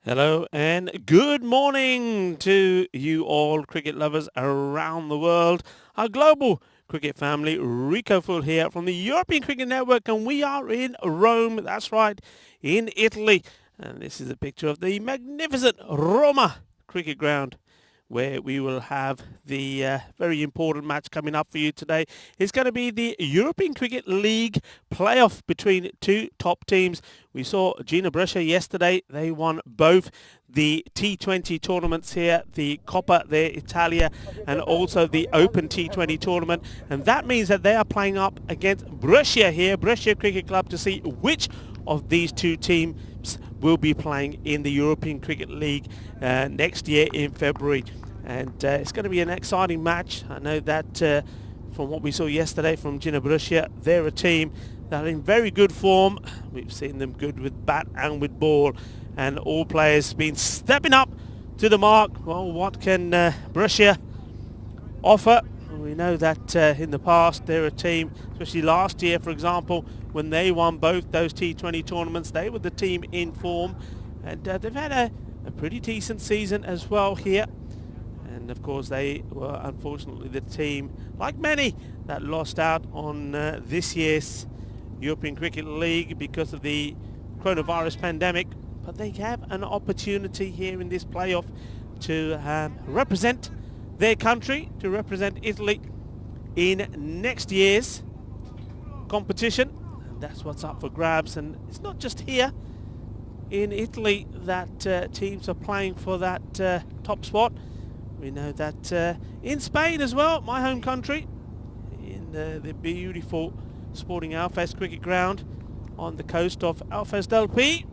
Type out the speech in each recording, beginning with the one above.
Hello and good morning to you all cricket lovers around the world. Our global cricket family, Rico Full here from the European Cricket Network, and we are in Rome, that's right, in Italy. And this is a picture of the magnificent Roma cricket ground, where we will have the very important match coming up for you today. It's going to be the European Cricket League playoff between two top teams. We saw Gina Brescia yesterday. They won both the T20 tournaments here, the Coppa d'Italia and also the Open T20 tournament. And that means that they are playing up against Brescia here, Brescia Cricket Club, to see which of these two teams will be playing in the European Cricket League next year in February. And it's going to be an exciting match. I know that from what we saw yesterday from Gina Brescia, they're a team that are in very good form. We've seen them good with bat and with ball, and all players been stepping up to the mark. Well, what can Brescia offer? We know that in the past they're a team, especially last year, for example, when they won both those T20 tournaments, they were the team in form, and they've had a pretty decent season as well here. And of course they were unfortunately the team, like many, that lost out on this year's European Cricket League because of the coronavirus pandemic. But they have an opportunity here in this playoff to represent their country, to represent Italy in next year's competition. And that's what's up for grabs. And it's not just here in Italy that teams are playing for that top spot. We know that in Spain as well, my home country, in the beautiful Sporting Alfés cricket ground on the coast of Alfés del Pi,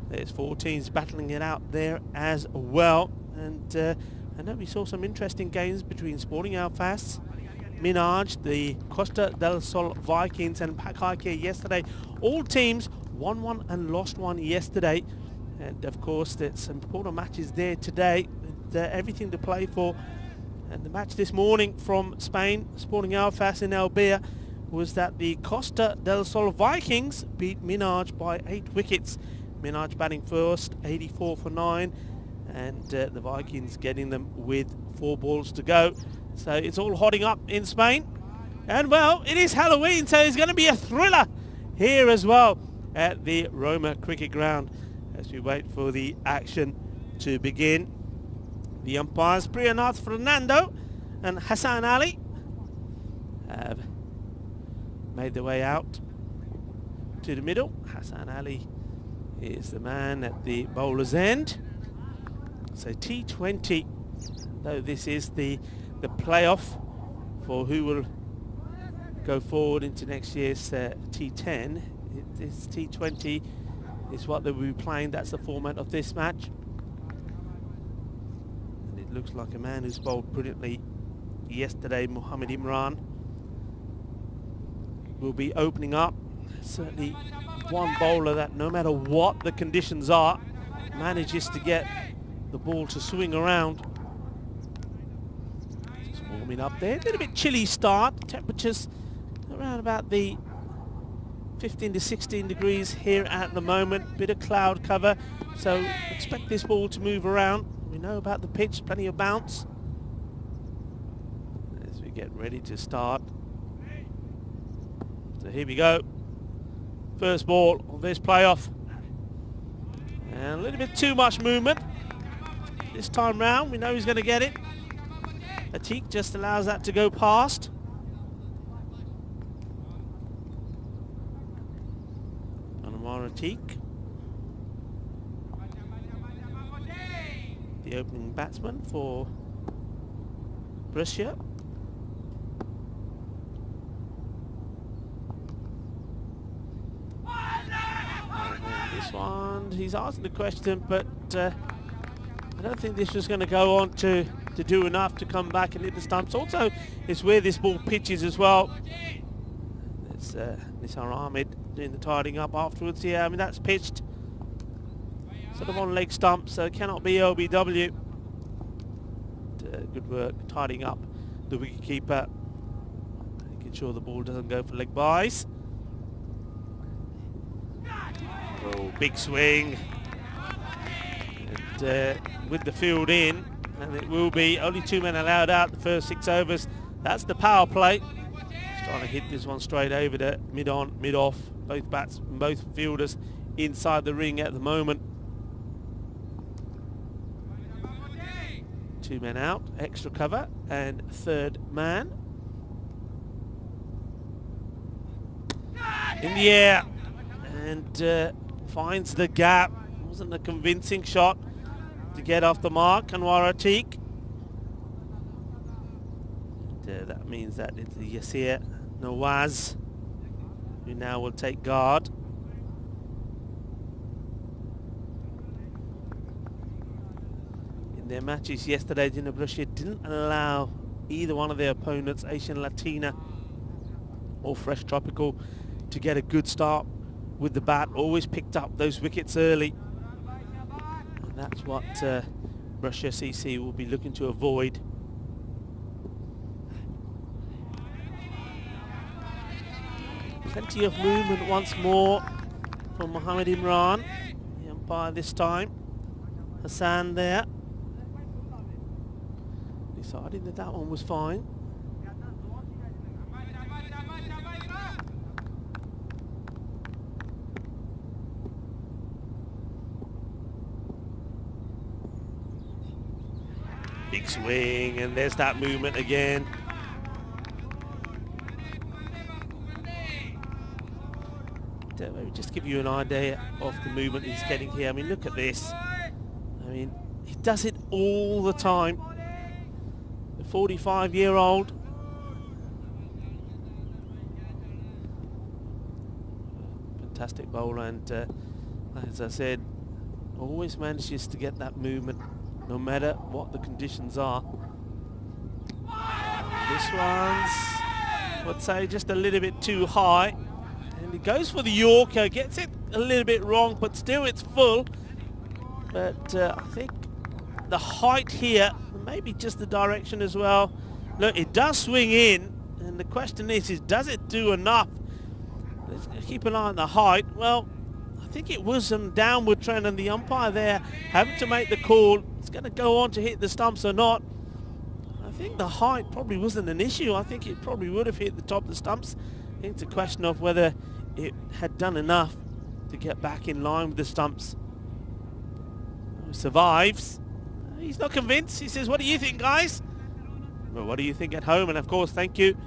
there's 4 teams battling it out there as well. And I know we saw some interesting games between Sporting Alfés, Minaj, the Costa del Sol Vikings and Pakike yesterday. All teams won one and lost one yesterday. And of course there's some important matches there today. Everything to play for. And the match this morning from Spain, Sporting Alfés in Albia, was that the Costa del Sol Vikings beat Minaj by 8 wickets. Minaj batting first, 84 for 9, and the Vikings getting them with 4 balls to go. So it's all hotting up in Spain. And well, it is Halloween, so it's going to be a thriller here as well at the Roma Cricket Ground as we wait for the action to begin. The umpires, Priyanath Fernando and Hassan Ali, have made their way out to the middle. Hassan Ali is the man at the bowler's end. So T20, though this is the playoff for who will go forward into next year's T10, this T20 is what they will be playing. That's the format of this match. Looks like a man who's bowled brilliantly yesterday, Mohamed Imran, will be opening up. Certainly one bowler that, no matter what the conditions are, manages to get the ball to swing around. Just warming up there. A little bit chilly start. Temperatures around about the 15 to 16 degrees here at the moment. Bit of cloud cover, so expect this ball to move around. We know about the pitch, plenty of bounce as we get ready to start. So here we go. First ball of this playoff. And a little bit too much movement this time round. We know he's going to get it. Atik just allows that to go past. Anwar Atik, the opening batsman for Brescia. This one, he's asking the question, but I don't think this was going to go on to do enough to come back and hit the stumps. Also, it's where this ball pitches as well. There's Nisar Ahmed doing the tidying up afterwards. Yeah, I mean, that's pitched sort of on leg stump, so it cannot be LBW. Good work tidying up the wicketkeeper, making sure the ball doesn't go for leg byes. Oh, big swing. And with the field in, and it will be only 2 men allowed out the first 6 overs. That's the power play. Just trying to hit this one straight over to mid-on, mid-off. Both bats, both fielders inside the ring at the moment. 2 men out, extra cover, and third man. In the air, and finds the gap. Wasn't a convincing shot to get off the mark. Anwar Atiq. That means that it's Yasir Nawaz who now will take guard. In their matches yesterday, Jina Brussia didn't allow either one of their opponents, Asian Latina or Fresh Tropical, to get a good start with the bat. Always picked up those wickets early. And that's what Brussia CC will be looking to avoid. Plenty of movement once more from Mohammed Imran, the umpire this time. Hassan there, deciding that that one was fine. Big swing, and there's that movement again. Just give you an idea of the movement he's getting here. I mean, look at this. I mean, he does it all the time. The 45-year-old. Fantastic bowler, and as I said, always manages to get that movement no matter what the conditions are. This one's, let's say, just a little bit too high. And he goes for the Yorker, gets it a little bit wrong, but still it's full. But I think the height here, maybe just the direction as well. Look, it does swing in, and the question is does it do enough? Let's keep an eye on the height. Well, I think it was some downward trend, and the umpire there having to make the call. It's going to go on to hit the stumps or not. I think the height probably wasn't an issue. I think it probably would have hit the top of the stumps. I think it's a question of whether it had done enough to get back in line with the stumps. He survives. He's not convinced. He says, what do you think, guys? Well, what do you think at home? And of course, thank you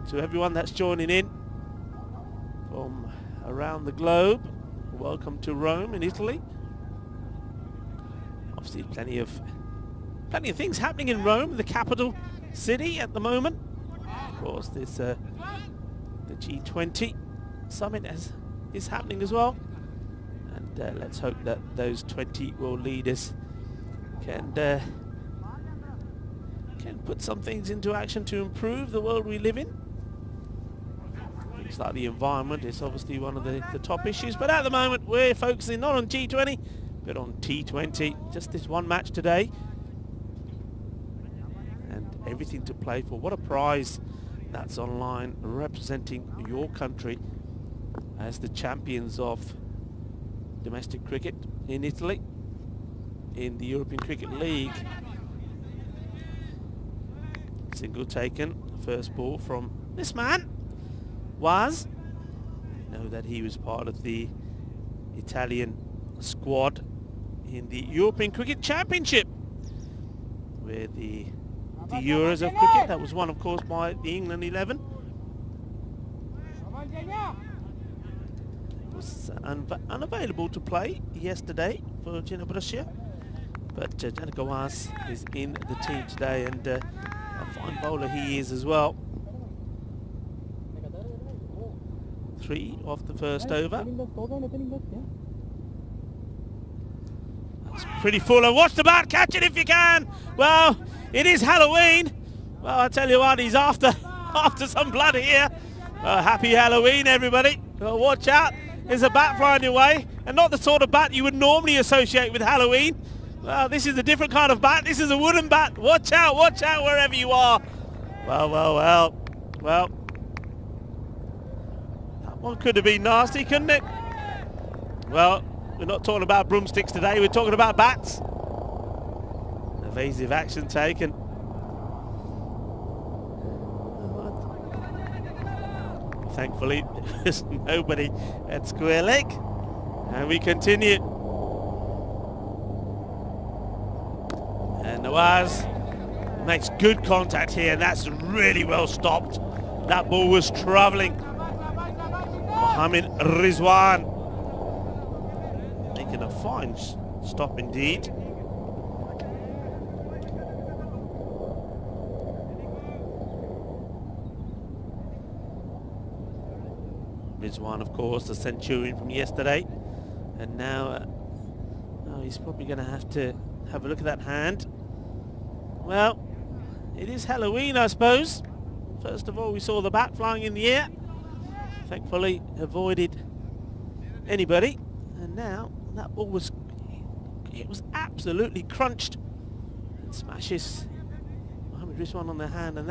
to everyone that's joining in from around the globe. Welcome to Rome in Italy. Obviously plenty of things happening in Rome, the capital city at the moment. Of course, there's the T20 summit is happening as well, and let's hope that those 20 world leaders can put some things into action to improve the world we live in. Things like the environment is obviously one of the top issues, but at the moment we're focusing not on G20 but on T20. Just this one match today, and everything to play for. What a prize that's online, representing your country as the champions of domestic cricket in Italy in the European Cricket League. Single taken, first ball from this man was, you know that he was part of the Italian squad in the European Cricket Championship, where the Euros of cricket, that was won of course by the England 11. It was unavailable to play yesterday for Jina Brussia, but Janika Was is in the team today, and a fine bowler he is as well. 3 off the first over. That's pretty full, and watch the bat, catch it if you can. Well, it is Halloween. Well, I tell you what, he's after some blood here. Happy Halloween, everybody. Well, watch out. There's a bat flying your way, and not the sort of bat you would normally associate with Halloween. Well, this is a different kind of bat. This is a wooden bat. Watch out wherever you are. Well. That one could have been nasty, couldn't it? Well, we're not talking about broomsticks today. We're talking about bats. Evasive action taken. Thankfully, there's nobody at square leg. And we continue. And Nawaz makes good contact here. That's really well stopped. That ball was travelling. Mohammed Rizwan making a fine stop indeed. Rizwan, of course, the Centurion from yesterday. And now he's probably going to have a look at that hand. Well, it is Halloween, I suppose. First of all, we saw the bat flying in the air. Thankfully, avoided anybody. And now that ball was absolutely crunched. And smashes Mohammed Rizwan on the hand. And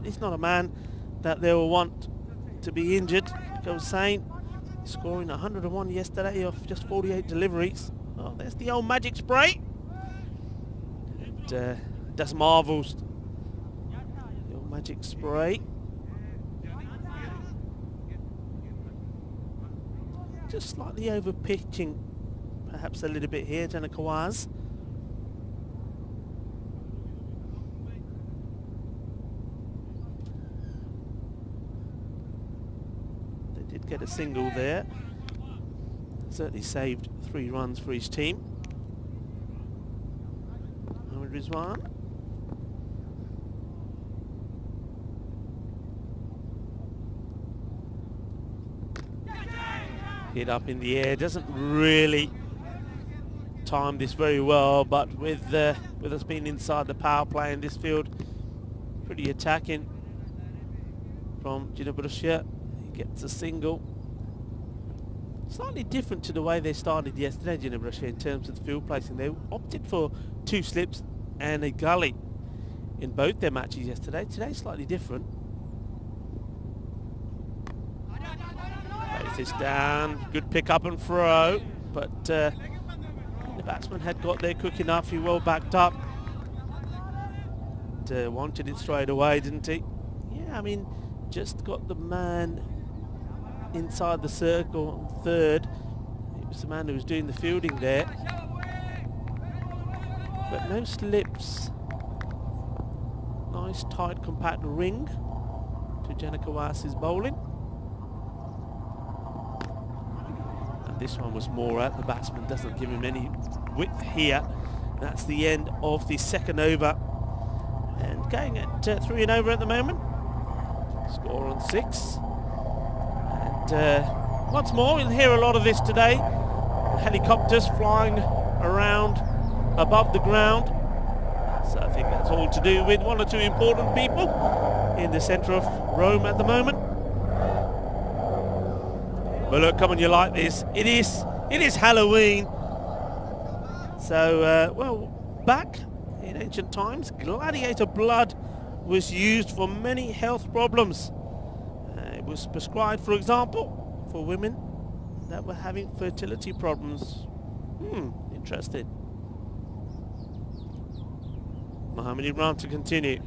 he's not a man that they will want to be injured. Like I was saying, scoring 101 yesterday off just 48 deliveries. Oh, there's the old magic spray. It does marvels. The old magic spray. Just slightly over pitching, perhaps a little bit here, Janakawaz. They did get a single there. Certainly saved 3 runs for his team. Mohammed Rizwan. Hit up in the air, doesn't really time this very well, but with us being inside the power play in this field, pretty attacking from Djinabrussia. He gets a single. Slightly different to the way they started yesterday, Djinabrussia, in terms of the field placing. They opted for 2 slips and a gully in both their matches yesterday. Today slightly different. Lays this down, good pick up and throw, but the batsman had got there quick enough. He well backed up. Wanted it straight away, didn't he? Yeah, I mean, just got the man inside the circle on third. It was the man who was doing the fielding there. But no slips. Nice tight compact ring to Janakawas's bowling. And this one was more at the batsman, doesn't give him any width here. That's the end of the second over. And going at 3 and over at the moment. Score on 6. And once more, you'll hear a lot of this today. Helicopters flying around above the ground. So I think that's all to do with 1 or 2 important people in the centre of Rome at the moment. But look, come on, you like this. It is Halloween. So, well, back in ancient times, gladiator blood was used for many health problems. It was prescribed, for example, for women that were having fertility problems. Interesting. Mohammed Imran to continue.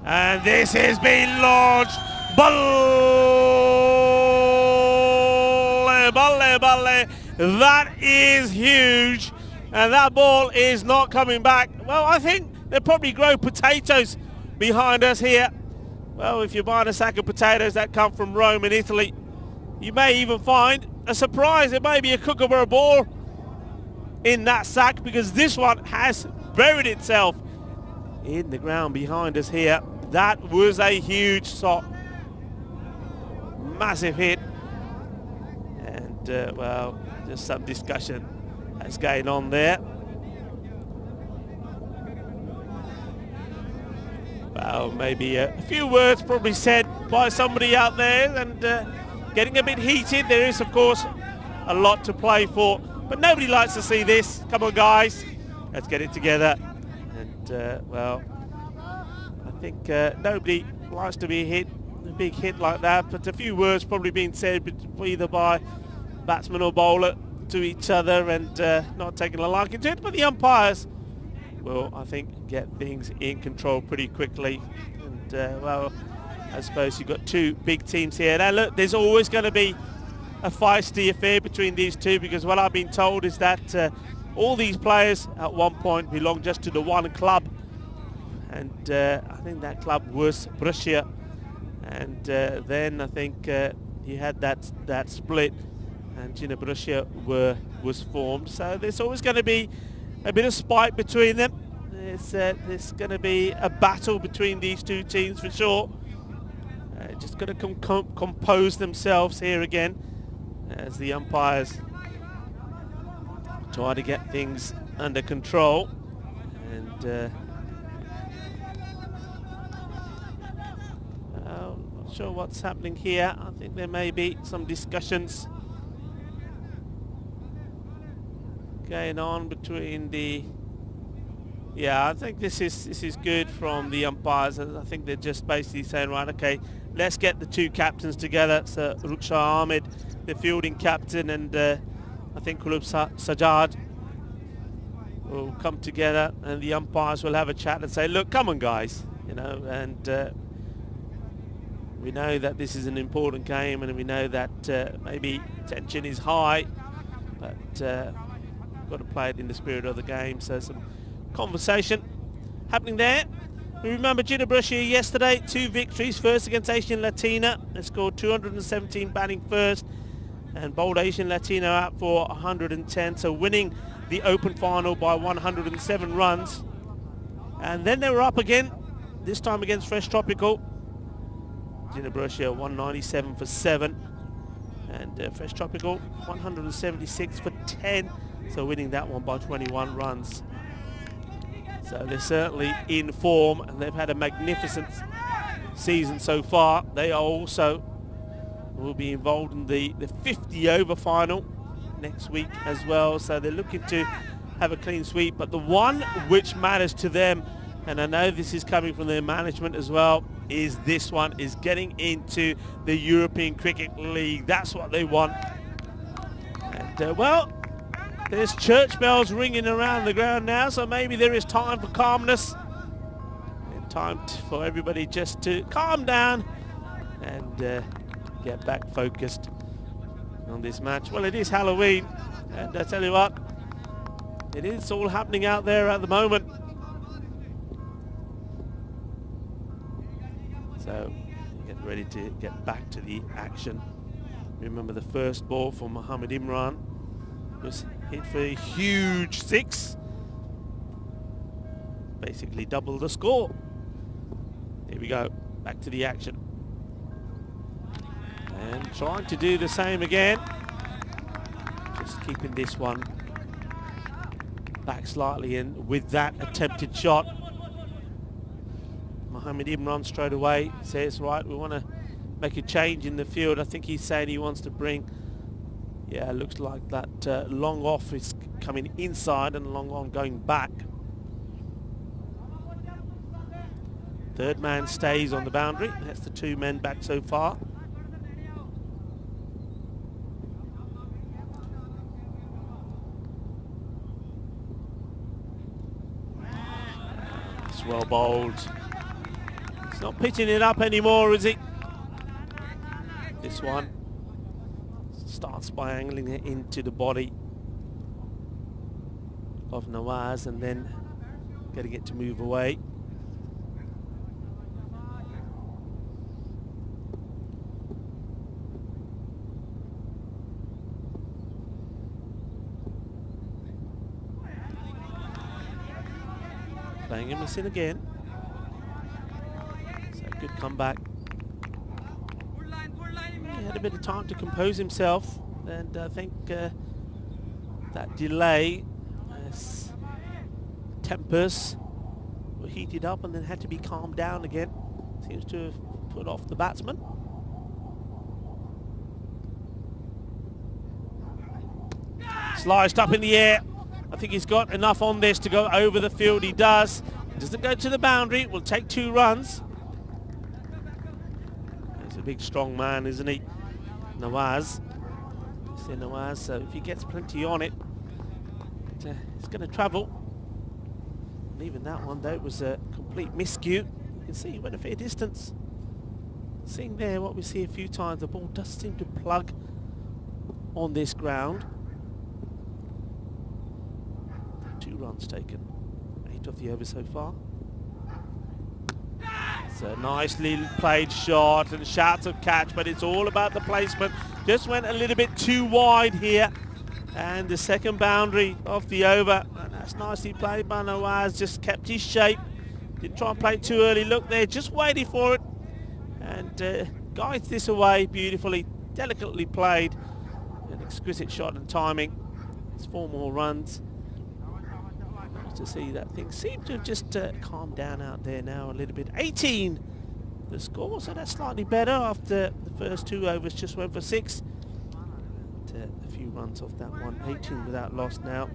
And this has been launched. Balle, balle, balle. That is huge. And that ball is not coming back. Well, I think they'll probably grow potatoes behind us here. Well, if you're buying a sack of potatoes that come from Rome in Italy, you may even find a surprise. It may be a kookaburra ball in that sack, because this one has buried itself in the ground behind us here. That was a huge shot. Massive hit. And, well, just some discussion that's going on there. Well, maybe a few words probably said by somebody out there, and getting a bit heated. There is, of course, a lot to play for, but nobody likes to see this. Come on, guys, let's get it together. And, well, I think nobody likes to be hit, a big hit like that, but a few words probably being said either by batsman or bowler to each other, and not taking a liking to it. But the umpires will, I think, get things in control pretty quickly. And, well, I suppose you've got two big teams here. Now, look, there's always going to be a feisty affair between these two, because what I've been told is that all these players at one point belonged just to the one club. And I think that club was Borussia. And then I think you had that split, and Borussia was formed. So there's always going to be a bit of spite between them. There's going to be a battle between these two teams for sure. Just got to compose themselves here again as the umpires try to get things under control. And I'm not sure what's happening here. I think there may be some discussions going on between the... Yeah, I think this is good from the umpires. I think they're just basically saying, right, okay, let's get the two captains together. So Ruksha Ahmed, the fielding captain, and I think Kulub Sajjad will come together, and the umpires will have a chat and say, look, come on guys, and we know that this is an important game, and we know that maybe tension is high, but got to play it in the spirit of the game. So some conversation happening there. We remember Borussia yesterday, 2 victories. First against Asian Latina, they scored 217 batting first, and bowled Asian Latina out for 110, so winning the Open final by 107 runs. And then they were up again, this time against Fresh Tropical. Borussia 197 for 7, and Fresh Tropical 176 for 10, so winning that one by 21 runs. So they're certainly in form, and they've had a magnificent season so far. They are also will be involved in the 50 over final next week as well, so they're looking to have a clean sweep. But the one which matters to them, and I know this is coming from their management as well, is this one, is getting into the European Cricket League. That's what they want. And well, there's church bells ringing around the ground now, so maybe there is time for calmness and time for everybody just to calm down and get back focused on this match. Well, it is Halloween, and I tell you what, it is all happening out there at the moment. So get ready to get back to the action. Remember the first ball for Mohammed Imran was hit for a huge 6. Basically double the score. Here we go, back to the action. And trying to do the same again. Just keeping this one back slightly, and with that attempted shot, Mohammed Imran straight away says, right, we want to make a change in the field. I think he's saying he wants to bring, yeah, it looks like that long off is coming inside and long on going back. Third man stays on the boundary. That's the 2 men back so far. It's well bowled. He's not pitching it up anymore, is he? This one starts by angling it into the body of Nawaz and then getting it to move away. Playing him in again. So good comeback. He had a bit of time to compose himself, and I think that delay as tempers were heated up and then had to be calmed down again. Seems to have put off the batsman. Sliced up in the air. I think he's got enough on this to go over the field. He does. Doesn't go to the boundary. Will take 2 runs. He's a big strong man, isn't he? Nawaz. So if he gets plenty on it, it's going to travel. And even that one, though, was a complete miscue. You can see he went a fair distance. Seeing there what we see a few times, the ball does seem to plug on this ground. 2 runs taken, 8 of the over so far. It's a nicely played shot and shouts of catch, but it's all about the placement. Just went a little bit too wide here. And the second boundary of the over. And that's nicely played by Nawaz, just kept his shape. Didn't try and play it too early. Look there, just waited for it. And guides this away beautifully, delicately played. An exquisite shot and timing. It's 4 more runs. Nice to see that thing seemed to have just calmed down out there now a little bit. 18 the score, so that's slightly better after the first 2 overs just went for 6. A few runs off that one. 18 without loss now.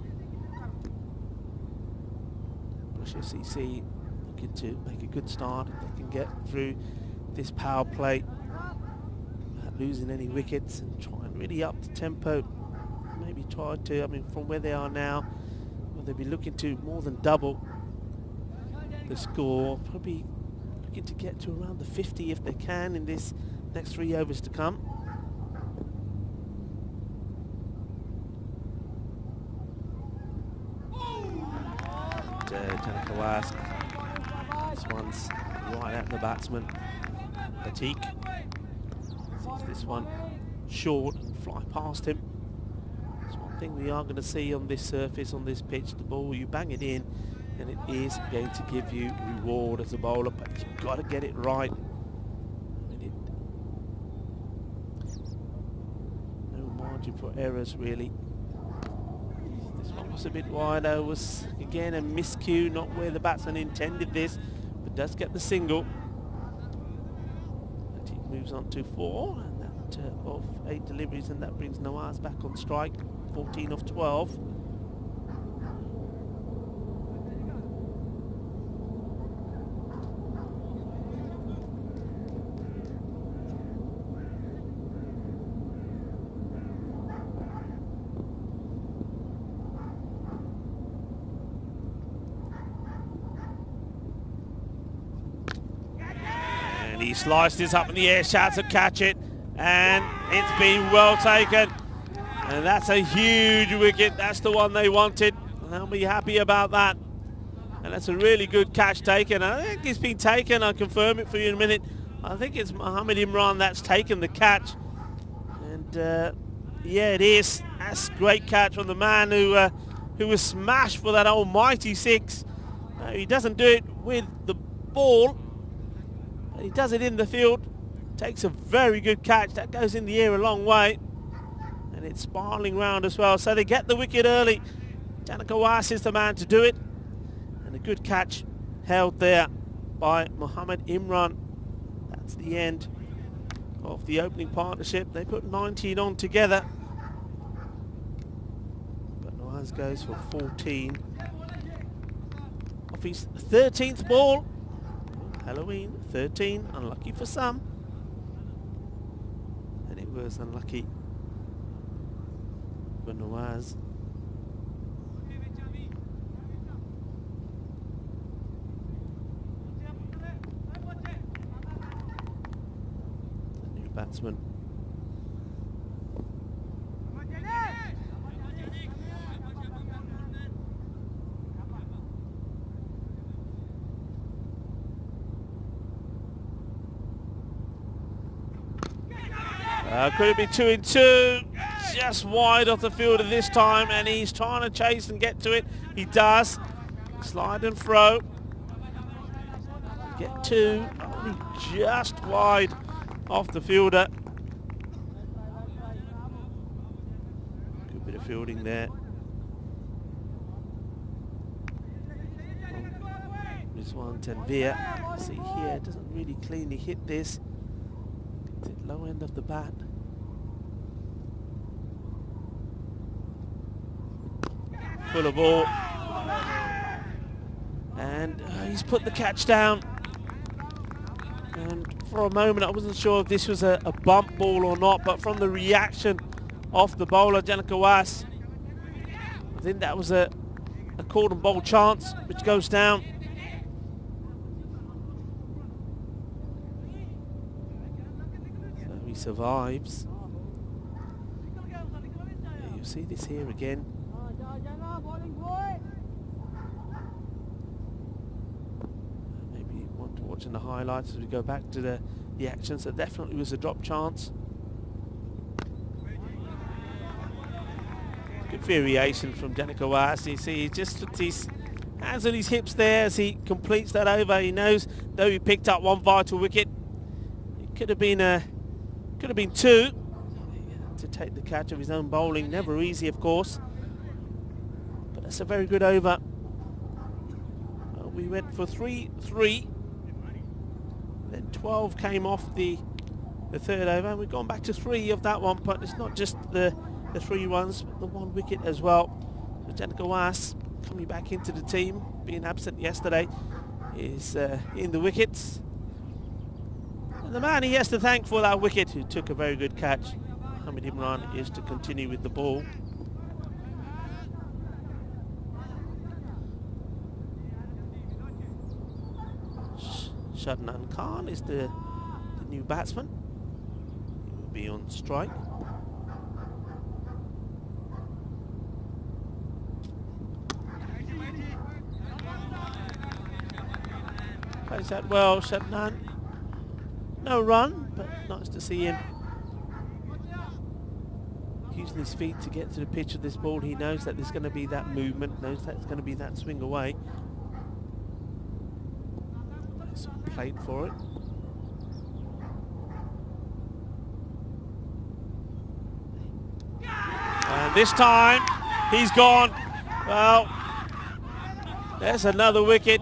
Bush SEC looking to make a good start if they can get through this power play without losing any wickets and try and really up the tempo. Maybe try to, I mean, from where they are now, well, they'll be looking to more than double the score. Probably looking to get to around the 50 if they can in this next 3 overs to come. This one's right at the batsman. Batik sees this one short and fly past him. It's one thing we are going to see on this surface, on this pitch. The ball, you bang it in and it is going to give you reward as a bowler, but you've got to get it right. I mean, no margin for errors really. This one was a bit wider, was again a miscue, not where the batsman intended this, but does get the single. And he moves on to 4, and that of 8 deliveries, and that brings Nawaz back on strike, 14 of 12. He sliced this up in the air, shouts to catch it, and it's been well taken. And that's a huge wicket. That's the one they wanted. They'll be happy about that. And that's a really good catch taken. I think it's been taken. I'll confirm it for you in a minute. I think it's Mohammed Imran that's taken the catch. And yeah, it is. That's a great catch from the man who was smashed for that almighty 6. He doesn't do it with the ball. He does it in the field, takes a very good catch. That goes in the air a long way, and it's spiraling round as well. So they get the wicket early. Janakawas is the man to do it, and a good catch held there by Mohammed Imran. That's the end of the opening partnership. They put 19 on together, but Nawaz goes for 14 off his 13th ball. Halloween, 13, unlucky for some. And it was unlucky for Nawaz. The new batsman. Could it be 2 in 2? Just wide off the fielder this time, and he's trying to chase and get to it. He does. Slide and throw. Get 2, only just wide off the fielder. Good bit of fielding there. Rizwan Tanvir. See here, doesn't really cleanly hit this. Gets it low end of the bat. Full of ball, and he's put the catch down. And for a moment I wasn't sure if this was a bump ball or not, but from the reaction of the bowler Janakawas, I think that was a a caught and bowl chance, which goes down. So he survives. Yeah, you'll see this here again. Maybe you want to watch in the highlights as we go back to the action. So definitely was a drop chance. Good variation from Danica Weiss. You see, he just puts his hands on his hips there as he completes that over. He knows, though he picked up one vital wicket, it could have been two. To take the catch of his own bowling, never easy, of course. But that's a very good over. We went for 3-3. Then 12 came off the third over, and we've gone back to 3 of that one. But it's not just the 3 runs, but the 1 wicket as well. So Danica Weiss coming back into the team, being absent yesterday, is in the wickets. And the man he has to thank for that wicket, who took a very good catch, Hamid Imran, is to continue with the ball. Shadnan Khan is the new batsman. He will be on strike. Plays that well, Shadnan. No run, but nice to see him using his feet to get to the pitch of this ball. He knows that there's going to be that movement, knows that it's going to be that swing away. There's some plate for it. And this time, he's gone. Well, there's another wicket.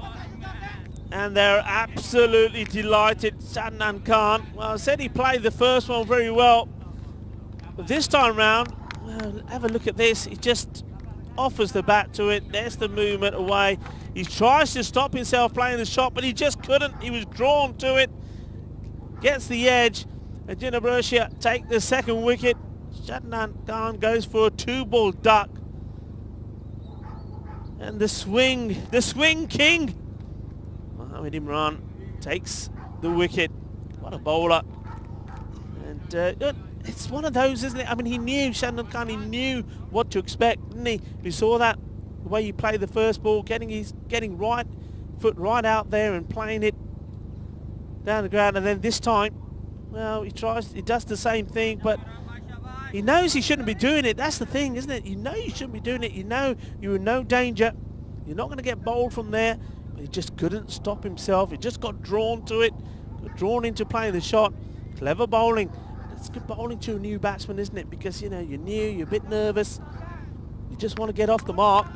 And they're absolutely delighted. Shadnan Khan, well, I said he played the first one very well. But this time round, well, have a look at this. He just offers the bat to it. There's the movement away. He tries to stop himself playing the shot, but he just couldn't. He was drawn to it. Gets the edge. And Jinnah Burshia take the second wicket. Shadnan Khan goes for a 2-ball duck. And the swing king, Hamid Imran, takes the wicket. What a bowler. And it's one of those, isn't it? I mean, he knew, Shadnan Khan, he knew what to expect, didn't he? We saw that, the way he played the first ball, getting right foot right out there and playing it down the ground. And then this time, well, he does the same thing, but he knows he shouldn't be doing it. That's the thing, isn't it? You know you shouldn't be doing it. You know you're in no danger. You're not going to get bowled from there. But he just couldn't stop himself. He just got drawn to it, got drawn into playing the shot. Clever bowling. It's good bowling to a new batsman, isn't it? Because, you know, you're new, you're a bit nervous. You just want to get off the mark.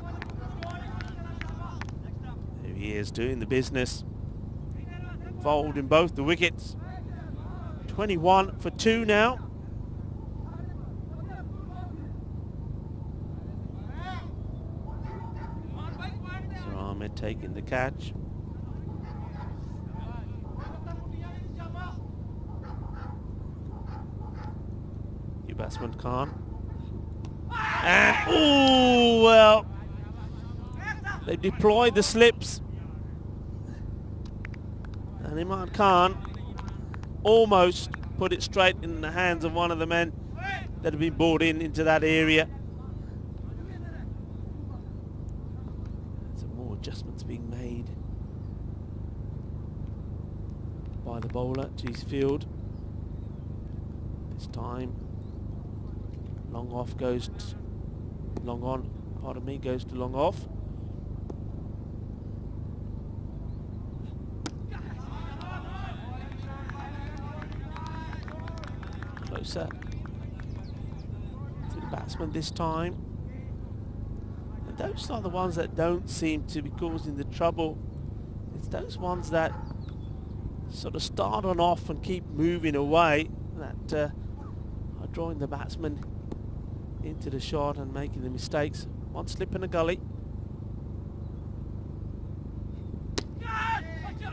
There he is, doing the business. Involved in both the wickets. 21 for 2 now. So Ahmed taking the catch. Batsman Khan. And, ooh, well, they deployed the slips. And Imran Khan almost put it straight in the hands of one of the men that had been brought into that area. Some more adjustments being made by the bowler to his field. This time long off goes to long on, pardon me, goes to long off. Closer to the batsman this time. And those are the ones that don't seem to be causing the trouble. It's those ones that sort of start on off and keep moving away that are drawing the batsman into the shot and making the mistakes. One slip in a gully.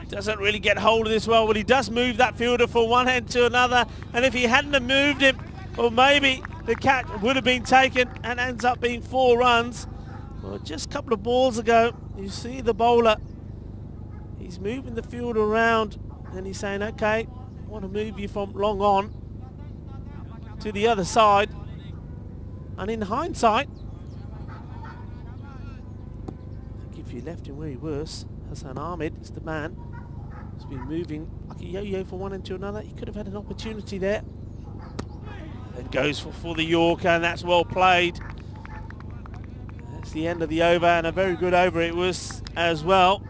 Doesn't really get hold of this well, but he does move that fielder from one end to another, and if he hadn't have moved him, or maybe the catch would have been taken and ends up being 4 runs. Well, just a couple of balls ago, you see the bowler. He's moving the field around and he's saying, okay, I want to move you from long on to the other side. And in hindsight, I think if you left him where he was, Hassan Ahmed is the man. He's been moving like a yo-yo from one end to another. He could have had an opportunity there. Then goes for the Yorker, and that's well played. That's the end of the over, and a very good over it was as well.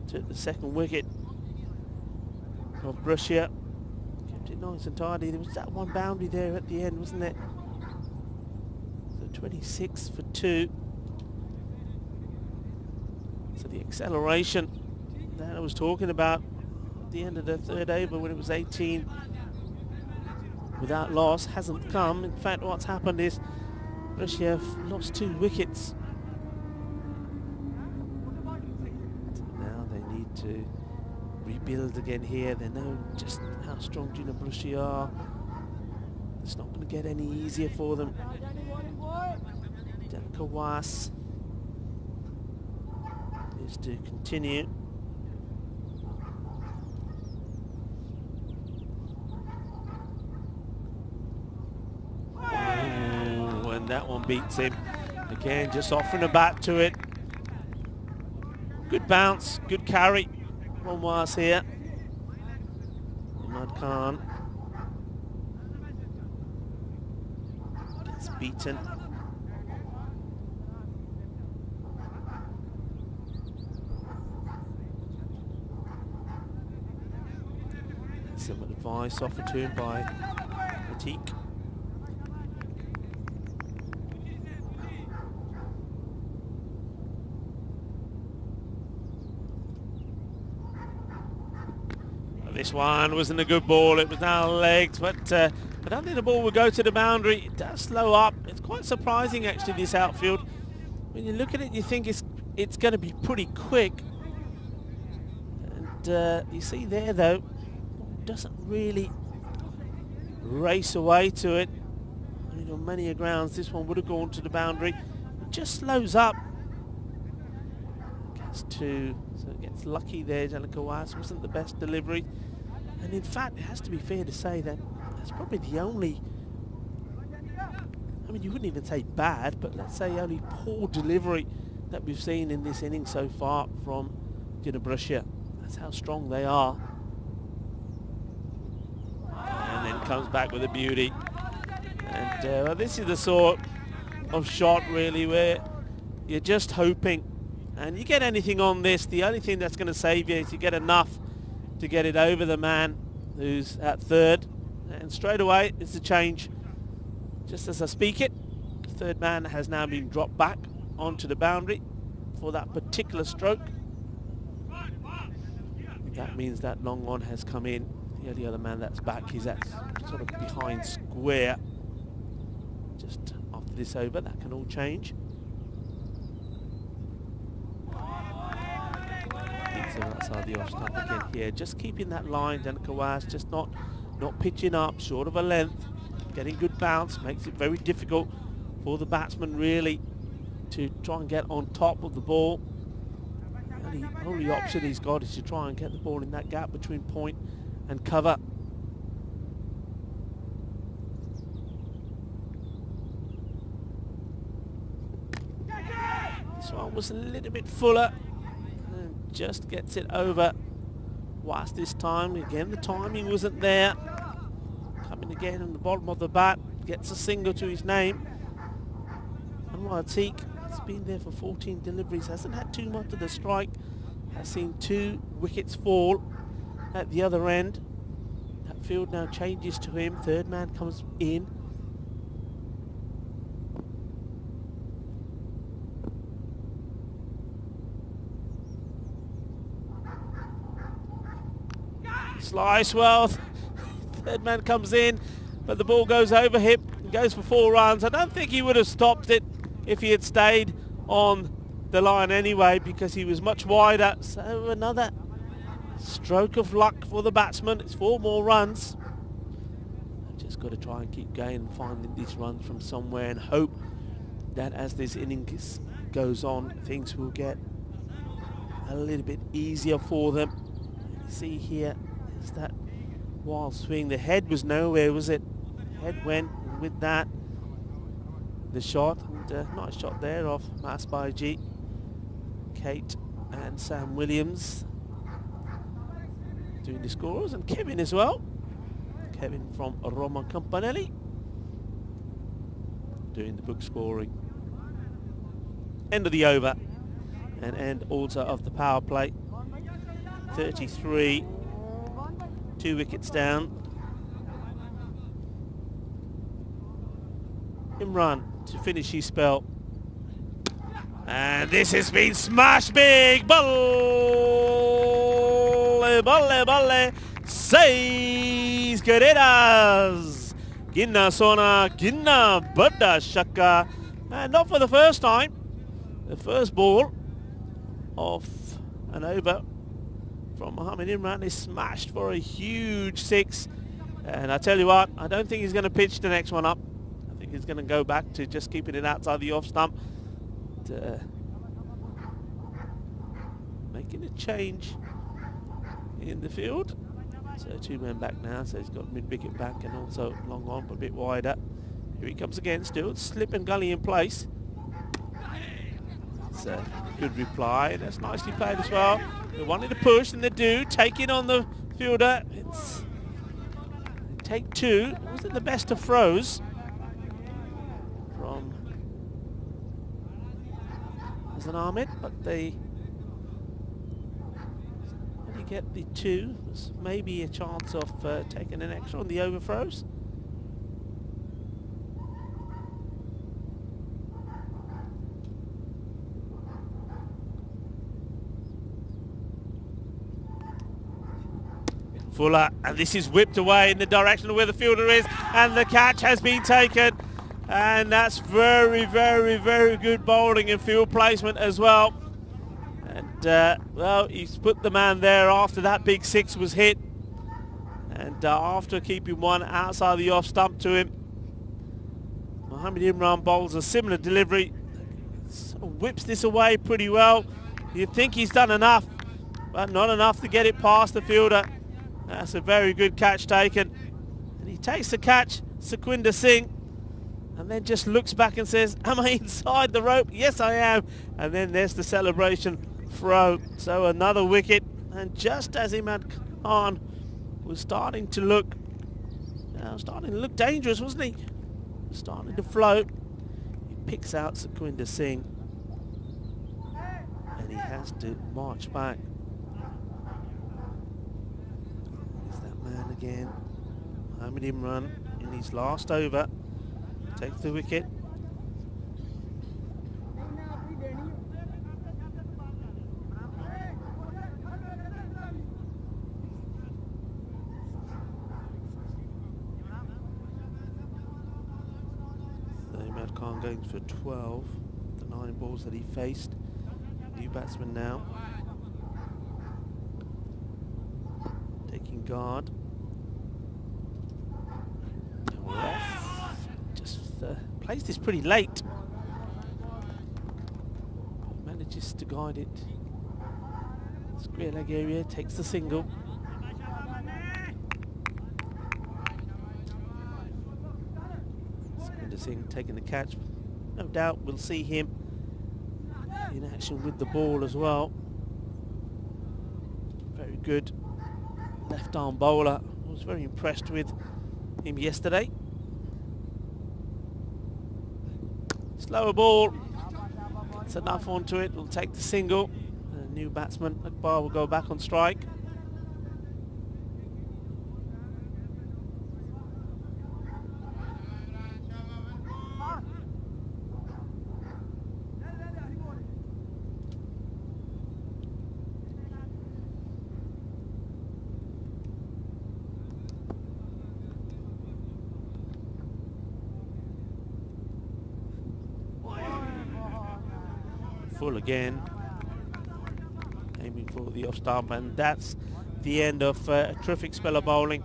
Took the second wicket of Russia. Kept it nice and tidy. There was that one boundary there at the end, wasn't it? So 26 for 2. So the acceleration that I was talking about at the end of the third over when it was 18 without loss hasn't come. In fact, what's happened is Russia have lost 2 wickets. So now they need to rebuild again here. They know just how strong Gina Russia are. It's not going to get any easier for them. Kawas is to continue. And that one beats him. Again, just offering a bat to it. Good bounce, good carry. One was here. Ahmad Khan gets beaten. Some advice offered to him by Matik. This one wasn't a good ball. It was down legs, but I don't think the ball would go to the boundary. It does slow up. It's quite surprising, actually, this outfield. When you look at it, you think it's going to be pretty quick. And you see there, though, doesn't really race away to it. I mean, on many grounds, this one would have gone to the boundary. It just slows up. Gets 2, so it gets lucky there. Jalakawas wasn't the best delivery. And in fact, it has to be fair to say that that's probably the only, I mean, you wouldn't even say bad, but let's say only poor delivery that we've seen in this inning so far from Russia. That's how strong they are. And then comes back with a beauty. And well, this is the sort of shot really where you're just hoping, and you get anything on this, the only thing that's going to save you is you get enough to get it over the man who's at third, and straight away it's a change. Just as I speak it, the third man has now been dropped back onto the boundary for that particular stroke. That means that long on has come in. The only other man that's back is that sort of behind square. Just after this over, that can all change. Outside the off stump again here, just keeping that line. Dan Kawas just not pitching up, short of a length, getting good bounce, makes it very difficult for the batsman really to try and get on top of the ball. And the only option he's got is to try and get the ball in that gap between point and cover. This one was a little bit fuller. Just gets it over. Was this time again, the timing wasn't there. Coming again on the bottom of the bat, gets a single to his name. Anwar Atiq has been there for 14 deliveries, hasn't had too much of the strike, has seen 2 wickets fall at the other end. That field now changes to him. Third man comes in. Slice well, third man comes in, but the ball goes over him and goes for 4 runs. I don't think he would have stopped it if he had stayed on the line anyway, because he was much wider. So another stroke of luck for the batsman. It's 4 more runs. I've just got to try and keep going and finding these runs from somewhere and hope that as this innings goes on, things will get a little bit easier for them. You see here, is that wild swing. The head was nowhere, was it? Head went, and with that, the shot, and nice shot there of Masbaiji, Kate and Sam Williams doing the scores, and Kevin as well. Kevin from Roma Campanelli doing the book scoring. End of the over and end also of the power play. 33, 2 wickets down. Imran to finish his spell. And this has been smashed big. Balle, balle, balle. 6 carreras. Ginna Sona, Ginna Badda Shaka. And not for the first time. The first ball of an over from Mohamed Imran is smashed for a huge 6. And I tell you what, I don't think he's going to pitch the next one up. I think he's going to go back to just keeping it outside the off stump. Making a change in the field. So 2 men back now, so he's got mid-wicket back and also long on, but a bit wider. Here he comes again, still slip and gully in place. It's a good reply, that's nicely played as well. They wanted to push and they do, taking on the fielder. It's take 2, it wasn't the best of throws from Hassan Ahmed, but they only get the 2. There's maybe a chance of taking an extra on the overthrows. Fuller, and this is whipped away in the direction of where the fielder is, and the catch has been taken. And that's very, very, very good bowling and field placement as well. And, well, he's put the man there after that big 6 was hit. And after keeping one outside the off stump to him, Mohamed Imran bowls a similar delivery. Sort of whips this away pretty well. You'd think he's done enough, but not enough to get it past the fielder. That's a very good catch taken. And he takes the catch, Sukhwinder Singh, and then just looks back and says, am I inside the rope? Yes, I am. And then there's the celebration throw. So another wicket. And just as Imad Khan was starting to look dangerous, wasn't he? Starting to float. He picks out Sukhwinder Singh. And he has to march back. Man again, Mohamed Imran in his last over takes the wicket. So Imad Khan going for 12, the 9 balls that he faced. New batsman now. Taking guard. And we're off. Just plays this pretty late. Manages to guide it. Square leg area, takes the single. Sukhwinder Singh taking the catch. No doubt we'll see him in action with the ball as well. Very good left arm bowler. I was very impressed with him yesterday. Slower ball, it's enough onto it, will take the single. The new batsman Akbar will go back on strike. Full again, aiming for the off stump, and that's the end of a terrific spell of bowling.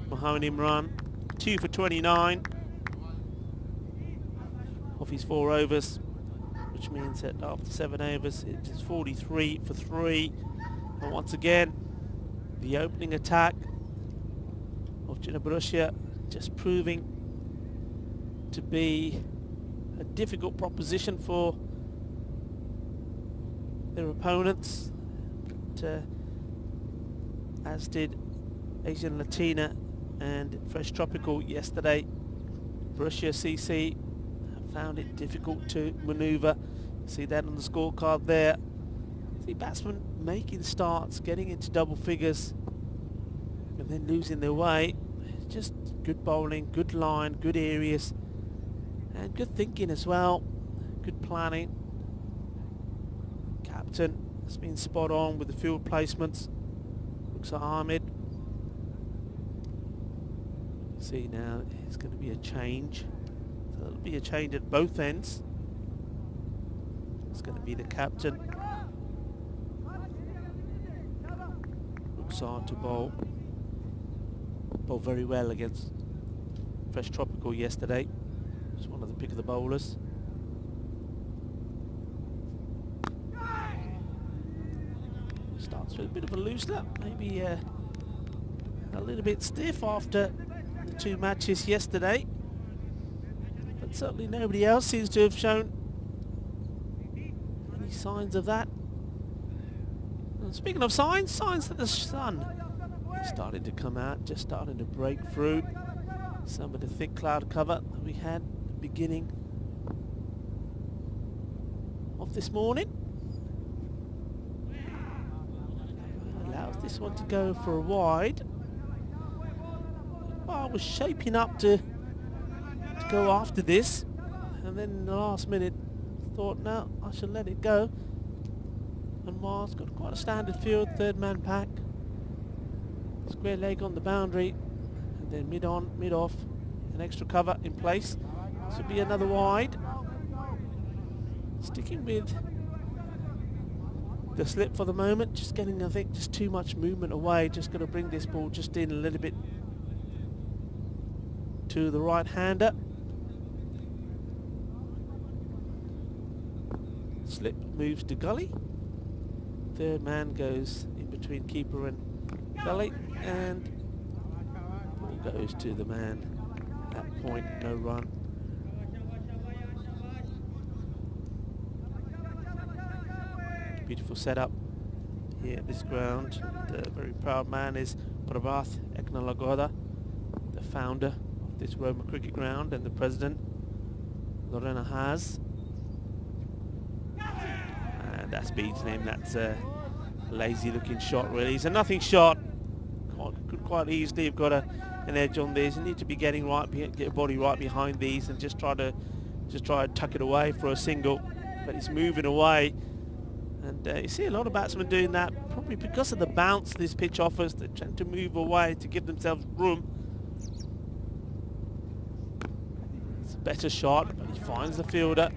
Mohamed Imran 2 for 29. off his 4 overs, which means that after 7 overs it is 43 for 3. And once again, the opening attack of Borussia just proving to be a difficult proposition for their opponents, but, as did Asian Latina and Fresh Tropical yesterday. Borussia CC have found it difficult to manoeuvre. See that on the scorecard there. See batsmen making starts, getting into double figures, and then losing their way. Just good bowling, good line, good areas, and good thinking as well. Good planning. Captain has been spot on with the field placements. Looks at Ahmed. See now, it's going to be a change. So there'll be a change at both ends. It's going to be the captain. Looks hard to bowl. Bowled very well against Fresh Tropical yesterday. It's one of the pick of the bowlers. Starts with a bit of a loosener, maybe a little bit stiff after the 2 matches yesterday, but certainly nobody else seems to have shown any signs of that. And speaking of signs that the sun is starting to come out, just starting to break through some of the thick cloud cover that we had at the beginning of this morning. Allows this one to go for a wide. Well, I was shaping up to go after this, and then in the last minute thought, no, I should let it go. And Mars got quite a standard field, 3rd man pack, square leg on the boundary, and then mid on, mid off, an extra cover in place. This will be another wide. Sticking with the slip for the moment, just getting, I think, just too much movement away. Just got to bring this ball just in a little bit to the right-hander. Slip moves to gully. 3rd man goes in between keeper and gully, and ball goes to the man. At that point, no run. Beautiful setup here at this ground. The very proud man is Prabhath Eknalagoda, the founder of this Roma cricket ground, and the president, Lorena Haas. And that's beaten him. That's a lazy looking shot really. It's a nothing shot. Could quite easily have got an edge on this. You need to be getting right, get your body right behind these, and just try to tuck it away for a single. But it's moving away. And you see a lot of batsmen doing that, probably because of the bounce this pitch offers. They tend to move away to give themselves room. It's a better shot, but he finds the fielder.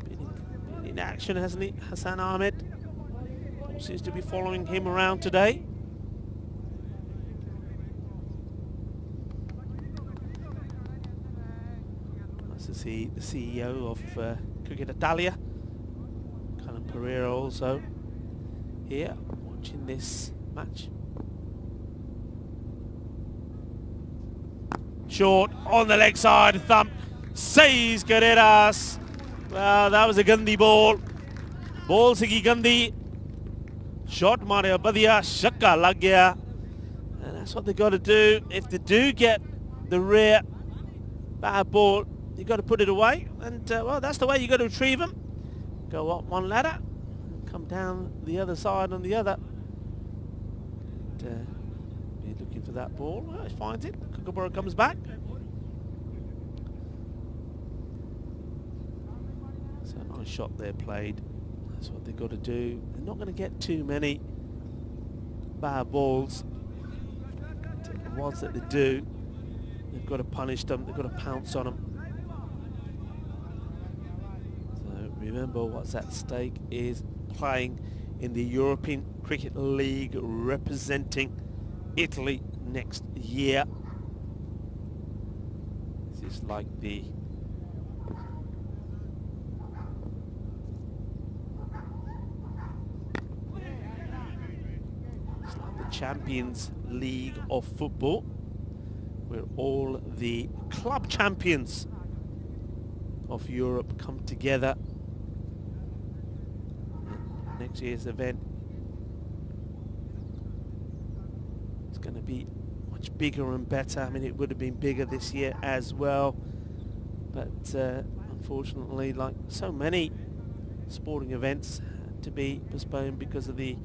Been in action, hasn't he, Hassan Ahmed? Ball seems to be following him around today. Nice to see the CEO of Cricket Italia, Pereira, also here watching this match. Short on the leg side, thump, says Carreras. Well, that was a Gandhi ball. Ball sigi Gandhi. Shot Maria Badia, shakka lag gaya. And that's what they got to do. If they do get the rare bad ball, you got to put it away. And well, that's the way you got to retrieve them. Go up one ladder, and come down the other side on the other. And, be looking for that ball. Well, he finds it. Kookaburra comes back. So a nice shot there played. That's what they've got to do. They're not going to get too many bad balls. The ones that they do, they've got to punish them. They've got to pounce on them. Remember, what's at stake is playing in the European Cricket League, representing Italy next year. This is like the Champions League of football, where all the club champions of Europe come together. Next year's event is going to be much bigger and better. I mean, it would have been bigger this year as well, but unfortunately, like so many sporting events, had to be postponed because of the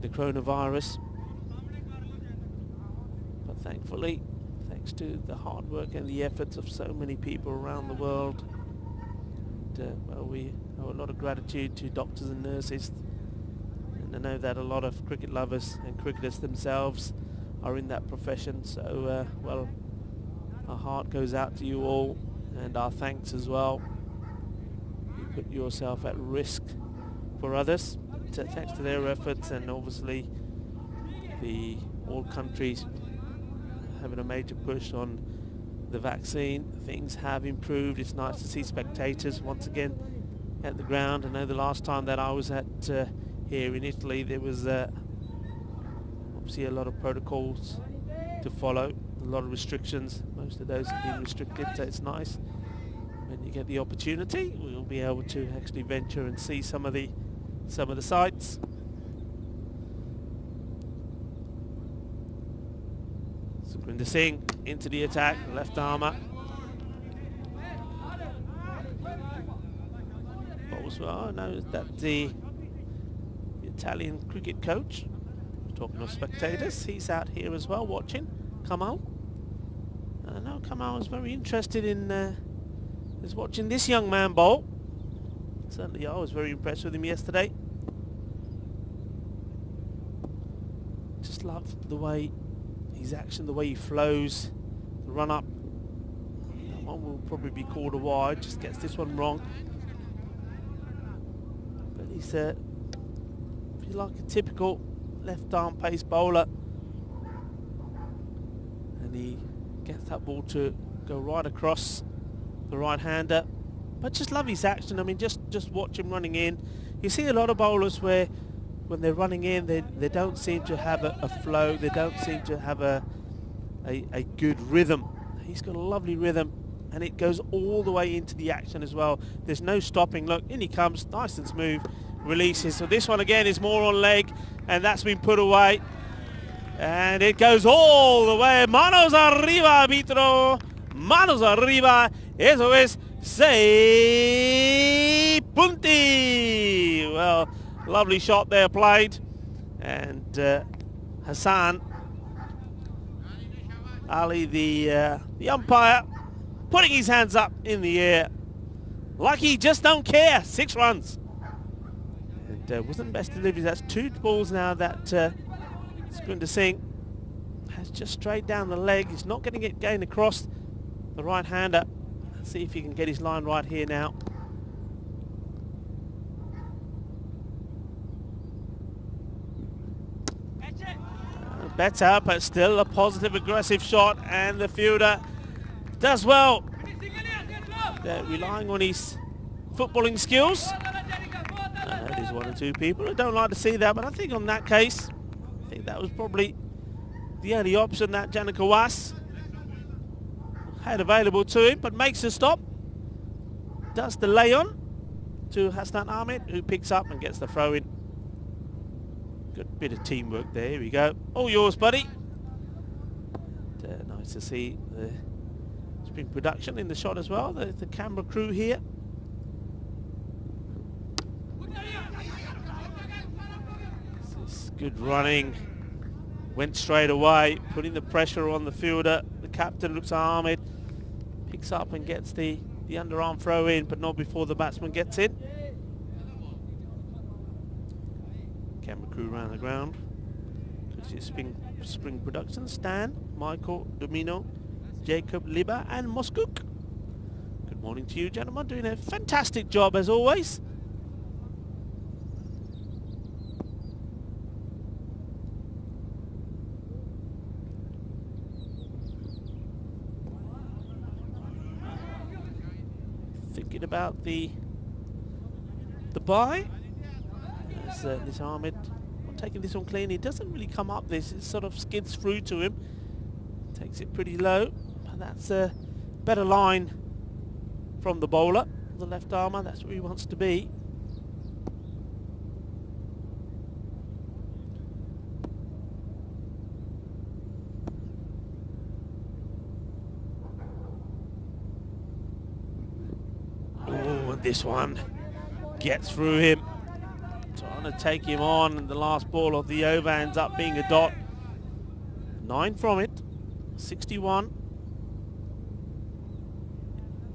coronavirus. But thankfully, thanks to the hard work and the efforts of so many people around the world, well, we owe a lot of gratitude to doctors and nurses, and I know that a lot of cricket lovers and cricketers themselves are in that profession, so well, our heart goes out to you all, and our thanks as well. You put yourself at risk for others, thanks to their efforts, and obviously all countries having a major push on the vaccine. Things have improved. It's nice to see spectators once again at the ground. I know the last time that I was at here in Italy, there was obviously a lot of protocols to follow, a lot of restrictions. Most of those have been restricted, so it's nice when you get the opportunity. We'll be able to actually venture and see some of the sights. Sukrinder Singh into the attack, left armour. I know that the Italian cricket coach, talking of spectators, he's out here as well watching. Kamal. I know Kamal was very interested in is watching this young man bowl. Certainly I was very impressed with him yesterday. Just love the way his action, the way he flows, the run up. That one will probably be called a wide, just gets this one wrong. But he's if you like, a typical left arm pace bowler, and he gets that ball to go right across the right hander. But just love his action. I mean, just watch him running in. You see a lot of bowlers where when they're running in, they don't seem to have a flow. They don't seem to have a good rhythm. He's got a lovely rhythm, and it goes all the way into the action as well. There's no stopping. Look, in he comes, nice and smooth, releases. So this one again is more on leg, and that's been put away. And it goes all the way. Manos arriba, arbitro. Manos arriba. Eso es 6 punti. Well, lovely shot there played. And Hassan Ali, the umpire, putting his hands up in the air like he just don't care. 6 runs. And wasn't best delivery. That's 2 balls now that Sukrinder Singh has just straight down the leg. He's not getting it going across the right hander. Let's see if he can get his line right here now. Better, but still a positive aggressive shot, and the fielder does well. They're relying on his footballing skills. I know there's 1 or 2 people who don't like to see that, but I think on that case, I think that was probably the only option that Janakawas had available to him, but makes a stop. Does the lay on to Hassan Ahmed, who picks up and gets the throw in. Good bit of teamwork there. Here we go. All yours, buddy. And, nice to see the spring production in the shot as well. The camera crew here. This is good running. Went straight away, putting the pressure on the fielder. The captain looks at Ahmed, picks up and gets the underarm throw in, but not before the batsman gets in. Camera crew around the ground. This is spring production. Stan, Michael, Domino, Jacob, Liba and Moskuk. Good morning to you, gentlemen. Doing a fantastic job as always. Thinking about the bye. This Ahmed, taking this one clean. He doesn't really come up this. It sort of skids through to him. Takes it pretty low. But that's a better line from the bowler. The left armour, that's where he wants to be. Oh, and this one gets through him. Trying to take him on, and the last ball of the over ends up being a dot. 9 from it. 61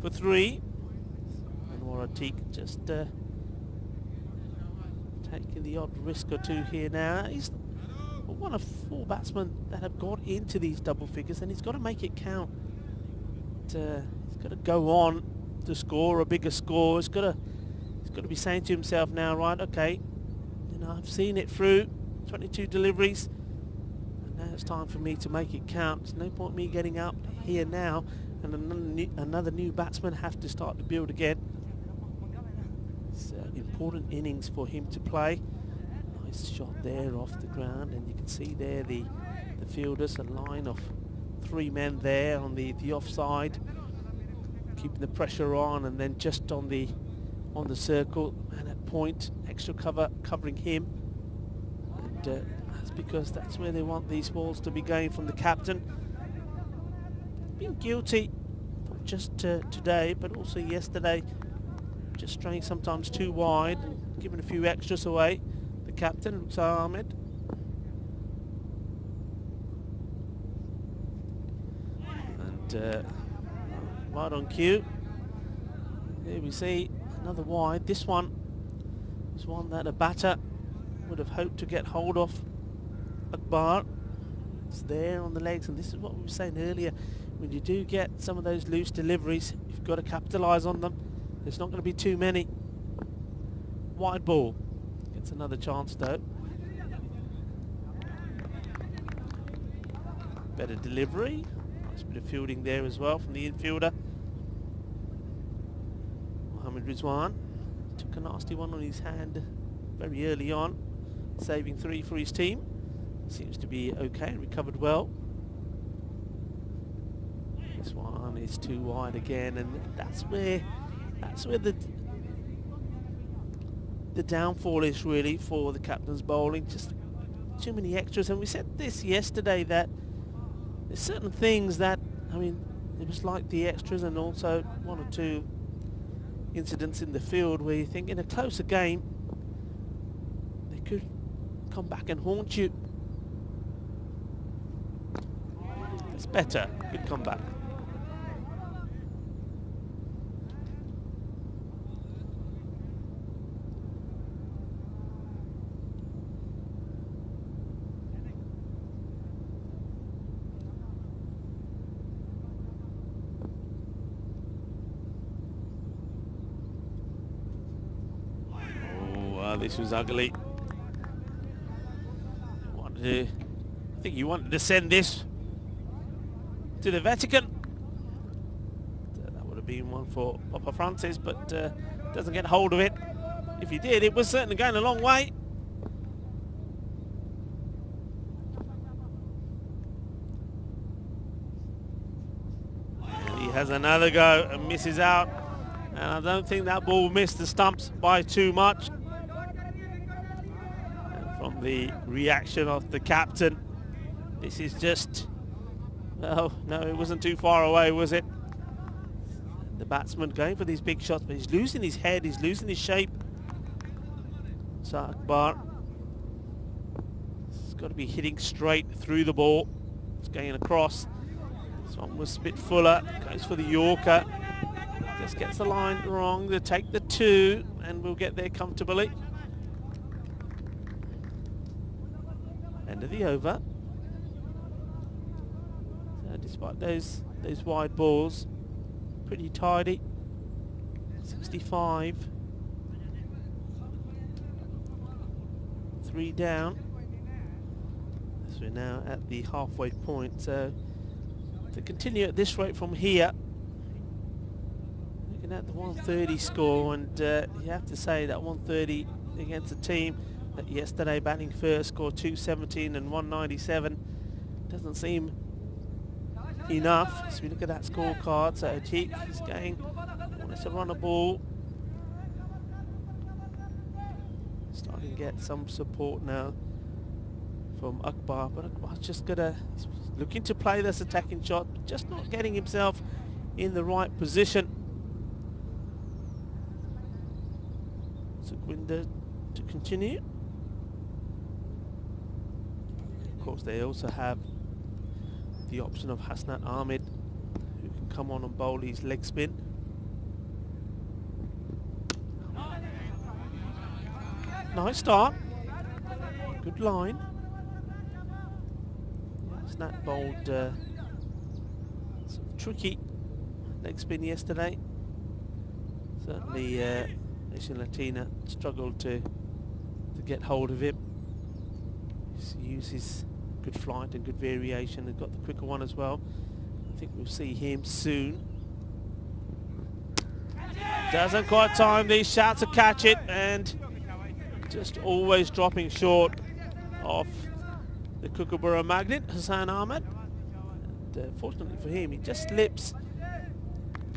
for 3. And Waratik just taking the odd risk or two here now. He's one of 4 batsmen that have got into these double figures, and he's got to make it count. He's got to go on to score a bigger score. He's got to be saying to himself now, right, okay, you know, I've seen it through, 22 deliveries, and now it's time for me to make it count. There's no point me getting up here now and another new batsman have to start to build again. It's important innings for him to play. Nice shot there off the ground, and you can see there the fielders, a line of 3 men there on the offside, keeping the pressure on, and then just on the circle, and at point, extra covering him. And that's because that's where they want these balls to be going from the captain. Been guilty, not just today, but also yesterday, just straying sometimes too wide and giving a few extras away. The captain, Rukhsar Ahmed. And right on cue. There we see another wide. This one is one that a batter would have hoped to get hold of. Akbar. It's there on the legs, and this is what we were saying earlier. When you do get some of those loose deliveries, you've got to capitalise on them. There's not going to be too many. Wide ball. Gets another chance though. Better delivery. Nice bit of fielding there as well from the infielder. Mohammad Rizwan took a nasty one on his hand very early on, saving 3 for his team. Seems to be okay, recovered well. This one is too wide again, and that's where the downfall is really for the captain's bowling. Just too many extras, and we said this yesterday that there's certain things that, I mean, it was like the extras and also 1 or 2 incidents in the field where you think in a closer game they could come back and haunt you. It's better. Good comeback. This was ugly. I think you wanted to send this to the Vatican. That would have been one for Papa Francis, but doesn't get hold of it. If he did, it was certainly going a long way. And he has another go and misses out. And I don't think that ball missed the stumps by too much. From the reaction of the captain, this is just, well, no, it wasn't too far away, was it? The batsman going for these big shots, but he's losing his head, he's losing his shape. So Akbar, it's got to be hitting straight through the ball. It's going across. This one was a bit fuller, goes for the Yorker. Just gets the line wrong. They take the 2 and we'll get there comfortably. End of the over. So despite those wide balls, pretty tidy. 65. 3 down. So we're now at the halfway point. So to continue at this rate from here, looking at the 130 score, and you have to say that 130 against a team yesterday, batting first, scored 217 and 197. Doesn't seem enough. So we look at that scorecard. So Atik is going, wants to run a ball. Starting to get some support now from Akbar, but Akbar's just gonna looking to play this attacking shot, just not getting himself in the right position. Sukhwinder to continue. Of course, they also have the option of Hasnat Ahmed, who can come on and bowl his leg spin. Nice start. Good line. Hasnat bowled some tricky leg spin yesterday. Certainly Nation Latina struggled to get hold of him. He uses good flight and good variation and got the quicker one as well. I think we'll see him soon. Doesn't quite time these shots to catch it, and just always dropping short of the Kookaburra magnet, Hassan Ahmed. And fortunately for him, he just slips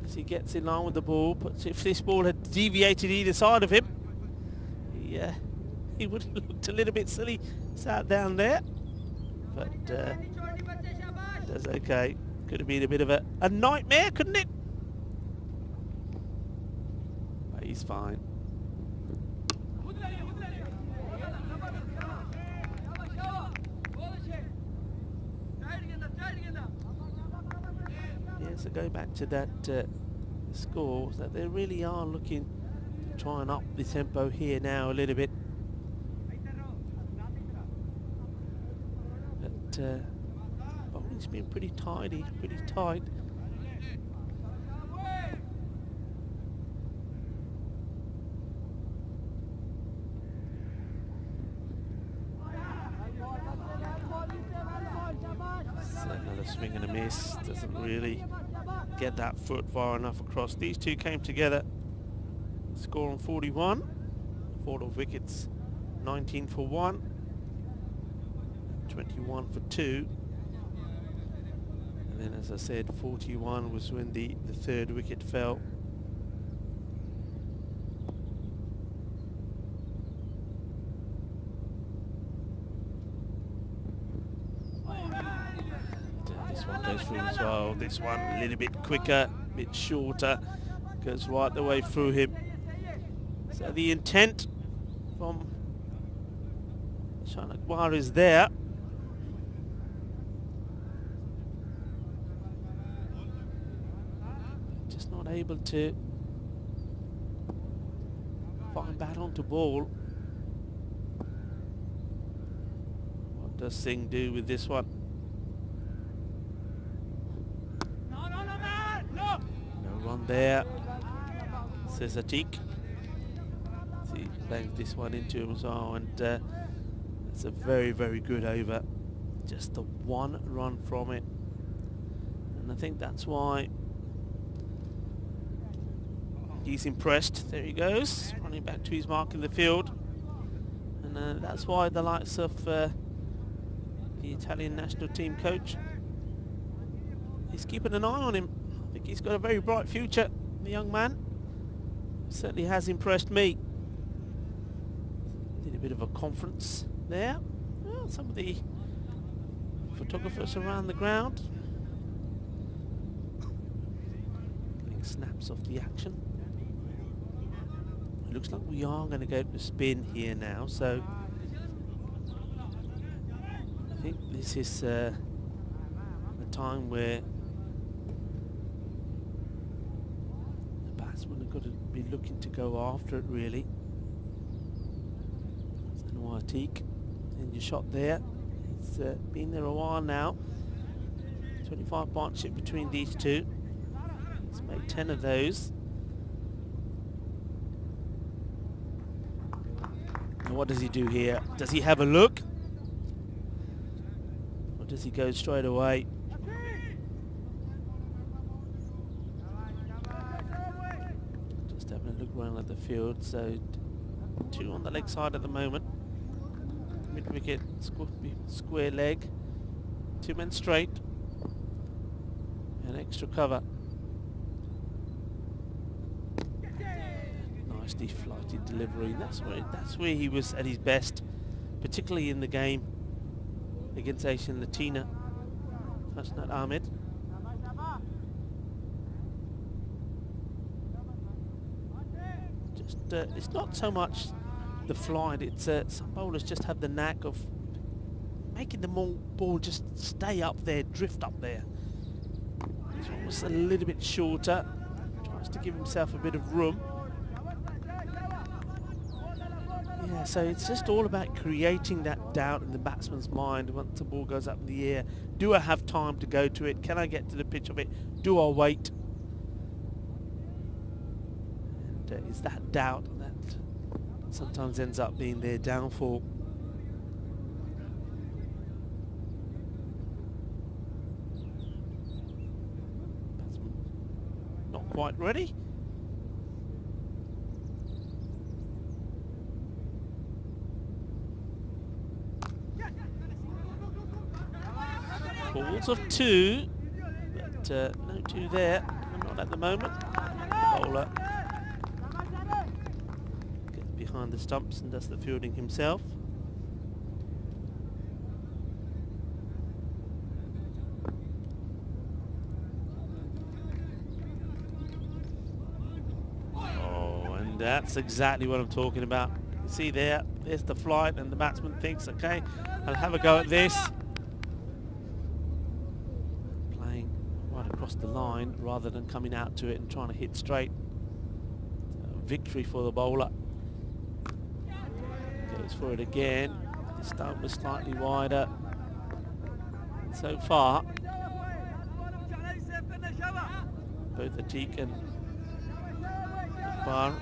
as he gets in line with the ball. But if this ball had deviated either side of him, he would have looked a little bit silly sat down there. But that's okay. Could have been a bit of a nightmare, couldn't it? But he's fine. So go back to that score, that they really are looking to try and up the tempo here now a little bit. But bowling's been pretty tidy, pretty tight. So another swing and a miss, doesn't really get that foot far enough across. These two came together, score on 41, 4 off wickets, 19 for 1, 21 for 2, and then as I said, 41 was when the third wicket fell. This one goes through as well. This one a little bit quicker, a bit shorter, goes right the way through him. So the intent from Shan Akbar is there. Just not able to find bat onto ball. What does Singh do with this one? Run there, says Atik. So he bangs this one into him as well, and it's a very, very good over. Just the one run from it, and I think that's why he's impressed. There he goes, running back to his mark in the field, and that's why the likes of the Italian national team coach is keeping an eye on him. I think he's got a very bright future, the young man. Certainly has impressed me. Did a bit of a conference there. Well, some of the photographers around the ground getting snaps of the action. It looks like we are going to go to spin here now, so I think this is a time where got to be looking to go after it, really. Atik, and your shot there. It's been there a while now. 25 partnership between these two. He's made 10 of those. And what does he do here? Does he have a look? Or does he go straight away? Having a look around at the field, so 2 on the leg side at the moment. Mid-wicket, square leg. 2 men straight. And extra cover. Nicely flighted delivery. That's where he was at his best, particularly in the game against Asian Latina. Hasnat Ahmed. Just it's not so much the flight. It's some bowlers just have the knack of making the ball just stay up there, drift up there. He's almost a little bit shorter. Tries to give himself a bit of room. Yeah, so it's just all about creating that doubt in the batsman's mind once the ball goes up in the air. Do I have time to go to it? Can I get to the pitch of it? Do I wait? And it's that doubt that sometimes ends up being their downfall. Batsman not quite ready. Balls of 2, but no 2 there, not at the moment. Bowler gets behind the stumps and does the fielding himself. Oh, and that's exactly what I'm talking about. You see there's the flight, and the batsman thinks, okay, I'll have a go at this. Across the line rather than coming out to it and trying to hit straight. Victory for the bowler. Goes for it again. The stump was slightly wider. So far, both Atiq and Akbar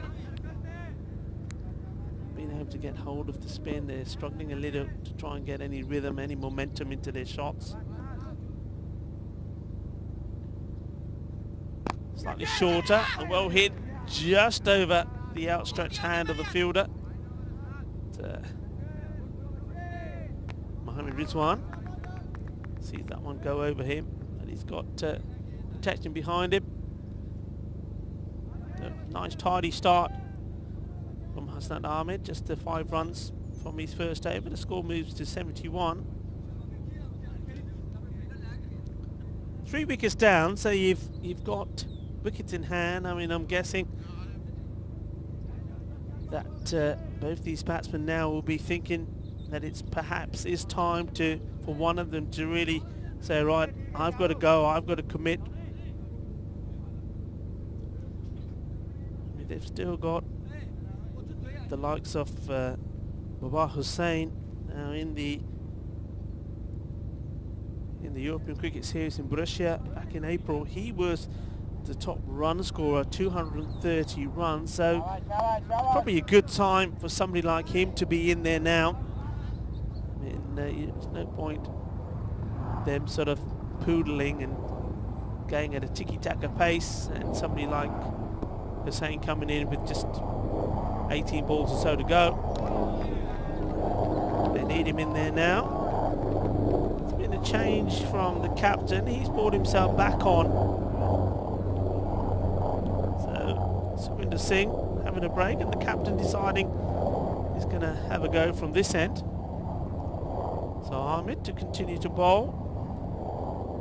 being able to get hold of the spin. They're struggling a little to try and get any rhythm, any momentum into their shots. Slightly shorter and well hit just over the outstretched hand of the fielder. Mohammed Rizwan sees that one go over him, and he's got protection behind him. A nice tidy start from Hasnat Ahmed, just the 5 runs from his first over. The score moves to 71. 3 wickets down, so you've got wickets in hand. I mean, I'm guessing that both these batsmen now will be thinking that it's perhaps is time for one of them to really say, right, I've got to go, I've got to commit. I mean, they've still got the likes of Babar Hussain now in the European Cricket Series in Brescia back in April. He was the top run scorer, 230 runs, so probably a good time for somebody like him to be in there now. I mean, there's no point them sort of poodling and going at a tiki-taka pace, and somebody like Hussain coming in with just 18 balls or so to go. They need him in there now. It's been a change from the captain. He's brought himself back on. Singh having a break, and the captain deciding he's going to have a go from this end. So Ahmed to continue to bowl.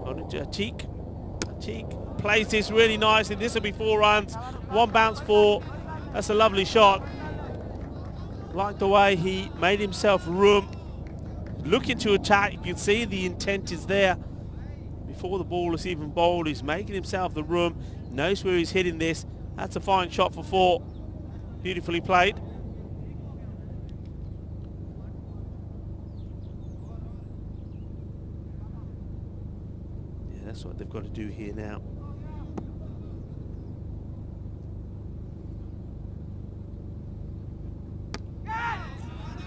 On into Atiq. Atiq plays this really nicely. This will be 4 runs. 1 bounce 4. That's a lovely shot. Like the way he made himself room. Looking to attack. You can see the intent is there. Before the ball is even bowled, he's making himself the room. Knows where he's hitting this. That's a fine shot for 4. Beautifully played. Yeah, that's what they've got to do here now.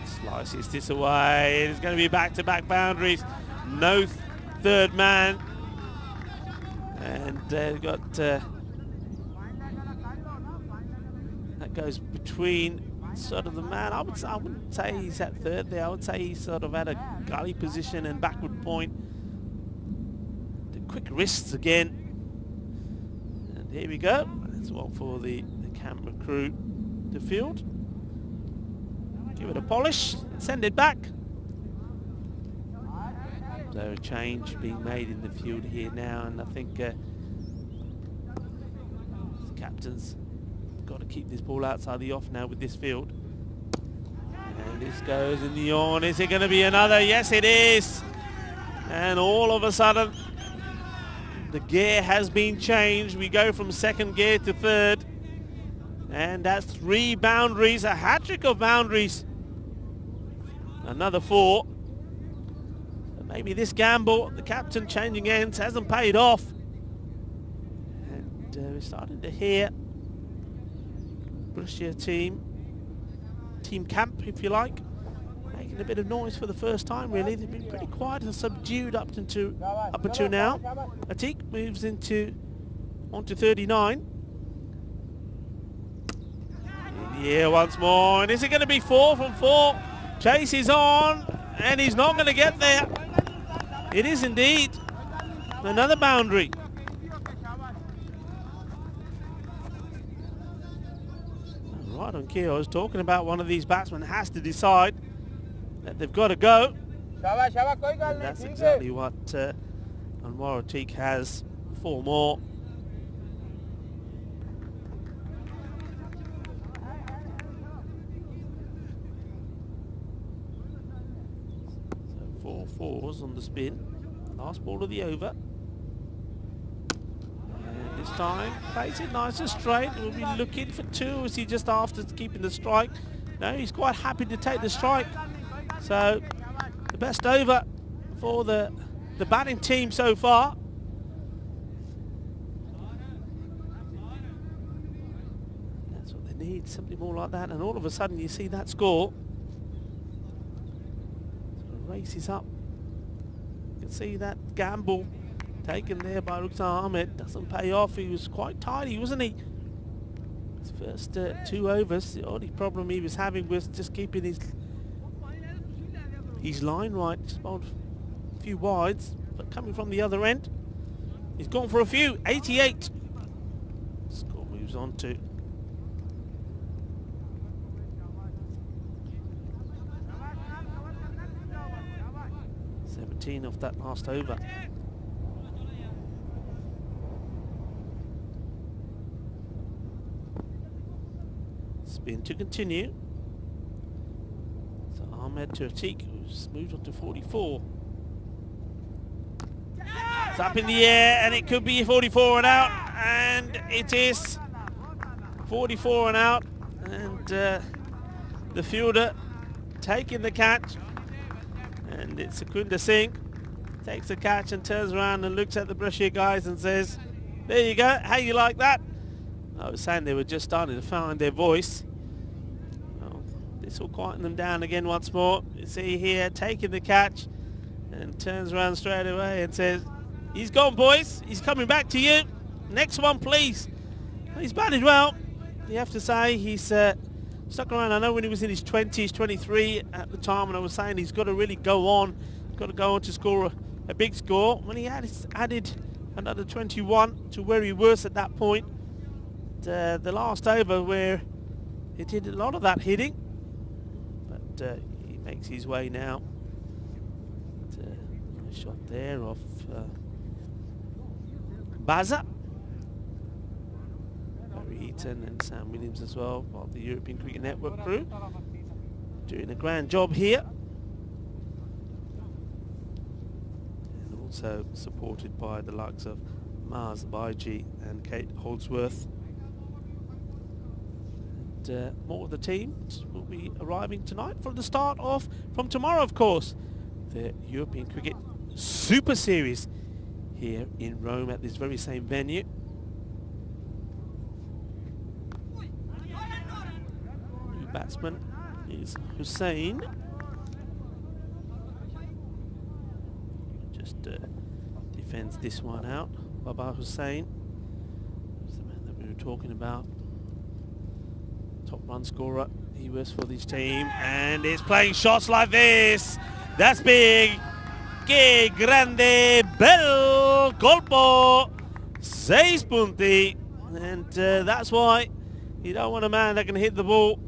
Slices this away. It's going to be back-to-back boundaries. No third man. And they've got... that goes between sort of the man. I wouldn't say he's at third there. I would say he's sort of at a gully position and backward point. The quick wrists again. And here we go. That's one for the camera crew to field. Give it a polish and send it back. So a change being made in the field here now, and I think the captain's got to keep this ball outside the off now with this field. And this goes in the on. Is it going to be another? Yes, it is. And all of a sudden, the gear has been changed. We go from second gear to third. And that's 3 boundaries, a hat-trick of boundaries. Another 4. So maybe this gamble, the captain changing ends, hasn't paid off. And we're starting to hear British team camp, if you like, making a bit of noise for the first time. Really, they've been pretty quiet and subdued up until now. Atik moves onto 39. Yeah, once more, and is it going to be 4 from 4? Chase is on, and he's not going to get there. It is indeed another boundary. Right on cue. I was talking about one of these batsmen has to decide that they've got to go. And that's exactly what Anwar Atik has. 4 more. So 4 fours on the spin. Last ball of the over. This time, plays it nice and straight. We'll be looking for 2. Is he just after keeping the strike? No, he's quite happy to take the strike. So, the best over for the batting team so far. That's what they need, something more like that. And all of a sudden, you see that score. So the race is up. You can see that gamble taken there by Rukhsar Ahmed. Doesn't pay off. He was quite tidy, wasn't he? His first 2 overs. The only problem he was having was just keeping his line right. Just bowled a few wides, but coming from the other end, he's gone for a few. 88. Score moves on to 17 off that last over. Spin to continue. So Ahmed to Atik, who's moved on to 44. It's up in the air, and it could be 44 and out, and it is 44 and out, and the fielder taking the catch, and it's Sukhinder Singh takes the catch and turns around and looks at the British guys and says, "There you go, how you like that?" I was saying they were just starting to find their voice. Well, this will quieten them down again once more. You see here, taking the catch, and turns around straight away and says, "He's gone, boys. He's coming back to you. Next one, please." He's batted well. You have to say he's stuck around. I know when he was in his 20s, 23 at the time, and I was saying he's got to really go on. He's got to go on to score a big score. When he added another 21 to where he was at that point, the last over where he did a lot of that hitting, but he makes his way now. A shot there off Baza, Barry Eaton and Sam Williams as well, of the European Cricket Network crew, doing a grand job here, and also supported by the likes of Mars Baiji and Kate Holdsworth. More of the teams will be arriving tonight for the start of, from tomorrow of course, the European Cricket Super Series here in Rome at this very same venue. New batsman is Hussain. Just defends this one out. Baba Hussain is the man that we were talking about. top run scorer he was for this team, and it's playing shots like this. That's big. Que grande, bel colpo, 6 punti, and that's why you don't want a man that can hit the ball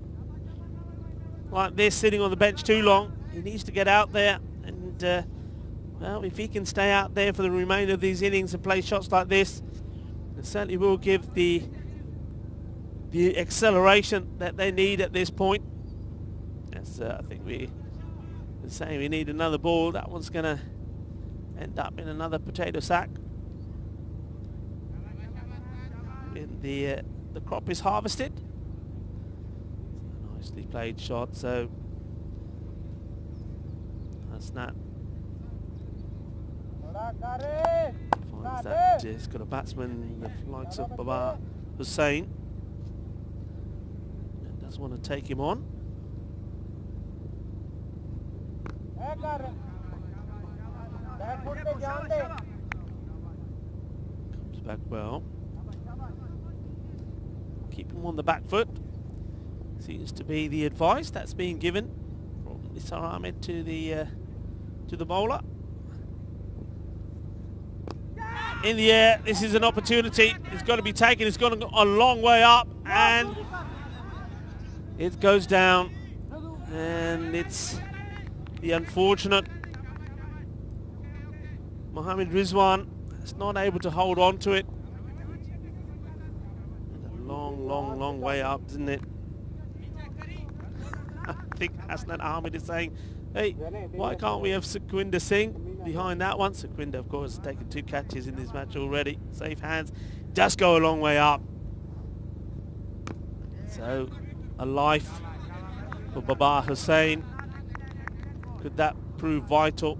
like this sitting on the bench too long. He needs to get out there, and well, if he can stay out there for the remainder of these innings and play shots like this, it certainly will give the acceleration that they need at this point. As I think we're saying, we need another ball. That one's going to end up in another potato sack. And the crop is harvested. Nicely played shot. So that's not. Finds that he's got a batsman, the likes of Baba Hussain. Doesn't want to take him on. Comes back well. Keep him on the back foot. Seems to be the advice that's being given from Nisar Ahmed to the bowler. In the air, this is an opportunity. It's got to be taken. It's gone a long way up, and it goes down, and it's the unfortunate Mohammed Rizwan is not able to hold on to it. And a long way up, isn't it? I think Hasnat Ahmed is saying, hey, why can't we have Sukhwinder Singh behind that one? Sukhwinder, of course, has taken 2 catches in this match already. Safe hands, just go a long way up. So, a life for Baba Hussain. Could that prove vital?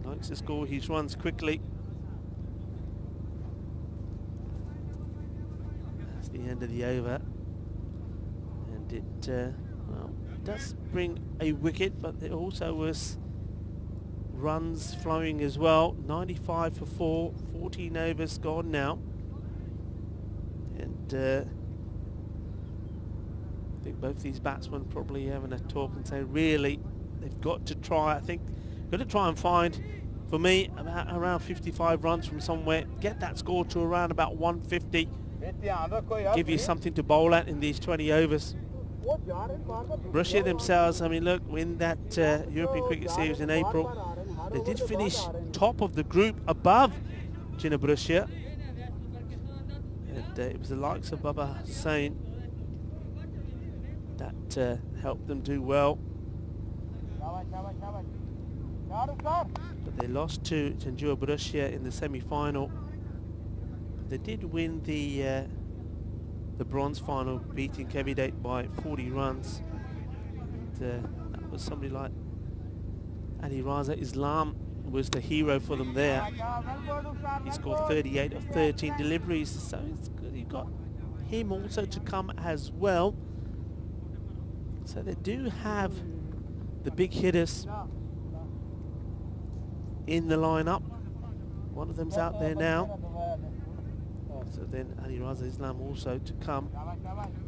Likes to score his runs quickly. That's the end of the over. And it well, does bring a wicket, but there also was runs flowing as well. 95 for 4, 14 overs gone now. And I think both these batsmen probably having a talk and say, really, they've got to try. I think got to try and find, for me, about around 55 runs from somewhere. Get that score to around about 150. Give you something to bowl at in these 20 overs. Russia themselves, I mean, look, win that European Cricket Series in April. They did finish top of the group above Jinnah Borussia. And it was the likes of Baba Hussain that helped them do well. But they lost to Jinnah Borussia in the semi-final. They did win the bronze final, beating Kevidate by 40 runs. And, that was somebody like Ali Raza Islam was the hero for them there. He scored 38 of 13 deliveries, so it's good. You've got him also to come as well. So they do have the big hitters in the lineup. One of them's out there now. So then Ali Raza Islam also to come.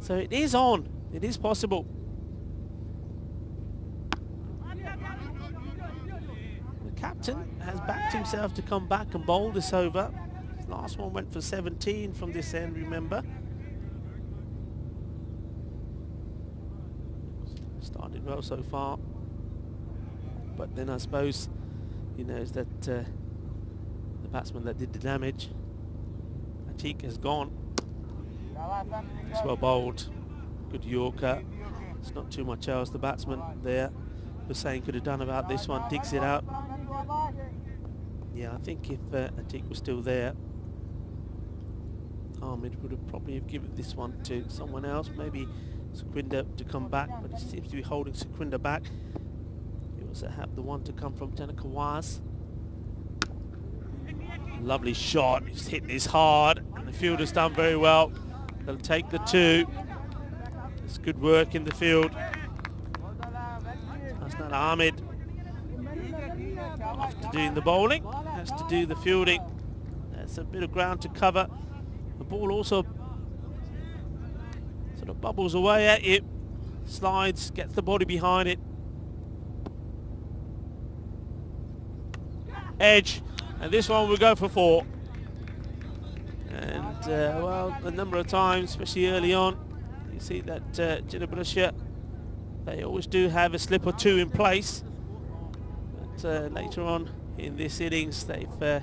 So it is on. It is possible. The captain has backed himself to come back and bowl this over. His last one went for 17 from this end, remember. Started well so far. But then I suppose he knows that the batsman that did the damage, Atiq, has gone. It's well bowled. Good Yorker. It's not too much else. The batsman there was saying could have done about this one. Digs it out. Yeah, I think if Atiq was still there, Ahmed would have probably have given this one to someone else. Maybe Sukhwinder to come back, but he seems to be holding Sukhwinder back. You also have the one to come from Janakawaz. Lovely shot. He's hitting this hard, and the fielder's done very well. They'll take the 2. It's good work in the field. Hasnat Ahmed, after doing the bowling, has to do the fielding. There's a bit of ground to cover. The ball also sort Sort of bubbles away at you. Slides, gets the body behind it. Edge. And this one will go for 4. And, well, a number of times, especially early on, you see that Ginnebrussia, they always do have a slip or 2 in place. But later on in this innings, they've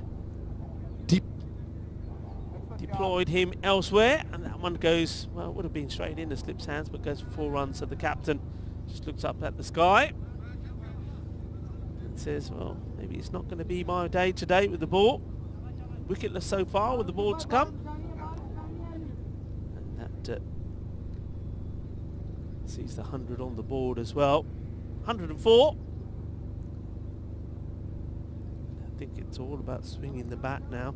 deployed him elsewhere, and that one goes, well, it would have been straight in the slip's hands, but goes for 4 runs. So the captain just looks up at the sky and says, well, maybe it's not going to be my day today with the ball. Wicketless so far with the ball to come. And that sees the 100 on the board as well. 104. I think it's all about swinging the bat now.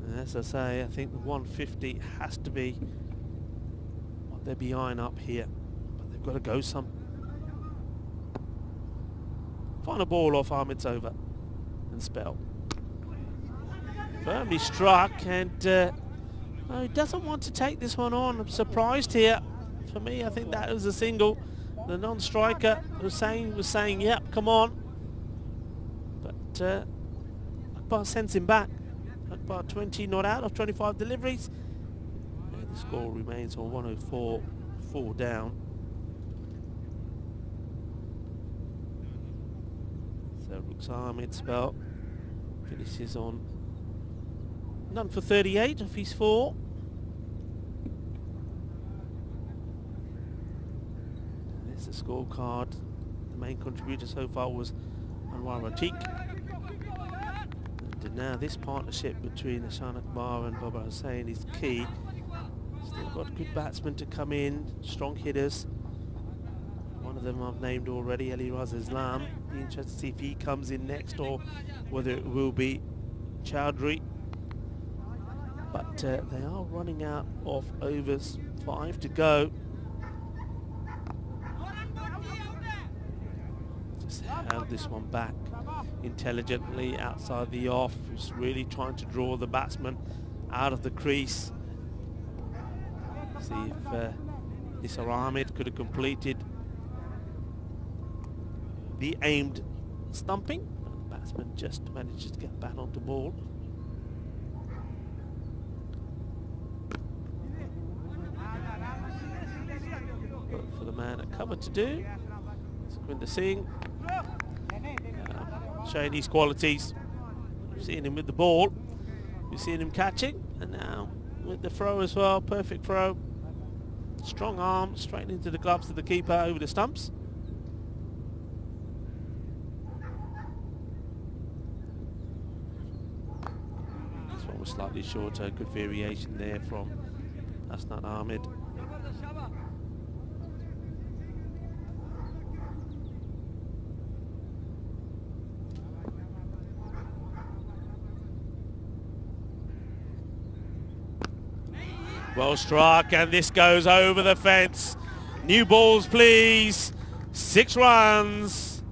And as I say, I think the 150 has to be what they're behind up here. But they've got to go some. Final ball off Ahmed's over. And spell. Firmly struck, and he doesn't want to take this one on. I'm surprised here. For me, I think that was a single. The non-striker was saying, yep, come on. But Akbar sends him back. Akbar 20 not out of 25 deliveries. And the score remains on 104, 4 down. So Rooks Ahmed spell finishes on none for 38 of his 4. There's the scorecard. The main contributor so far was Anwar Atiq. And now this partnership between Hashan Akbar and Babar Hussain is key. Still got good batsmen to come in, strong hitters. One of them I've named already, Ali Raz Islam. Be interested to see if he comes in next or whether it will be Chowdhury. But they are running out of overs, 5 to go. Just held this one back intelligently outside the off. Was really trying to draw the batsman out of the crease. See if Nisar Ahmed could have completed the aimed stumping. The batsman just manages to get back onto ball. But for the man at cover to do, Sukhwinder Singh, showing his qualities. We've seen him with the ball, we've seen him catching, and now with the throw as well. Perfect throw, strong arm, straight into the gloves of the keeper over the stumps. Was slightly shorter, good variation there from Hasnan Ahmed. Well struck, and this goes over the fence. New balls please. 6 runs.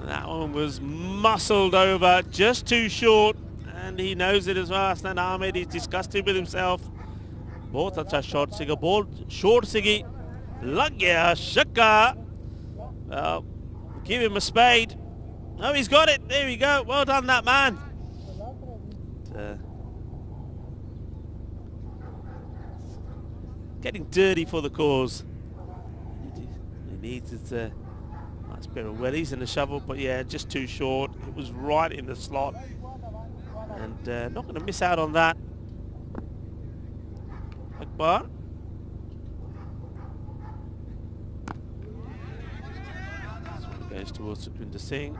That one was muscled over, just too short. And he knows it as well. Hasnan Ahmed is disgusted with himself. Both अच्छा short सिगा ball short सिगी लग गया shakka. Well, give him a spade. Oh, he's got it. There we go. Well done, that man. Getting dirty for the cause. He needs his nice pair of wellies and a shovel, but yeah, just too short. It was right in the slot. And not going to miss out on that. Akbar. This one goes towards Sukhwinder Singh.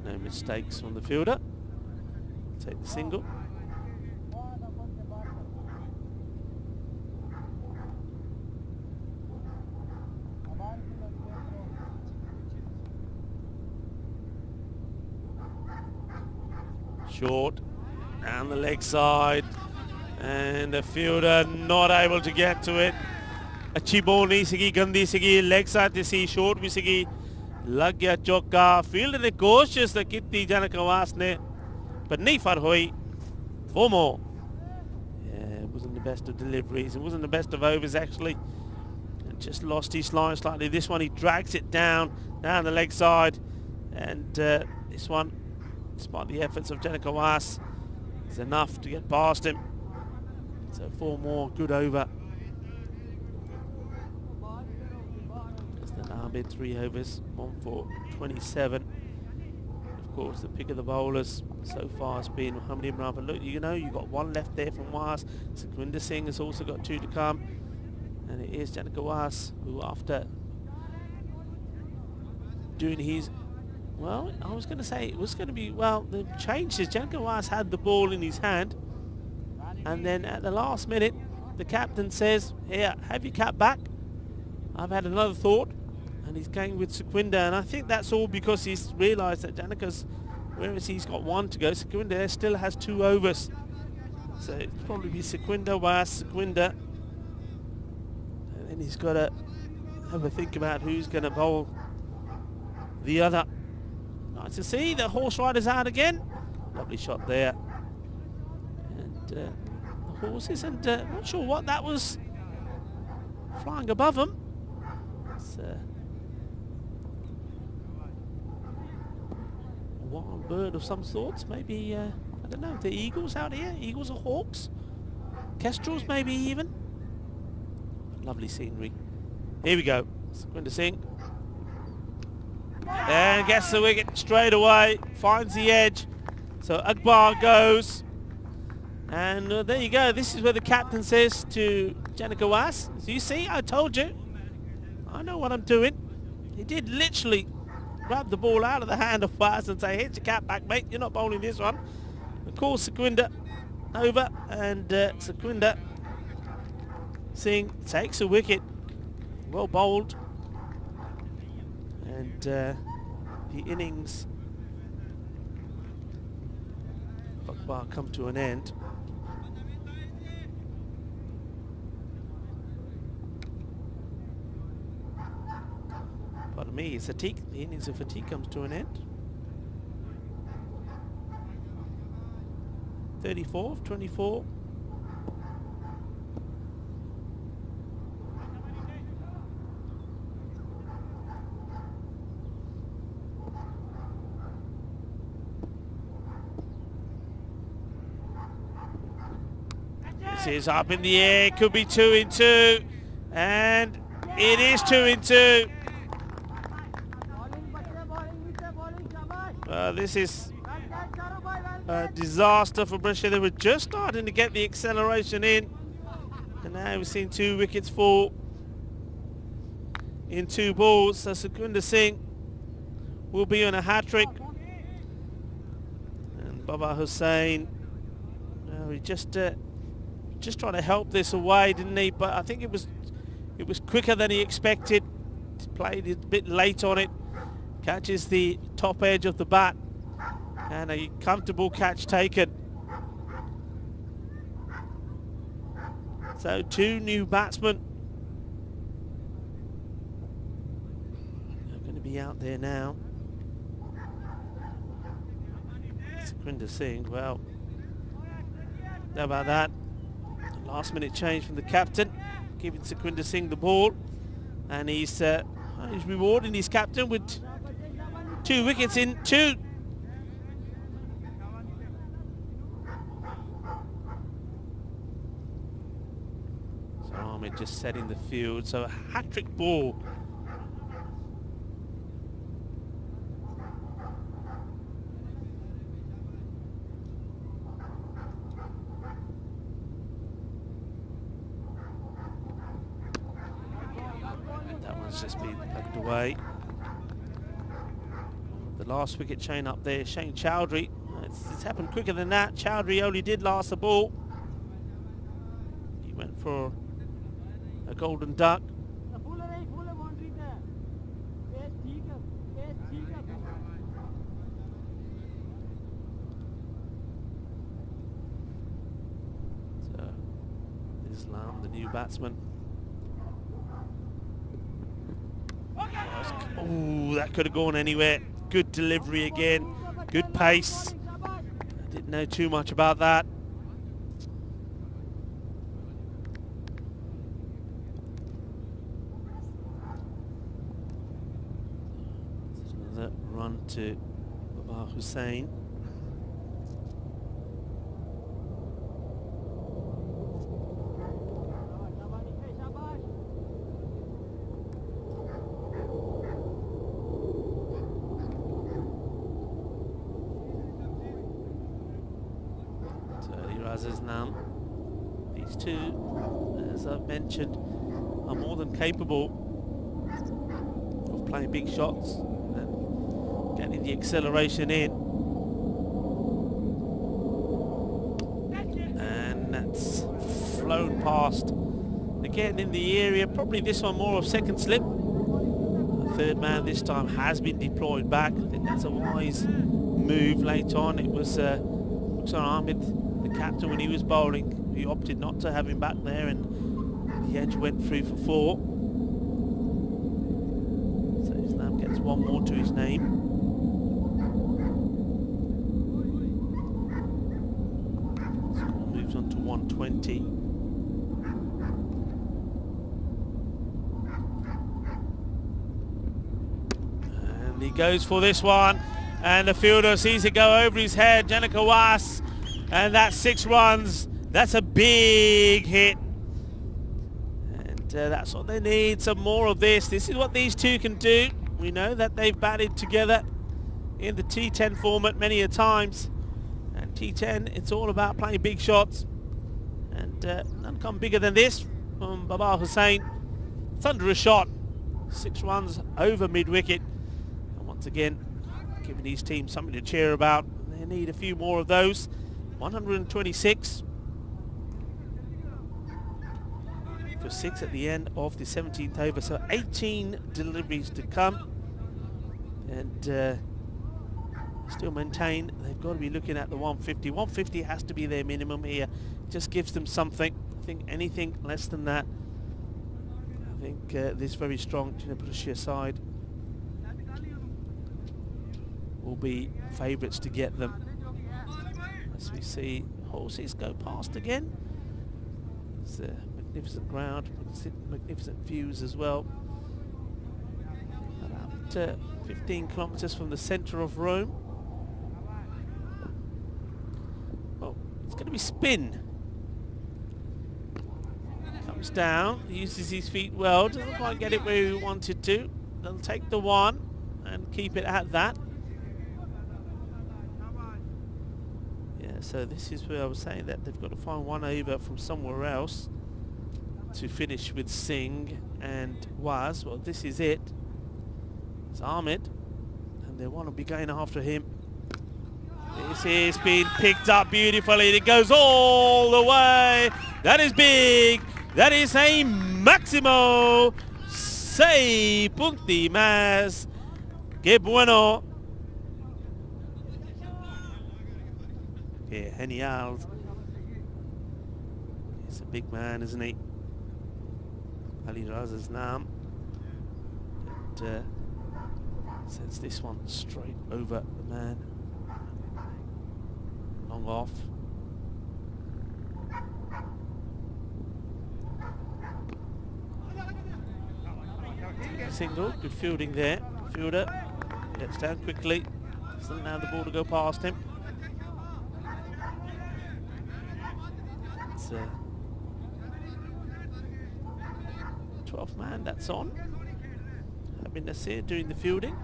No mistakes from the fielder. Take the single. Short, down the leg side, and the fielder not able to get to it. अच्छी ball नहीं सीगी, गंदी सीगी, leg side थी सी, short भी सीगी, लग गया चौका. Fielder ने कोशिश तो की जनक आवास ने, पर नहीं फर हुई. 4 more. Yeah, wasn't the best of deliveries. It wasn't the best of overs, actually. And just lost his line slightly. This one, he drags it down the leg side. And this one, despite the efforts of Janica Was, is enough to get past him. So 4 more, good over. As the now bid 3 overs, 1 for 27. Of course, the pick of the bowlers so far has been Mohammad Imran. But look, you know, you've got 1 left there from Was. Sukhwinder Singh has also got 2 to come. And it is Janica Was who, after doing his, well, I was going to say it was going to be, well, the change is Janica Was had the ball in his hand. And then at the last minute, the captain says, here, have your cap back. I've had another thought. And he's going with Sukhwinder. And I think that's all because he's realised that Janica's, whereas he's got 1 to go, Sukhwinder still has 2 overs. So it'll probably be Sukhwinder, Was, Sukhwinder. And then he's got to have a think about who's going to bowl the other. Nice to see the horse rider's out again. Lovely shot there. And the horses, and not sure what that was flying above them. It's a wild bird of some sorts. Maybe, I don't know, if they're eagles out here. Eagles or hawks. Kestrels maybe even. Lovely scenery. Here we go. Sukhwinder Singh. And gets the wicket straight away. Finds the edge. So Akbar goes. And there you go. This is where the captain says to Janica Was, so you see, I told you. I know what I'm doing. He did literally grab the ball out of the hand of Was and say, here's your cap back, mate. You're not bowling this one. Of course, Sukhwinder over. And Sukhwinder Singh takes a wicket. Well bowled. And the innings of Akbar come to an end. Pardon me, Satiq, the innings of Satiq comes to an end. 34 of 24. This is up in the air, could be 2 in 2. And it is 2 in 2. This is a disaster for Brescia. They were just starting to get the acceleration in. And now we've seen 2 wickets fall in 2 balls. So Sukhwinder Singh will be on a hat-trick. And Baba Hussain, he just tried to help this away, didn't he? But I think it was quicker than he expected. He played a bit late on it. Catches the top edge of the bat. And a comfortable catch taken. So 2 new batsmen are going to be out there now. Sukhwinder Singh, well, how about that? Last minute change from the captain, giving Sukhwinder Singh the ball. And he's rewarding his captain with 2 wickets in 2. So Ahmed just setting the field. So a hat-trick ball. That one's just been tucked away. The last wicket chain up there, Shane Chowdhury. It's happened quicker than that. Chowdhury only did last the ball. He went for a golden duck. So, Islam, the new batsman. Oh, that could have gone anywhere. Good delivery again. Good pace. I didn't know too much about that. to Babar Hussain. Now, these two, as I've mentioned, are more than capable of playing big shots and getting the acceleration in. And that's flown past. Again in the area, probably this one more of second slip. The third man this time has been deployed back. I think that's a wise move late on. It was Ahmed, the captain, when he was bowling, he opted not to have him back there, and the edge went through for 4. So Islam gets one more to his name. Score moves on to 120. And he goes for this one, and the fielder sees it go over his head. Janika Was. And that's 6 runs. That's a big hit. And that's what they need, some more of this. This is what these two can do. We know that they've batted together in the T10 format many a times. And T10, it's all about playing big shots. And none come bigger than this from Babar Hussain. Thunderous shot. 6 runs over mid-wicket. And once again, giving his team something to cheer about. They need a few more of those. 126 for 6 at the end of the 17th over, so 18 deliveries to come, and still maintain they've got to be looking at the 150. 150 has to be their minimum here. It just gives them something. I think anything less than that, I think this very strong Djinapur side will be favourites to get them. As we see horses go past again. It's a magnificent ground, magnificent views as well. About 15 kilometres from the centre of Rome. Oh, it's going to be spin. Comes down, uses his feet well, doesn't quite get it where he wanted to. They'll take the one and keep it at that. So this is where I was saying that they've got to find one over from somewhere else to finish with Singh and Was. Well, this is it. It's Ahmed, and they want to be going after him. This is being picked up beautifully. It goes all the way. That is big. That is a Maximo. Sei punti más. Que bueno. Yeah, genial. He's a big man, isn't he? Ali Raz's name. And sends this one straight over the man. Long off. Single, good fielding there. Fielder gets down quickly. Doesn't allow the ball to go past him. 12th man that's on. Abin Nasir doing the fielding.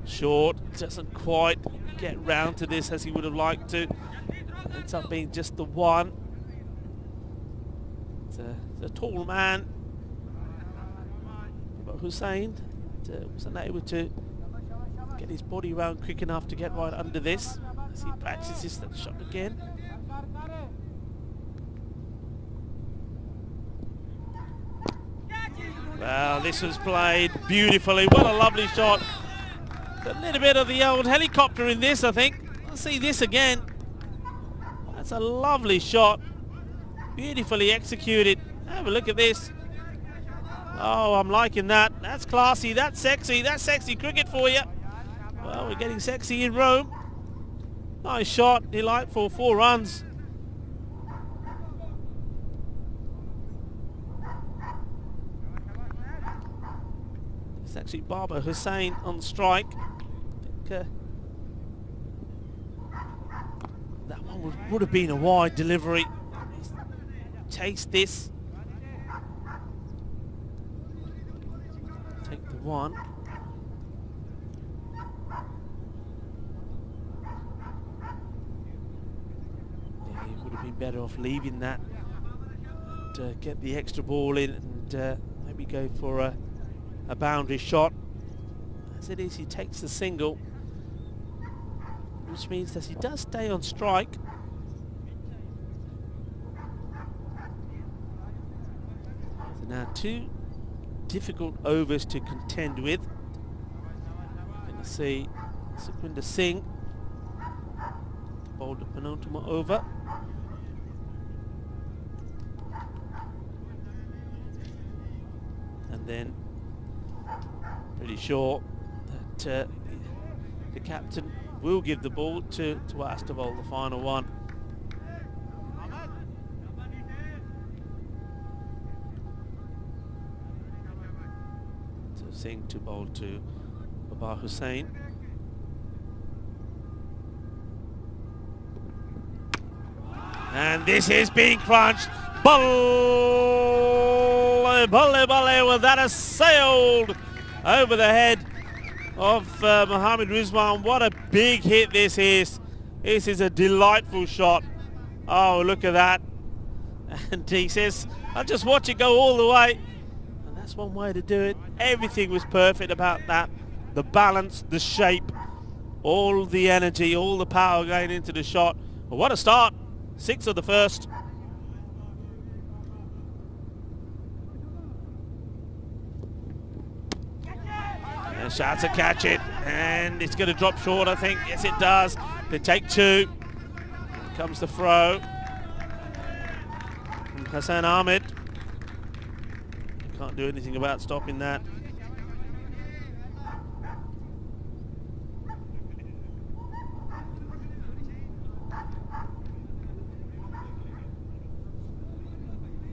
Short, doesn't quite get round to this as he would have liked to. Ends up being just the one. It's a tall man, but Hussain wasn't able to get his body round quick enough to get right under this. As he practices that shot again. Well, this was played beautifully. What a lovely shot. A little bit of the old helicopter in this, I think. Let's see this again. That's a lovely shot. Beautifully executed. Have a look at this. Oh, I'm liking that. That's classy. That's sexy. That's sexy cricket for you. Well, we're getting sexy in Rome. Nice shot, delightful, 4 runs. It's actually Baba Hussain on strike. I think, that one would have been a wide delivery. Chase this. Take the one. Yeah, he would have been better off leaving that and get the extra ball in and maybe go for a boundary shot. As it is, he takes the single, which means that he does stay on strike. So now 2 difficult overs to contend with. Going to see Sukhwinder Singh bowled the penultimate over. And then pretty sure that the captain will give the ball to As to bowl the final one. So Singh to bowl to Baba Hussain. And this is being crunched. Balle, balle, balle, well that has sailed over the head of Mohammad Rizwan. What a big hit this is. This is a delightful shot. Oh, look at that. And he says, I'll just watch it go all the way. And that's one way to do it. Everything was perfect about that. The balance, the shape, all the energy, all the power going into the shot. Well, what a start. 6 of the first. And Shah to catch it, and it's going to drop short, I think. Yes, it does. They take 2. Here comes the throw from Hassan Ahmed. Can't do anything about stopping that.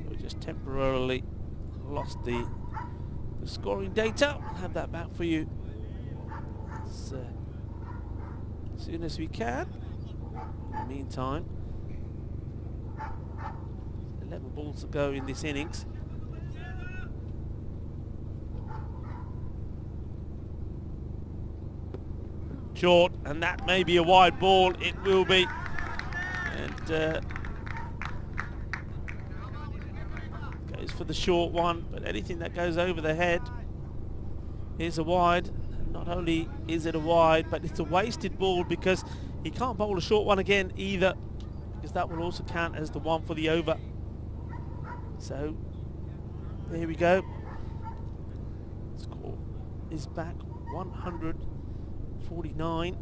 We just temporarily lost the scoring data. We'll have that back for you as soon as we can. In the meantime, 11 balls to go in this innings. Short, and that may be a wide ball. It will be. And goes for the short one, but anything that goes over the head is a wide. And not only is it a wide, but it's a wasted ball because he can't bowl a short one again either, because that will also count as the one for the over. So there we go. Score is back 149.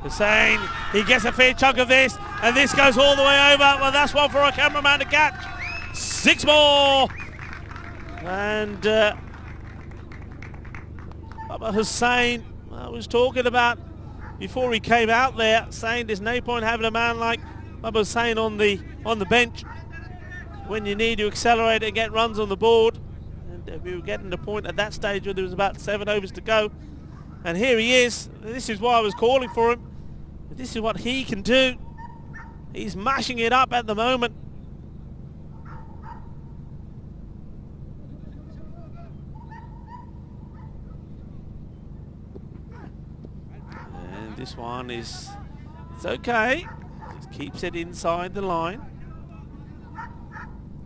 Hussain, he gets a fair chunk of this, and this goes all the way over. Well, that's one for our cameraman to catch. 6 more. And Baba Hussain, I was talking about before he came out there, saying there's no point having a man like Baba Hussain on the bench when you need to accelerate and get runs on the board. And we were getting to the point at that stage where there was about 7 overs to go. And here he is. This is why I was calling for him. This is what he can do. He's mashing it up at the moment. And this one is, it's okay. Just keeps it inside the line.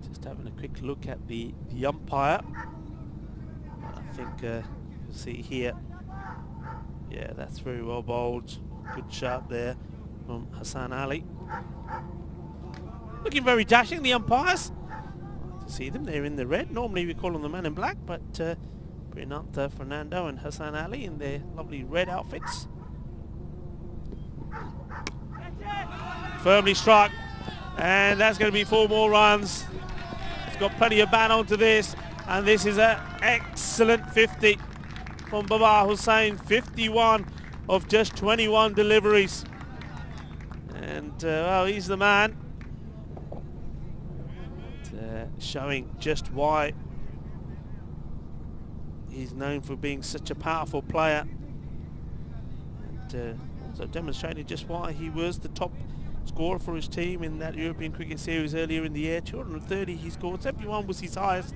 Just having a quick look at the umpire. I think you'll see here. Yeah, that's very well bowled. Good shot there from Hassan Ali. Looking very dashing, the umpires. To see them, they're in the red. Normally we call them the man in black, but bring up Fernando and Hassan Ali in their lovely red outfits. Firmly struck, and that's going to be 4 more runs. He's got plenty of bat onto this, and this is an excellent 50 from Baba Hussain. 51 of just 21 deliveries, and well, he's the man. Showing just why he's known for being such a powerful player. And also demonstrated just why he was the top scorer for his team in that European Cricket Series earlier in the year. 230 he scored. 71 was his highest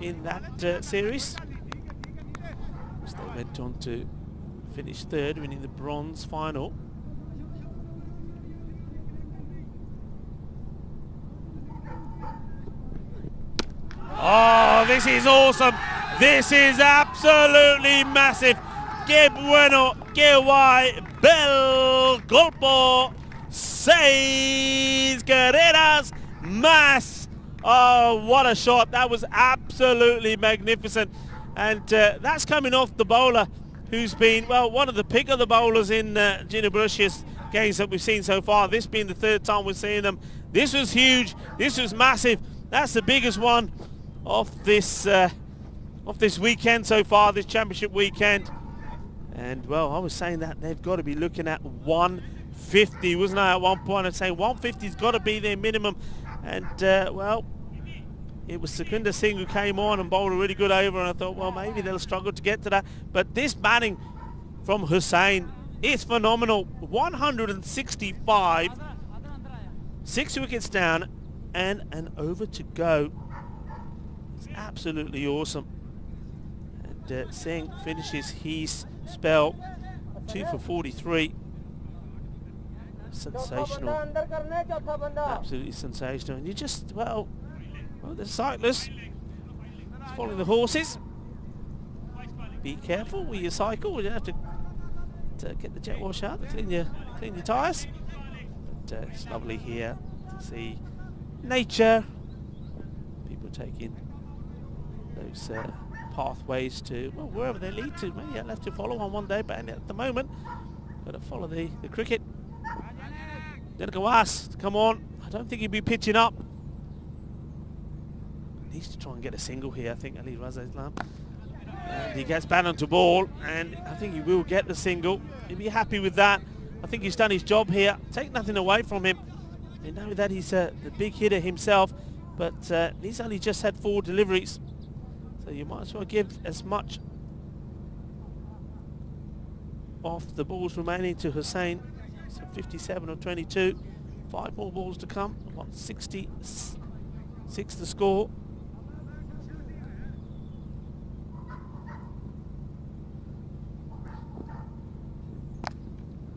in that series. So they went on to finish third, winning the bronze final. Oh, this is awesome. This is absolutely massive. Que bueno, que guay, bel golpo, 6 carreras más. Oh, what a shot. That was absolutely magnificent. And that's coming off the bowler who's been, well, one of the pick of the bowlers in Gino Boruschia's games that we've seen so far. This being the third time we're seeing them. This was huge. This was massive. That's the biggest one of this weekend so far, this championship weekend. And well, I was saying that they've got to be looking at 150, wasn't I, at one point? I'm saying 150's got to be their minimum. And well, it was Sukhinder Singh who came on and bowled a really good over, and I thought, well, maybe they'll struggle to get to that. But this batting from Hussain is phenomenal. 165, 6 wickets down, and an over to go. It's absolutely awesome. And Singh finishes his spell 2 for 43. Sensational. Absolutely sensational. And you just, well, the cyclists following the horses. Be careful with your cycle. You have to get the jet wash out to clean your tyres. But it's lovely here to see nature. People taking those pathways to, well, wherever they lead to. Maybe I'll have to follow one day, but at the moment, got to follow the cricket. Denkawas, come on. I don't think he'd be pitching up. Needs to try and get a single here, I think, Ali Raza Islam. And he gets back onto ball, and I think he will get the single. He'll be happy with that. I think he's done his job here. Take nothing away from him. You know that he's the big hitter himself, but he's only just had 4 deliveries. So you might as well give as much of the balls remaining to Hussain. So 57 or 22. 5 more balls to come. 166 to score.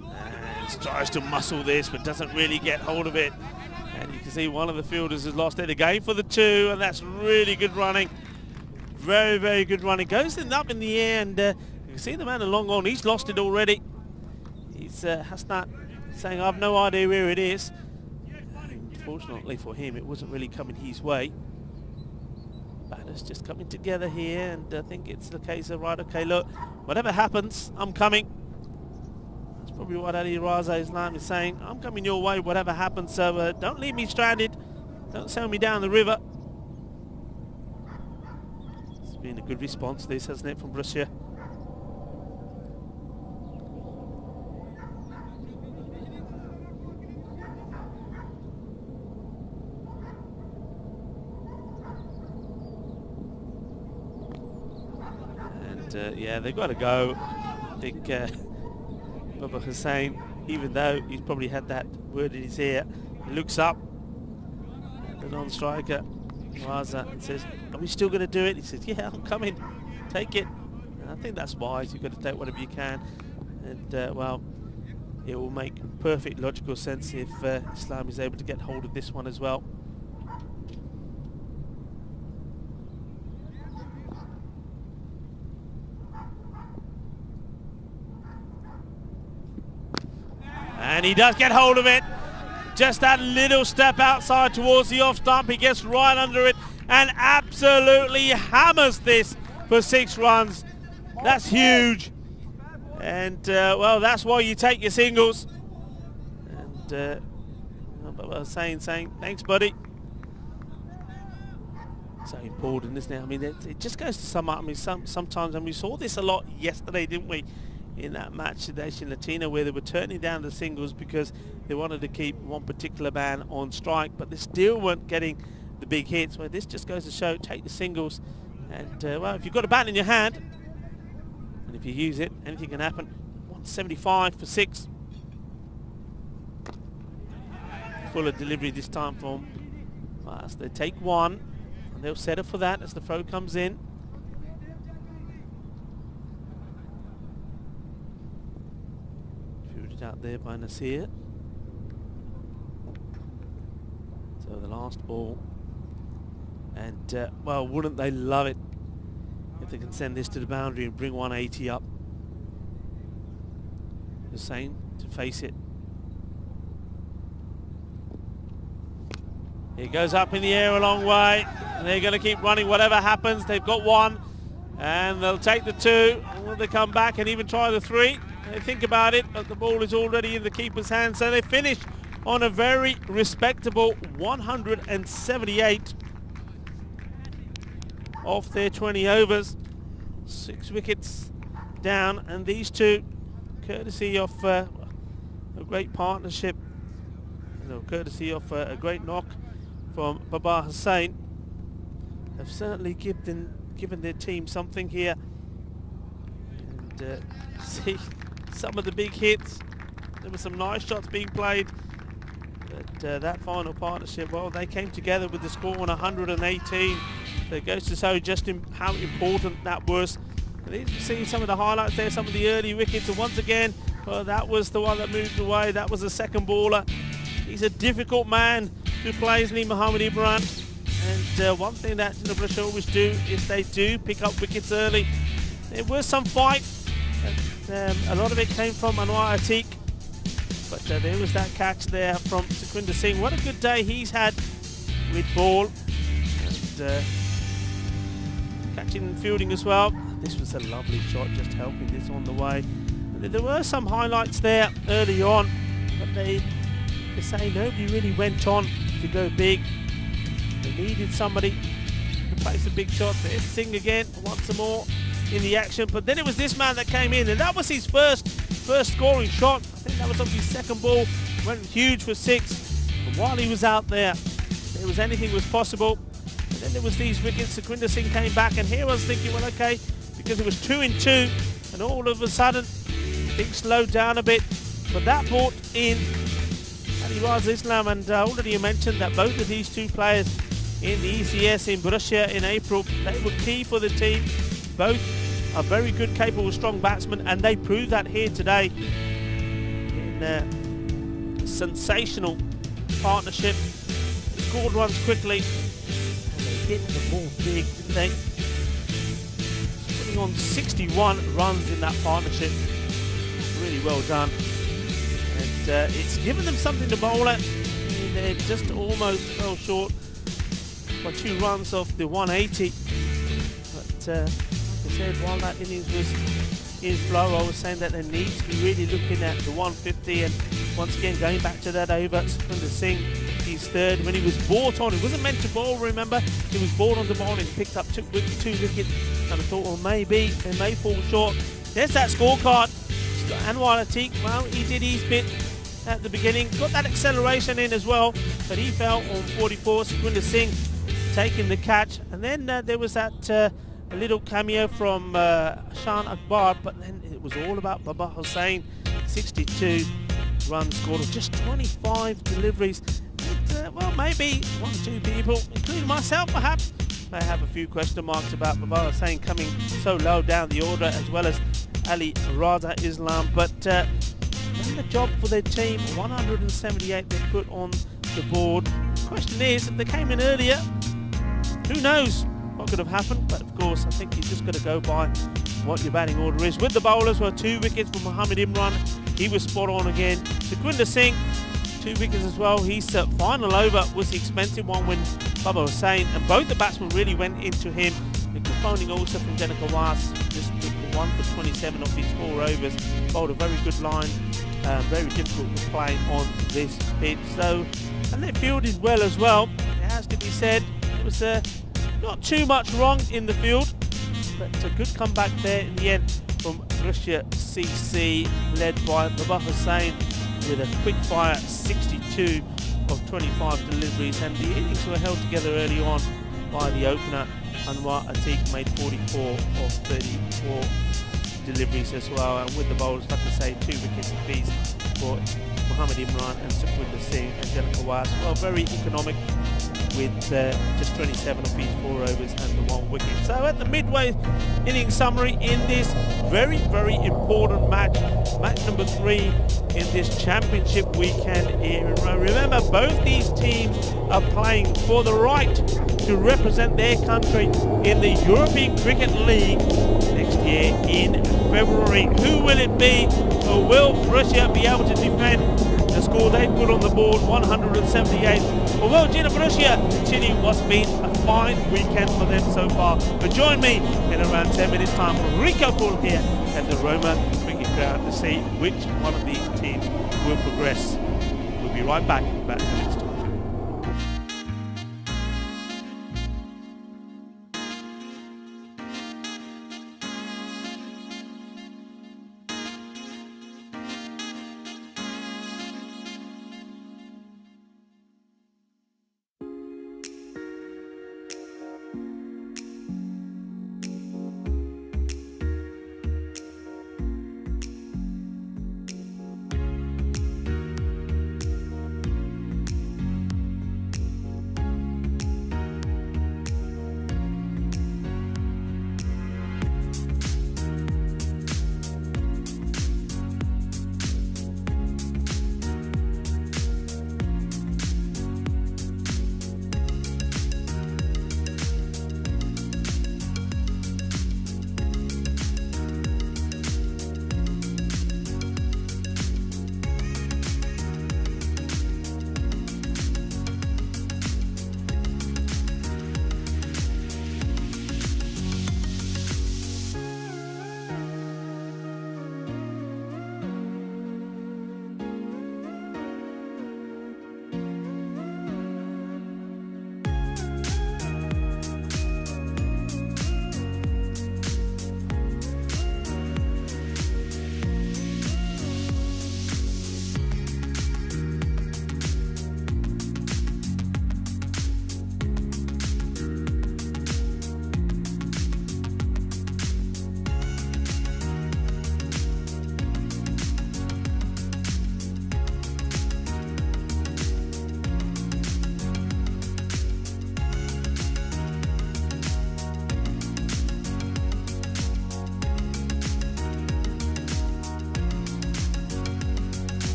And tries to muscle this, but doesn't really get hold of it. And you can see one of the fielders has lost it again for the 2, and that's really good running. Very, very good running. Goes up in the air, and you can see the man along on. He's lost it already. He's Hasnat saying, I've no idea where it is. Unfortunately for him, it wasn't really coming his way. Batters just coming together here, and I think it's the case of, right, okay, look, whatever happens, I'm coming. That's probably what Ali Raza Islam is saying. I'm coming your way, whatever happens, so don't leave me stranded. Don't sail me down the river. It's been a good response, this, hasn't it, from Borussia? Yeah, they've got to go. I think Baba Hussain, even though he's probably had that word in his ear, he looks up at the non-striker Raza and says, are we still going to do it? He says, yeah, I'm coming. Take it. And I think that's wise. You've got to take whatever you can. And, well, it will make perfect logical sense if Islam is able to get hold of this one as well. And he does get hold of it. Just that little step outside towards the off stump. He gets right under it and absolutely hammers this for 6 runs. That's huge. And, well, that's why you take your singles. And saying, thanks, buddy. So important, isn't it? I mean, it just goes to sum up. I mean, sometimes, and we saw this a lot yesterday, didn't we? In that match to Asian Latina, where they were turning down the singles because they wanted to keep one particular man on strike, but they still weren't getting the big hits. Where this just goes to show, take the singles, And, well, if you've got a bat in your hand, and if you use it, anything can happen. 175 for 6. Fuller delivery this time from Mars. They take one, and they'll set up for that as the throw comes in. Fielded out there by Nasir. So the last ball. And, well, wouldn't they love it if they can send this to the boundary and bring 180 up. Hussain to face it. It goes up in the air a long way. And they're going to keep running whatever happens. They've got one. And they'll take the 2. Will they come back and even try the 3? They think about it, but the ball is already in the keeper's hands. So they finish on a very respectable 178 off their 20 overs. 6 wickets down, and these 2, courtesy of a great partnership, courtesy of a great knock from Babar Hussain, have certainly given their team something here. And see some of the big hits. There were some nice shots being played. But that final partnership, well, they came together with the score on 118. So it goes to show just how important that was. And you see some of the highlights there, some of the early wickets. And once again, well, that was the one that moved away. That was the second baller. He's a difficult man who plays, Mohamed Imran. And one thing that British always do is they do pick up wickets early. There was some fight. A lot of it came from Anwar Atiq. But there was that catch there from Sukhwinder Singh. What a good day he's had with ball. And catching and fielding as well. This was a lovely shot, just helping this on the way. There were some highlights there early on, but they say nobody really went on to go big. They needed somebody to play some big shots. There's Singh again, once some more in the action. But then it was this man that came in, and that was his first scoring shot. I think that was obviously his second ball. Went huge for 6. But while he was out there was anything was possible. And then there was these wickets. Sukhwinder Singh came back, and here I was thinking, well, okay, because it was 2 in 2, and all of a sudden things slowed down a bit. But that brought in Ali Raza Islam, and already you mentioned that both of these 2 players in the ECS in Borussia in April, they were key for the team. Both are very good, capable, strong batsmen, and they proved that here today in a sensational partnership. They scored runs quickly, and they hit the ball big, didn't they? Putting on 61 runs in that partnership. Really well done. And it's given them something to bowl at. They're just almost fell short by 2 runs off the 180. But said while that innings was in flow, I was saying that they need to be really looking at the 150, and once again going back to that over, Sukhwinder Singh, he's third. When he was brought on, he wasn't meant to bowl, remember, he was brought on to bowl and he picked up 2 wickets, and I thought, well, maybe they may fall short. There's that scorecard. Anwar Atiq, well, he did his bit at the beginning, got that acceleration in as well, but he fell on 44. Sukhwinder Singh taking the catch, and then there was that a little cameo from Shan Akbar, but then it was all about Babar Hussain. 62 runs scored of just 25 deliveries. And, well, maybe 1 or 2 people, including myself perhaps, may have a few question marks about Babar Hussain coming so low down the order, as well as Ali Raza Islam. But done the job for their team. 178 they put on the board. The question is, if they came in earlier, who knows what could have happened? But of course, I think you just got to go by what your batting order is. With the bowlers were 2 wickets for Mohamed Imran. He was spot on again. Sukhwinder Singh, 2 wickets as well. His final over was the expensive one when Babar Hussain, and both the batsmen really went into him. The phoning also from Janak Awas, just 1 for 27 off his 4 overs. Bowled a very good line. Very difficult to play on this pitch. So, and they fielded well as well. It has to be said, it was not too much wrong in the field, but a good comeback there in the end from Borussia CC, led by Babar Hussain with a quick fire 62 of 25 deliveries, and the innings were held together early on. by the opener. Anwar Atiq made 44 of 34 deliveries as well, and with the bowls, like I say, 2 wickets apiece for Mohammad Imran and Sukhwinder Singh and Janaka Was. Well, very economic with just 27 of his 4 overs and the 1 wicket. So at the midway inning summary in this very, very important match number 3 in this championship weekend here in Rome. Remember, both these teams are playing for the right to represent their country in the European Cricket League next year in February. Who will it be? Or will Russia be able to defend the score they put on the board, 178? Or will Gina Russia continue what's been a fine weekend for them so far? But join me in around 10 minutes time for Rico Pool here at the Roma Cricket Ground to see which one of these teams will progress. We'll be right back in about 10 minutes time.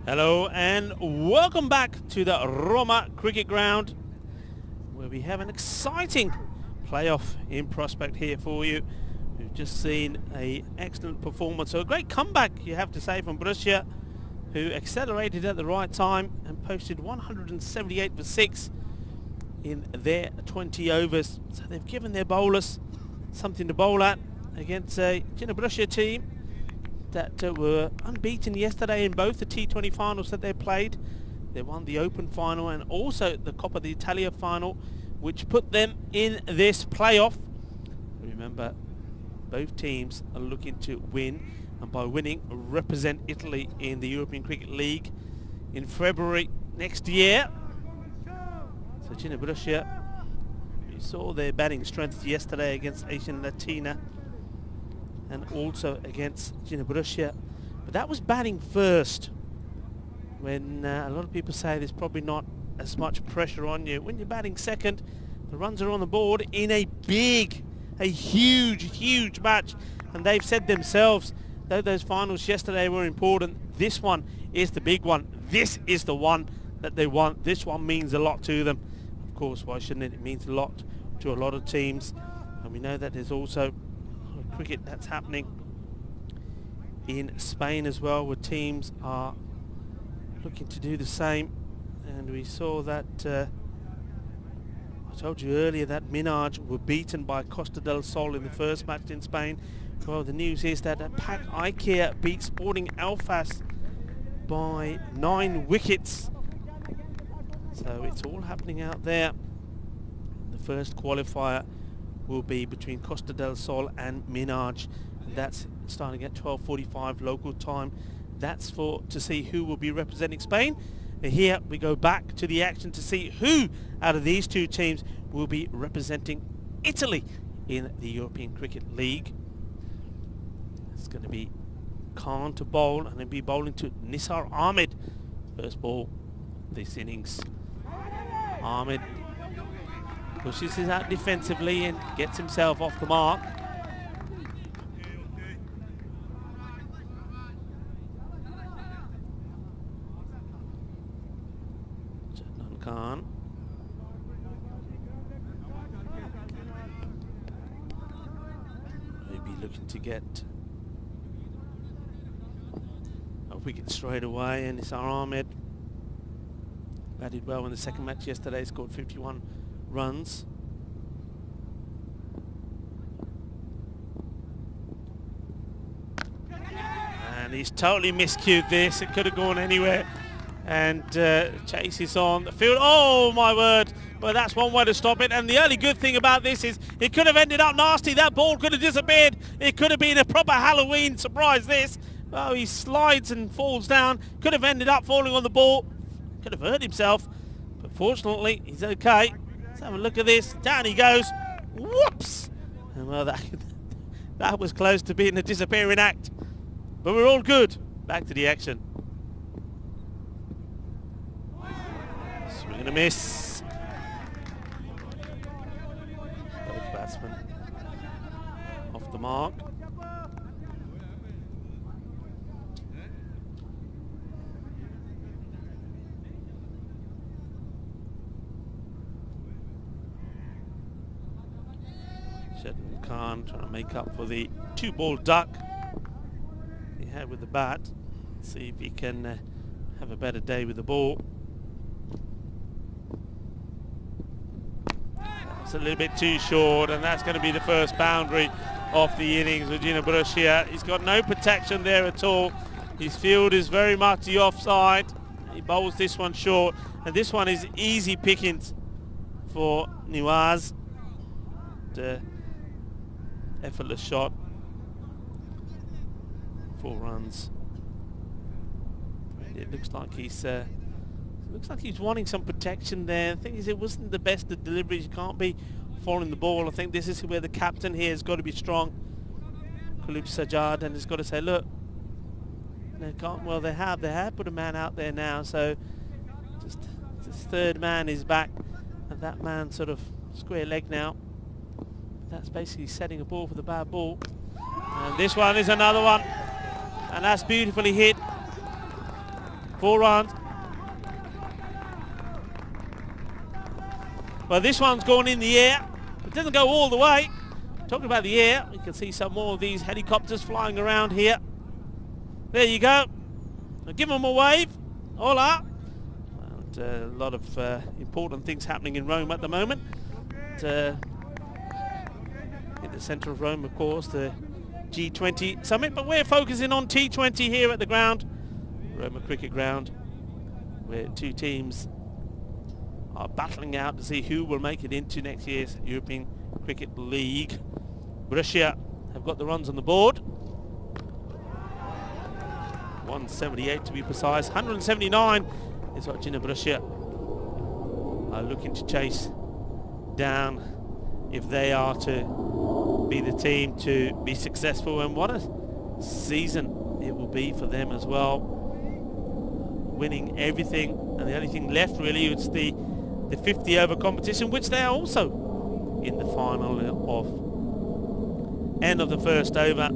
Hello and welcome back to the Roma Cricket Ground, where we have an exciting playoff in prospect here for you. We've just seen an excellent performance, so a great comeback, you have to say, from Borussia, who accelerated at the right time and posted 178 for 6 in their 20 overs. So they've given their bowlers something to bowl at against a Borussia team that were unbeaten yesterday in both the T20 finals that they played. They won the Open final and also the Coppa d'Italia final, which put them in this playoff. Remember, both teams are looking to win, and by winning, represent Italy in the European Cricket League in February next year. So Borussia, you saw their batting strength yesterday against Asian Latina and also against Borussia, but that was batting first, when a lot of people say there's probably not as much pressure on you. When you're batting second, the runs are on the board in a huge match, and they've said themselves, though those finals yesterday were important, this one is the big one. This is the one that they want. This one means a lot to them. Of course, why shouldn't it? It means a lot to a lot of teams, and we know that there's also cricket that's happening in Spain as well, where teams are looking to do the same. And we saw that I told you earlier that Minaj were beaten by Costa del Sol in the first match in Spain. Well, the news is that Pac Ikea beat Sporting Alfas by 9 wickets. So it's all happening out there. The first qualifier will be between Costa del Sol and Minaj, and that's starting at 12:45 local time. That's to see who will be representing Spain. And here we go back to the action to see who out of these two teams will be representing Italy in the European Cricket League. It's going to be Khan to bowl, and he'll be bowling to Nisar Ahmed. First ball this innings. Ahmed pushes it out defensively and gets himself off the mark. Jadnan Khan. Maybe looking to get a wicket straight away, and Nisar Ahmed batted well in the second match yesterday, scored 51 runs. And he's totally miscued this. It could have gone anywhere. And chases on the field. Oh my word. Well, that's one way to stop it. And the only good thing about this is it could have ended up nasty. That ball could have disappeared. It could have been a proper Halloween surprise, this. Oh, he slides and falls down. Could have ended up falling on the ball. Could have hurt himself. But fortunately, he's okay. Let's have a look at this. Down he goes. Whoops! And well, that was close to being a disappearing act. But we're all good. Back to the action. Swing and a miss. Both batsmen off the mark. Jadnan Khan trying to make up for the 2-ball duck he had with the bat. See if he can have a better day with the ball. That's a little bit too short, and that's going to be the first boundary of the innings with Borussia. He's got no protection there at all. His field is very much the offside. He bowls this one short, and this one is easy pickings for Niwaz. Effortless shot. 4 runs. It looks like he's wanting some protection there. The thing is, it wasn't the best of deliveries. You can't be following the ball. I think this is where the captain here has got to be strong, Kulub Sajjad, and has got to say, look, they can't. Well, they have put a man out there now, so just this third man is back, and that man sort of square leg now. That's basically setting a ball for the bad ball. And this one is another one. And that's beautifully hit. 4 runs. Well, this one's gone in the air. It doesn't go all the way. Talking about the air, you can see some more of these helicopters flying around here. There you go. Now give them a wave. Hola. And, a lot of important things happening in Rome at the moment. In the centre of Rome, of course, the G20 summit. But we're focusing on T20 here at the ground, Roma Cricket Ground, where 2 teams are battling out to see who will make it into next year's European Cricket League. Brescia have got the runs on the board. 178 to be precise. 179 is what Gina Brescia are looking to chase down if they are to be the team to be successful. And what a season it will be for them as well. Winning everything, and the only thing left really is the 50 over competition, which they are also in the final of. End of the first over,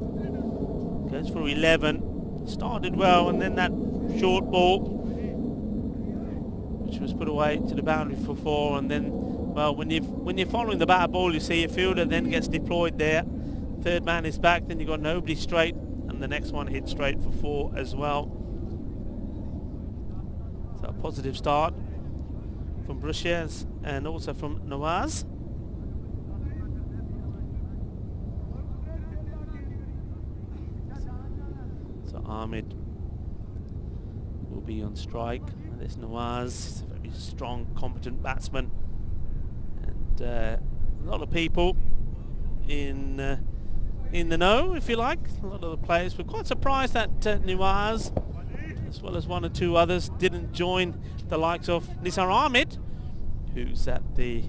goes for 11, started well, and then that short ball which was put away to the boundary for 4, and then, well, when you're following the bat ball, you see a fielder then gets deployed there, third man is back, then you've got nobody straight, and the next one hits straight for 4 as well. So a positive start from Brescia and also from Nawaz. So Ahmed will be on strike. And there's Nawaz, he's a very strong, competent batsman, and a lot of people in the know, if you like. A lot of the players were quite surprised that Nawaz, as well as 1 or 2 others, didn't join the likes of Nisar Ahmed, who's at the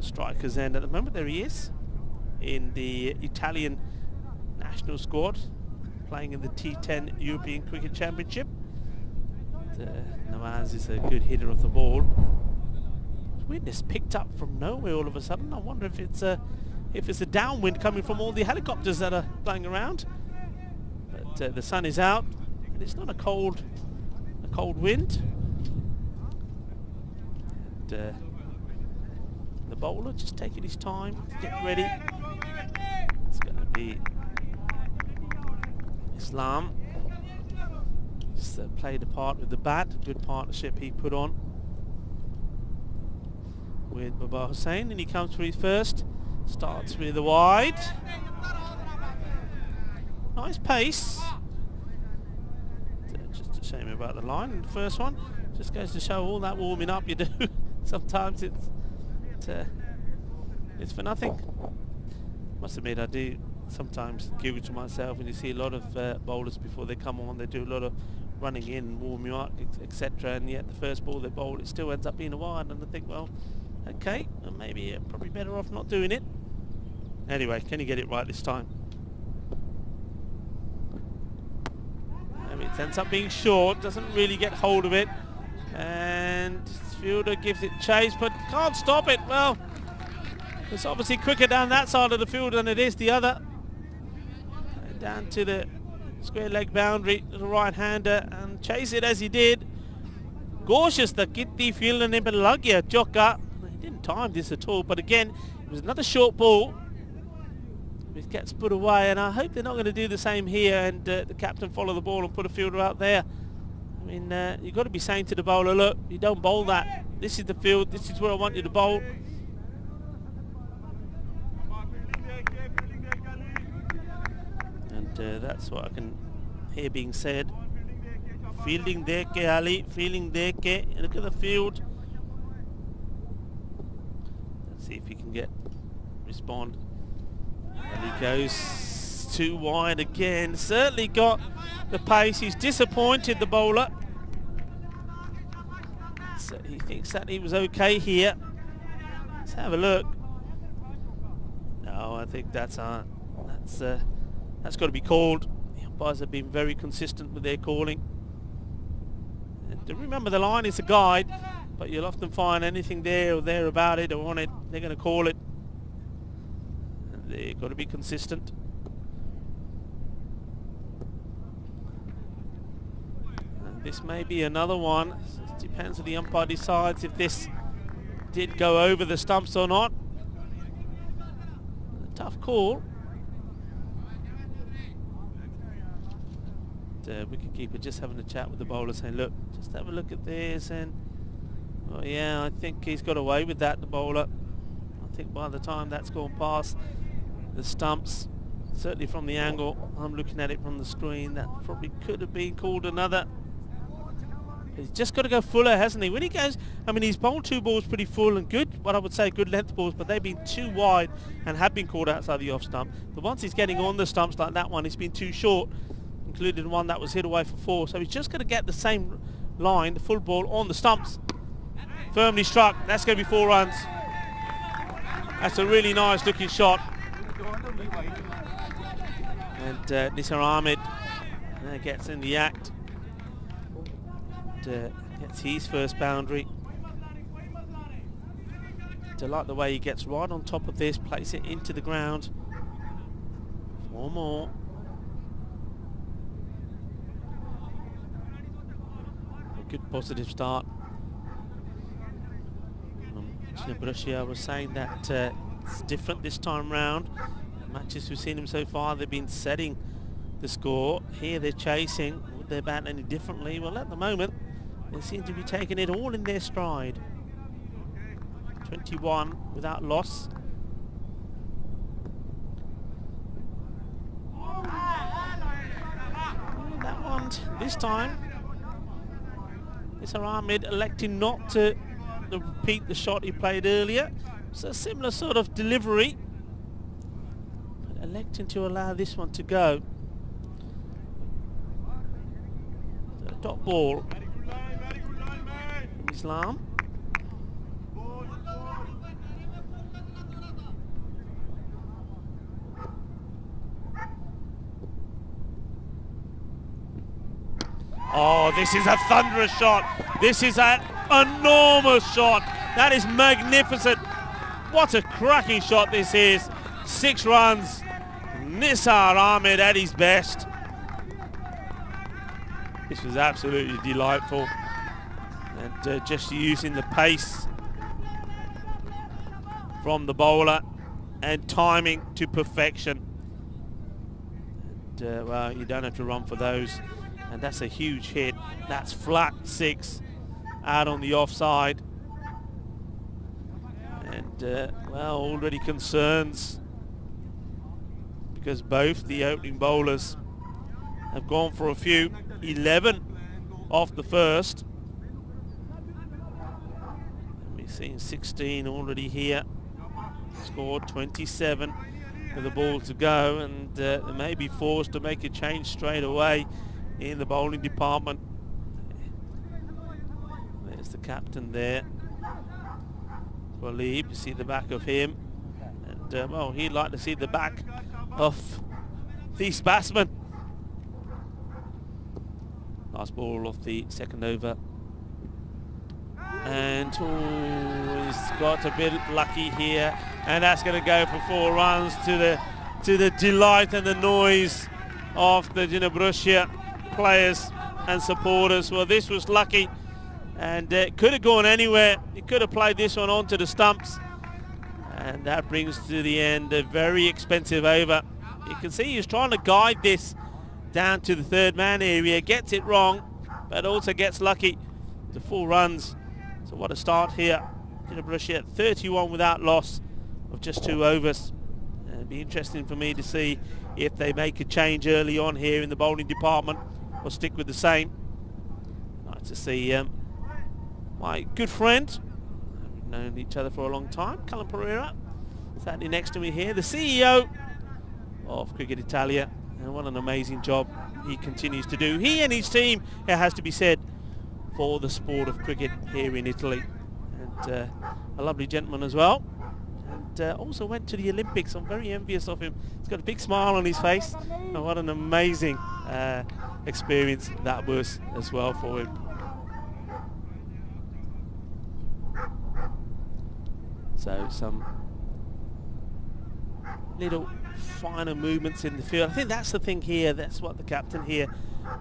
striker's end at the moment. There he is in the Italian national squad, playing in the T10 European Cricket Championship. Nawaz is a good hitter of the ball. Wind is picked up from nowhere all of a sudden. I wonder if it's a downwind coming from all the helicopters that are flying around. But the sun is out, and it's not a cold wind. And, the bowler just taking his time to get ready. It's going to be Islam. He's played a part with the bat, a good partnership he put on with Baba Hussain, and he comes for his first. Starts with the wide. Nice pace. Just a shame about the line in the first one. Just goes to show all that warming up you do. Sometimes it's for nothing. Must admit, I do sometimes giggle to myself when you see a lot of bowlers before they come on. They do a lot of running in, warming up, etc. And yet the first ball they bowl, it still ends up being a wide. And I think, well, okay, well, maybe probably better off not doing it. Anyway, can he get it right this time? Maybe it ends up being short, doesn't really get hold of it, and fielder gives it chase but can't stop it. Well, it's obviously quicker down that side of the field than it is the other. And down to the square leg boundary, the right-hander, and chase it as he did. Cautious the Kitty fielder in Belagya Joka. He didn't time this at all, but again, it was another short ball. It gets put away, and I hope they're not going to do the same here and the captain follow the ball and put a fielder out there. I mean, you've got to be saying to the bowler, look, you don't bowl that. This is the field, this is where I want you to bowl. And that's what I can hear being said. Fielding deke, Ali, fielding deke. Look at the field. Let's see if he can respond. And he goes too wide again. Certainly got the pace. He's disappointed, the bowler. So he thinks that he was okay here. Let's have a look. No, I think that's got to be called. The umpires have been very consistent with their calling. And remember, the line is a guide, but you'll often find anything there or there about it or on it, they're going to call it. They've got to be consistent. And this may be another one. It depends on the umpire decides if this did go over the stumps or not. A tough call. Wicketkeeper just having a chat with the bowler saying, look, just have a look at this, and oh yeah, I think he's got away with that, the bowler. I think by the time that's gone past the stumps, certainly from the angle I'm looking at it from the screen, that probably could have been called another. He's just got to go fuller, hasn't he? When he goes, I mean, he's bowled 2 balls pretty full and good, what I would say good length balls, but they've been too wide and have been called outside the off stump. The ones he's getting on the stumps like that one, he's been too short, including one that was hit away for 4. So he's just going to get the same line, the full ball on the stumps. Firmly struck. That's going to be 4 runs. That's a really nice looking shot. And Nisar Ahmed gets in the act. Gets his first boundary. I like the way he gets right on top of this, plays it into the ground. 4 more. A good positive start. Bruscia was saying that it's different this time round. The matches we've seen him so far, they've been setting the score. Here they're chasing. Would they bat any differently? Well, at the moment, they seem to be taking it all in their stride. 21 without loss. That one, this time, Nisar Ahmed electing not to repeat the shot he played earlier. It's a similar sort of delivery, but electing to allow this one to go. So dot ball from Islam. Oh, this is a thunderous shot. This is an enormous shot. That is magnificent. What a cracking shot this is. 6 runs. Nisar Ahmed at his best. This was absolutely delightful. And just using the pace from the bowler and timing to perfection. And, well, you don't have to run for those. And that's a huge hit. That's flat 6 out on the offside. And well, already concerns because both the opening bowlers have gone for a few. 11 off the first. We've seen 16 already here. Scored 27 with the ball to go, and they may be forced to make a change straight away in the bowling department. There's the captain there. Walib, you see the back of him. And well, he'd like to see the back of these batsmen. Last ball of the second over. And he's got a bit lucky here. And that's going to go for 4 runs to the delight and the noise of the Bruscia players and supporters. Well, this was lucky, and it could have gone anywhere. He could have played this one onto the stumps, and that brings to the end a very expensive over. You can see he's trying to guide this down to the 3rd man area, gets it wrong, but also gets lucky to 4 runs. So what a start here. Bruscia 31 without loss of just 2 overs. And it'd be interesting for me to see if they make a change early on here in the bowling department, or stick with the same. Nice to see my good friend, we've known each other for a long time, Callum Pereira, standing next to me here, the CEO of Cricket Italia, and what an amazing job he continues to do. He and his team, it has to be said, for the sport of cricket here in Italy. And a lovely gentleman as well. And also went to the Olympics. I'm very envious of him. He's got a big smile on his face. And what an amazing experience that was as well for him. So some little finer movements in the field. I think that's the thing here. That's what the captain here,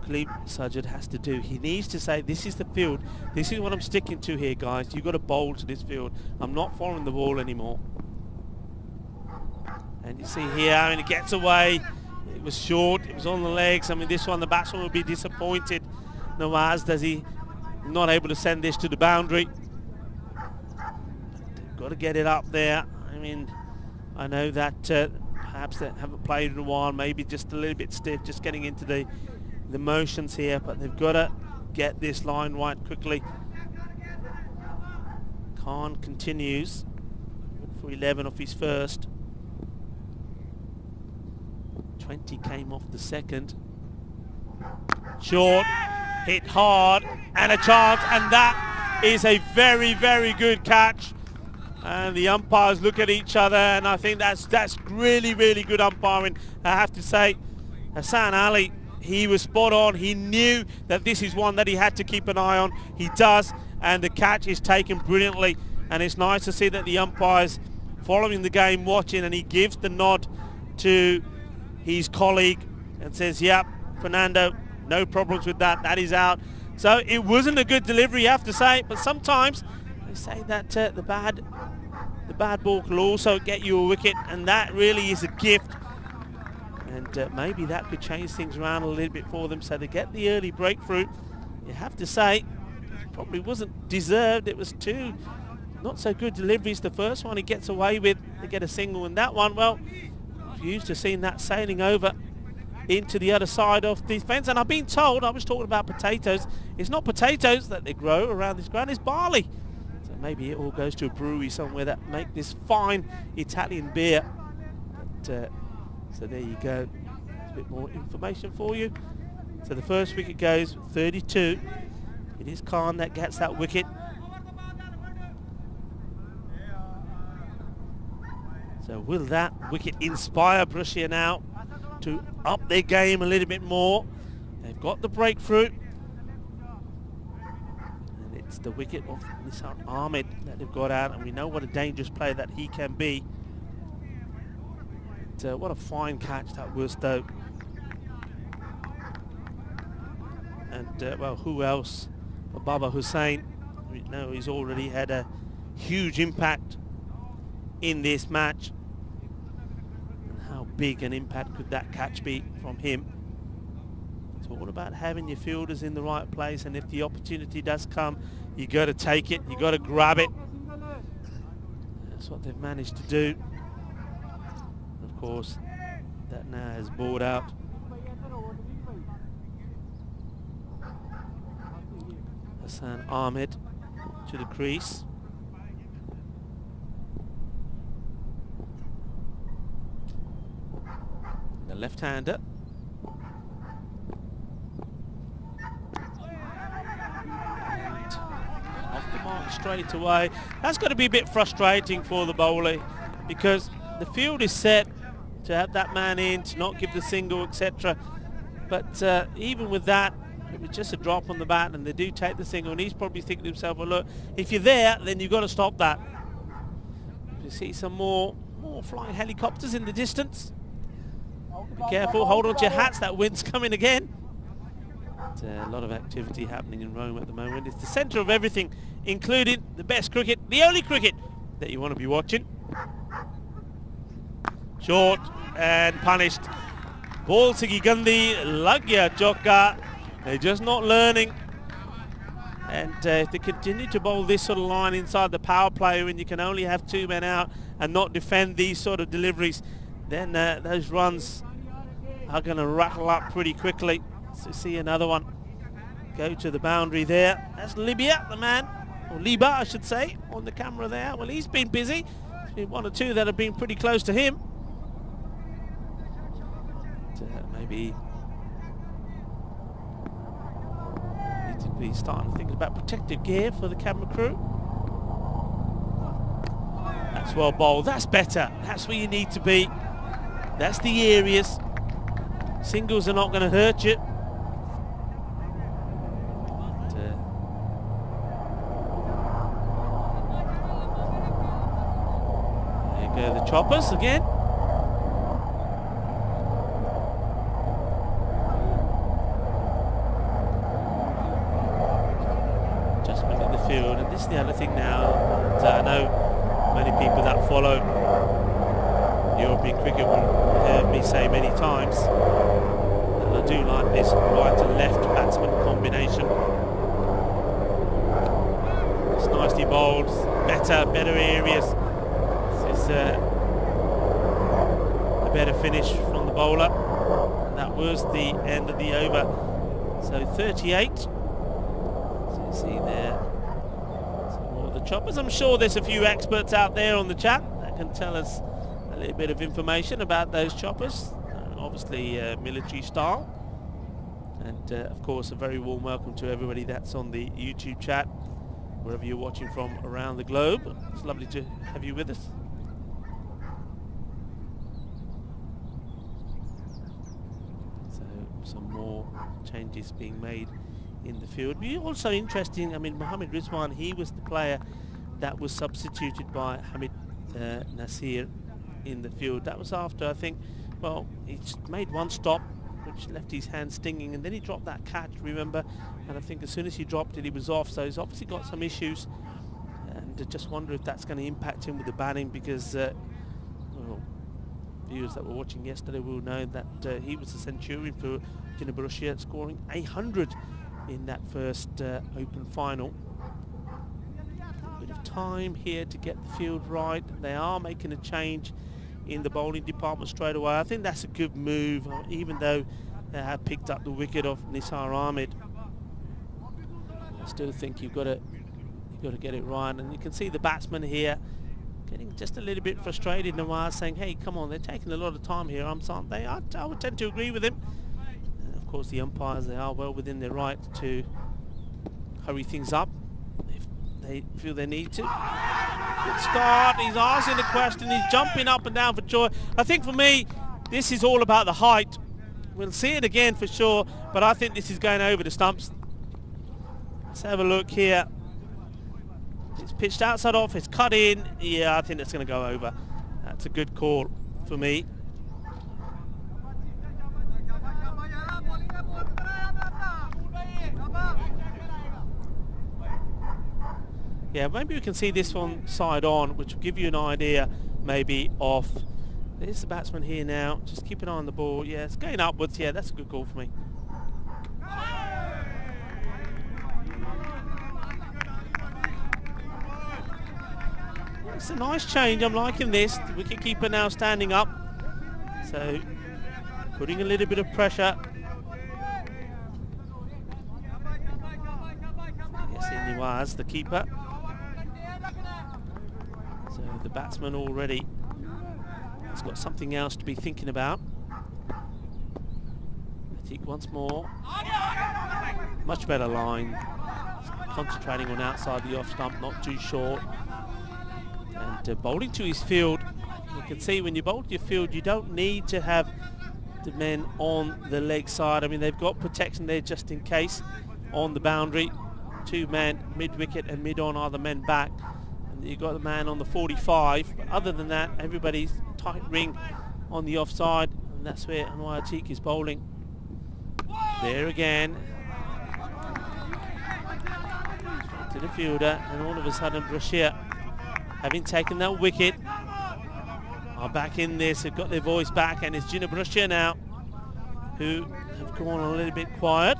Khalid Sajid, has to do. He needs to say, this is the field. This is what I'm sticking to here, guys. You've got to bowl to this field. I'm not following the ball anymore. And you see here, I mean, it gets away. It was short. It was on the legs. I mean, this one, the batsman will be disappointed. Nawaz, does he not able to send this to the boundary? Got to get it up there. I mean, I know that perhaps they haven't played in a while, maybe just a little bit stiff, just getting into the motions here, but they've got to get this line right quickly. Khan continues for 11 off his first. 20 came off the second. Short, hit hard, and a chance, and that is a very, very good catch. And the umpires look at each other, and I think that's really, really good umpiring. I have to say, Hassan Ali, he was spot on. He knew that this is one that he had to keep an eye on. He does, and the catch is taken brilliantly. And it's nice to see that the umpires following the game, watching, and he gives the nod to his colleague and says, yep, Fernando, no problems with that. That is out. So it wasn't a good delivery, you have to say, but sometimes they say that the bad ball can also get you a wicket, and that really is a gift. And maybe that could change things around a little bit for them, so they get the early breakthrough. You have to say, it probably wasn't deserved. It was two not so good deliveries. The first one he gets away with, they get a single, and that one, well, we're used to seeing that sailing over into the other side of the fence. And I've been told, I was talking about potatoes, it's not potatoes that they grow around this ground, it's barley. So maybe it all goes to a brewery somewhere that make this fine Italian beer. But, so there you go, a bit more information for you. So the first wicket goes 32. It is Khan that gets that wicket. So will that wicket inspire Russia now to up their game a little bit more? They've got the breakthrough. And it's the wicket of Nisar Ahmed that they've got out, and we know what a dangerous player that he can be. But, what a fine catch that was, though. And well, who else but Baba Hussain? We know he's already had a huge impact in this match. And how big an impact could that catch be from him? It's all about having your fielders in the right place, and if the opportunity does come, you got to take it, you got to grab it. That's what they've managed to do. Of course, that now has balled out. Hassan Ahmed to the crease. The left-hander. Off the mark straight away. That's got to be a bit frustrating for the bowler, because the field is set to have that man in, to not give the single, etc. But even with that, it was just a drop on the bat, and they do take the single, and he's probably thinking to himself, well, look, if you're there, then you've got to stop that. You see some more flying helicopters in the distance. Be careful, hold on to your hats, that wind's coming again. A lot of activity happening in Rome at the moment. It's the centre of everything, including the best cricket, the only cricket that you want to be watching. Short and punished. Ball Sigi Gandhi, lag gaya chokka. They're just not learning. And if they continue to bowl this sort of line inside the power play, when you can only have two men out and not defend these sort of deliveries, then those runs are going to rattle up pretty quickly. So see another one go to the boundary there. That's Libya, the man, or Liba I should say, on the camera there. Well, he's been busy. There's been one or two that have been pretty close to him. Maybe need to be starting to think about protective gear for the camera crew. That's well bowled. That's better. That's where you need to be. That's the areas. Singles are not going to hurt you. There you go, the choppers again. this is the other thing now. I know many people that follow European cricket will hear me say many times that I do like this right and left batsman combination. It's nicely bowled, better areas. This is a better finish from the bowler. That was the end of the over. So 38. So you see there some more of the choppers. I'm sure there's a few experts out there on the chat that can tell us a little bit of information about those choppers. Obviously military style. And of course a very warm welcome to everybody that's on the YouTube chat, wherever you're watching from around the globe. It's lovely to have you with us. So some more changes being made in the field. But also interesting, I mean, Mohammad Rizwan, he was the player that was substituted by Hamid Nasir in the field. That was after, I think, well, he made one stop which left his hand stinging, and then he dropped that catch, remember, and I think as soon as he dropped it he was off, so he's obviously got some issues, and I just wonder if that's going to impact him with the batting, because well, viewers that were watching yesterday will know that he was the centurion for Borussia, scoring 800 in that first Open final. A bit of time here to get the field right. They are making a change in the bowling department straight away. I think that's a good move, even though they have picked up the wicket of Nisar Ahmed. I still think you've got to get it right, and you can see the batsman here getting just a little bit frustrated. Nawaz saying, "Hey, come on, they're taking a lot of time here, aren't they?" I would tend to agree with him. And of course, the umpires, they are well within their right to hurry things up if they feel they need to. Good start, he's asking the question, he's jumping up and down for joy. I think for me, this is all about the height. We'll see it again for sure, but I think this is going over the stumps. Let's have a look here. It's pitched outside off, it's cut in. Yeah, I think it's going to go over. That's a good call for me. Yeah, maybe we can see this one side on, which will give you an idea maybe of... There's the batsman here now. Just keep an eye on the ball. Yeah, it's going upwards. Yeah, that's a good call for me. It's a nice change. I'm liking this. The wicketkeeper now standing up. So, putting a little bit of pressure. Yes, he was the keeper. So the batsman already has got something else to be thinking about. Atik once more. Much better line. Concentrating on outside the off stump, not too short. And bowling to his field. You can see when you bowl to your field, you don't need to have the men on the leg side. I mean, they've got protection there just in case on the boundary. Two men mid-wicket and mid-on are the men back. You've got the man on the 45, but other than that, everybody's tight ring on the offside, and that's where Anwar Atik is bowling. There again. To the fielder, and all of a sudden Brashir, having taken that wicket, are back in this, have got their voice back, and it's Gina Brashir now, who have gone a little bit quiet.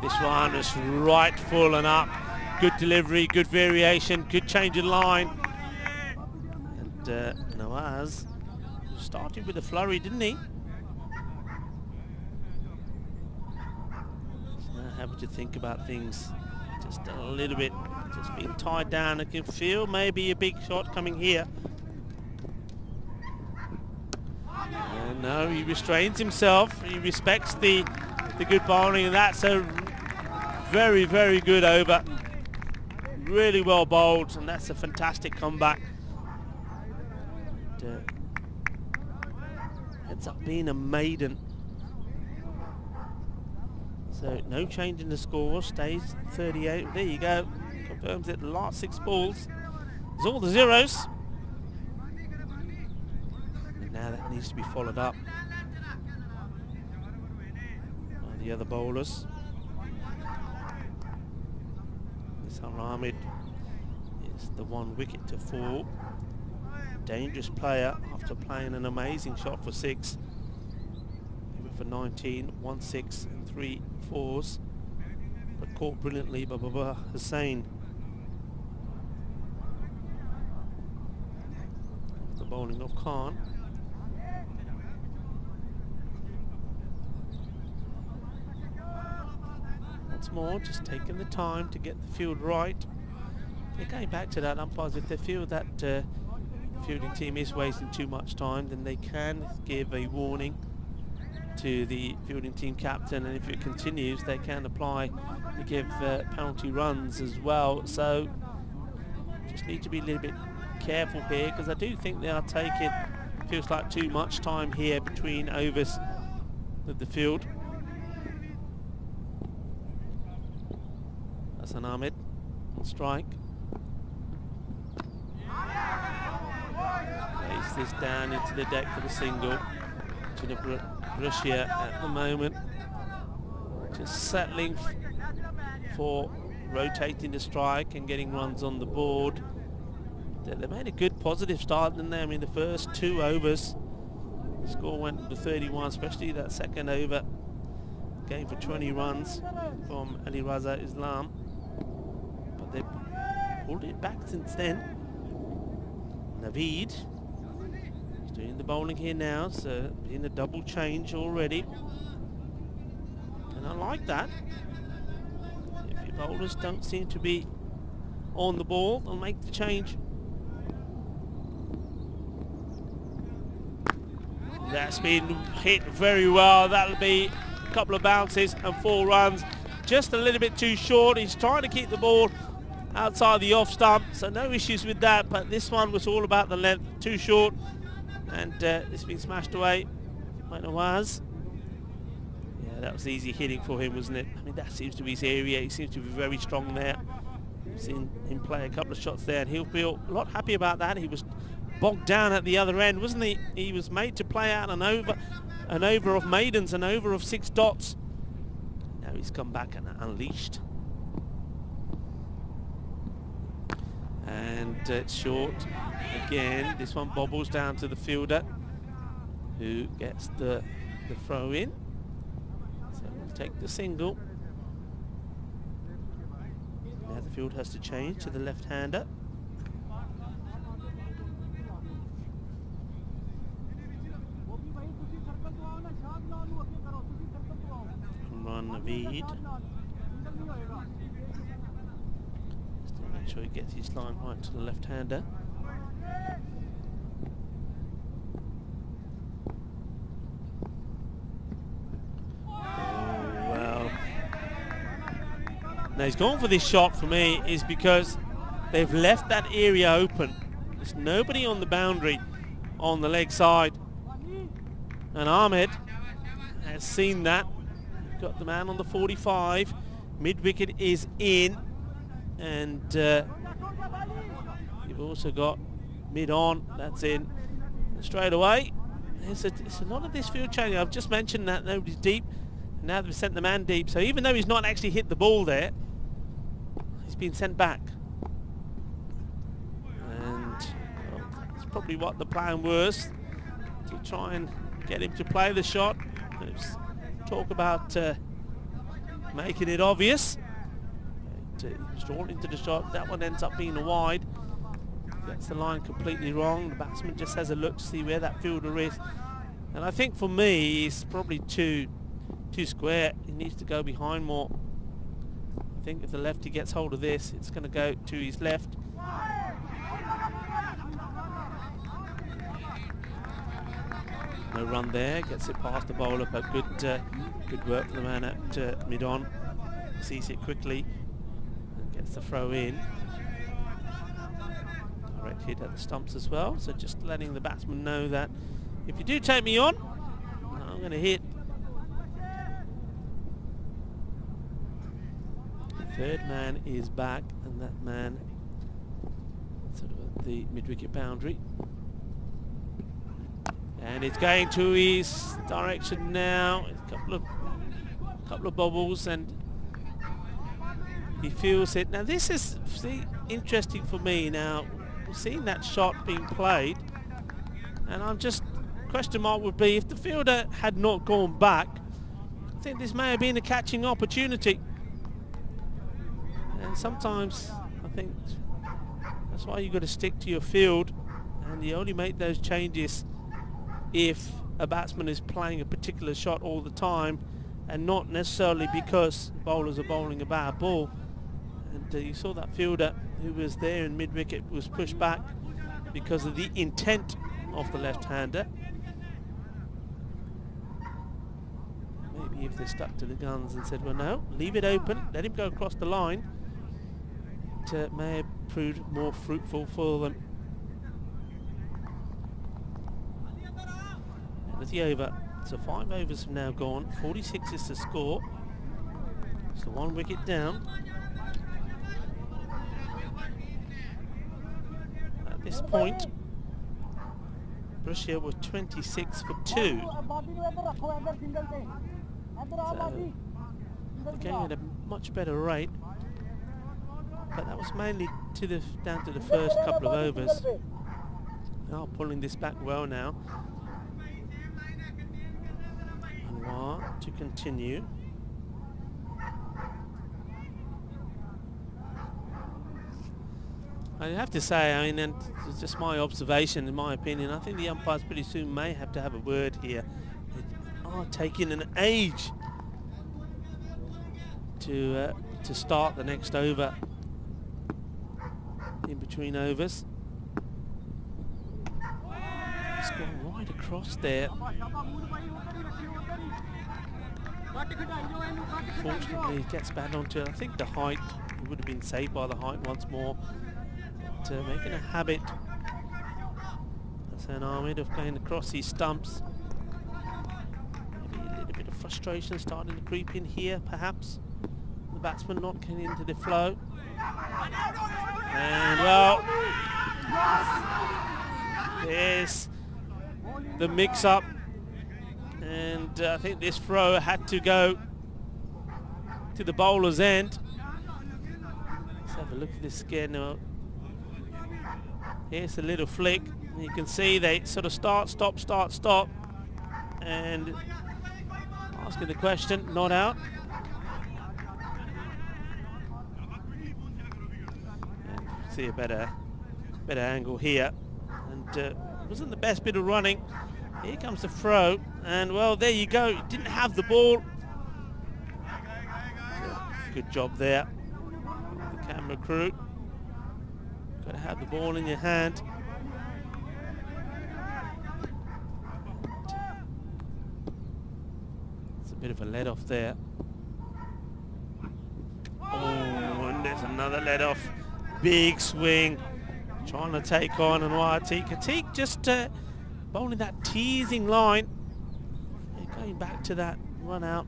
This one is right full and up. Good delivery, good variation, good change in line. And Nawaz started with a flurry, didn't he? So now having to think about things just a little bit, just being tied down. I can feel maybe a big shot coming here. And no, he restrains himself. He respects the good bowling, and that's a very, very good over. Really well bowled, and that's a fantastic comeback. And, ends up being a maiden. So no change in the score, stays 38. There you go. Confirms it. The last 6 balls is all the zeros. And now that needs to be followed up. the other bowlers. Ahmed is the 1 wicket to fall. Dangerous player after playing an amazing shot for 6. He went for 19, 1 6 and 3 4s, but caught brilliantly by Baba Hussain. The bowling of Khan. Once more, just taking the time to get the field right. They're going back to that, umpires, if they feel that fielding team is wasting too much time, then they can give a warning to the fielding team captain, and if it continues they can apply to give penalty runs as well. So just need to be a little bit careful here, because I do think they are taking, feels like, too much time here between overs with the field. Hassan Ahmed on strike. Lays this down into the deck for the single. Russia at the moment just settling for rotating the strike and getting runs on the board. They made a good positive start, didn't they? I mean, the first 2 overs, the score went to 31, especially that second over, going for 20 runs from Ali Raza Islam. But they've pulled it back since then. Naveed is doing the bowling here now, so in a double change already. And I like that. If your bowlers don't seem to be on the ball, they'll make the change. That's been hit very well. That'll be a couple of bounces and 4 runs. Just a little bit too short. He's trying to keep the ball outside the off stump, so no issues with that, but this one was all about the length, too short, and it's been smashed away by Nawaz. Yeah, that was easy hitting for him, wasn't it? I mean, that seems to be his area. He seems to be very strong there. I've seen him play a couple of shots there, and he'll feel a lot happy about that. He was bogged down at the other end, wasn't he? He was made to play out an over of maidens, an over of 6 dots. Now he's come back and unleashed. And it's short again. This one bobbles down to the fielder, who gets the throw in. So we'll take the single. Now the field has to change to the left-hander. Run Naveed. Make sure he gets his line right to the left-hander. Oh, well. Now he's gone for this shot, for me, is because they've left that area open. There's nobody on the boundary on the leg side. And Ahmed has seen that. Got the man on the 45. Mid-wicket is in. And you've also got mid-on, that's in. And straight away, it's a lot of this field changing. I've just mentioned that nobody's deep, and now they've sent the man deep. So even though he's not actually hit the ball there, he's been sent back. And well, that's probably what the plan was, to try and get him to play the shot. Let's talk about making it obvious. Drawn into the shot, that one ends up being a wide. Gets the line completely wrong. The batsman just has a look to see where that fielder is, and I think for me he's probably too square. He needs to go behind more. I think if the lefty gets hold of this, it's going to go to his left. No run there, gets it past the bowler, but good work for the man at mid-on. Sees it quickly. Gets the throw in. Direct hit at the stumps as well, so just letting the batsman know that if you do take me on, I'm going to hit. The third man is back, and that man sort of at the mid-wicket boundary. And it's going to his direction now. A couple of a couple of bobbles, and he feels it. Now this is interesting for me. Now seeing that shot being played, and I'm just, question mark would be if the fielder had not gone back, I think this may have been a catching opportunity. And sometimes I think that's why you've got to stick to your field, and you only make those changes if a batsman is playing a particular shot all the time, and not necessarily because bowlers are bowling a bad ball. And you saw that fielder who was there in mid-wicket was pushed back because of the intent of the left-hander. Maybe if they stuck to the guns and said, well, no, leave it open, let him go across the line, it may have proved more fruitful for them. And at the over, so 5 overs have now gone, 46 is the score, so 1 wicket down. At this point, Russia was 26 for 2. So, going at a much better rate, but that was mainly down to the first couple of overs. Now pulling this back well now. Anwar to continue. I have to say, I mean, and it's just my observation, in my opinion, I think the umpires pretty soon may have to have a word here. They are taking an age to start the next over. In between overs, it's gone right across there. Fortunately, he gets back onto it. I think the height, he would have been saved by the height once more. But making a habit, Hassan Ahmed, of going across these stumps. Maybe a little bit of frustration starting to creep in here, perhaps. The batsman not getting into the flow. And well, there's the mix-up, and I think this throw had to go to the bowler's end. Let's have a look at this again now. Here's a little flick. You can see they sort of start, stop, and asking the question, not out. See a better angle here, and wasn't the best bit of running. Here comes the throw, and well, there you go. Didn't have the ball. Good job there, the camera crew. Got to have the ball in your hand. It's a bit of a let off there. Oh, and there's another let off. Big swing, trying to take on Anwar Atiq. Atiq just bowling that teasing line. Yeah, going back to that run out.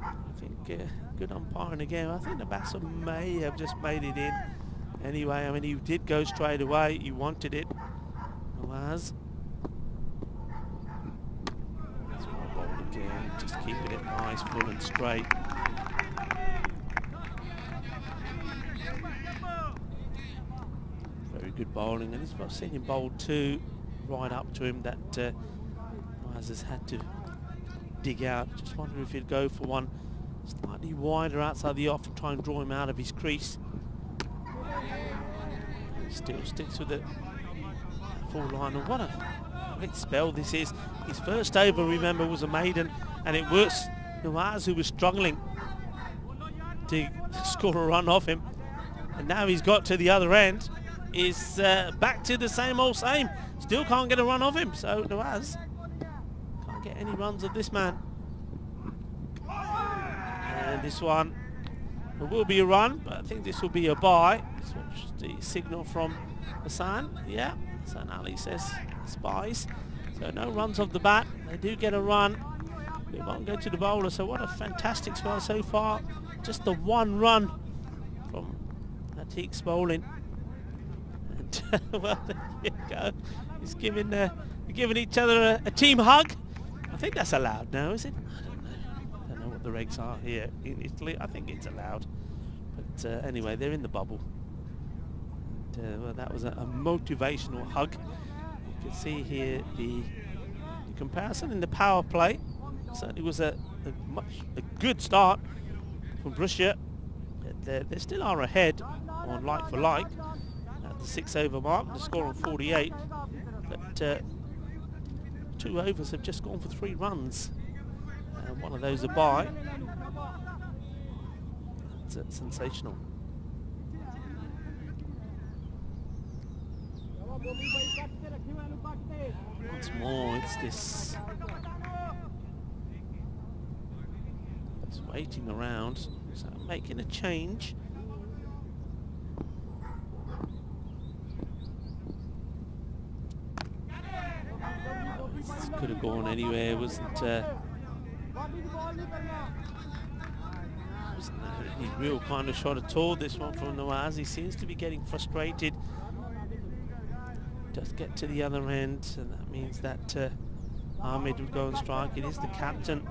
I think good umpiring again. I think the batsman may have just made it in. Anyway, I mean, he did go straight away. He wanted it. Nawaz. That's well bowled again. Just keeping it nice, full and straight. Very good bowling, and I've seen him bowl 2 right up to him that Nawaz has had to dig out. Just wonder if he'd go for one slightly wider outside the off and try and draw him out of his crease. Still sticks with it full line, and what a great spell this is. His first over, remember, was a maiden, and it was Nawaz who was struggling to score a run off him, and now he's got to the other end. Is back to the same old same. Still can't get a run off him, so Nawaz can't get any runs of this man. And this one, there will be a run, but I think this will be a bye. This was the signal from Hassan. Yeah, Hassan Ali says spies. So no runs off the bat. They do get a run. It won't go to the bowler, so what a fantastic spell so far. Just the one run from Atiq's bowling. Well, there you go. He's giving each other a team hug. I think that's allowed now, is it? I don't know. what the regs are here in Italy. I think it's allowed. But anyway, they're in the bubble. And, well, that was a motivational hug. You can see here the comparison in the power play. Certainly was a good start from Borussia. They still are ahead on like for like at the 6 over mark. The score on 48. But 2 overs have just gone for 3 runs. And one of those a bye. That's sensational. Once more, it's this waiting around, so making a change. This could have gone anywhere, wasn't any real kind of shot at all, this one from Nawaz. He seems to be getting frustrated. Just get to the other end, and that means that Ahmed would go on strike. It is the captain.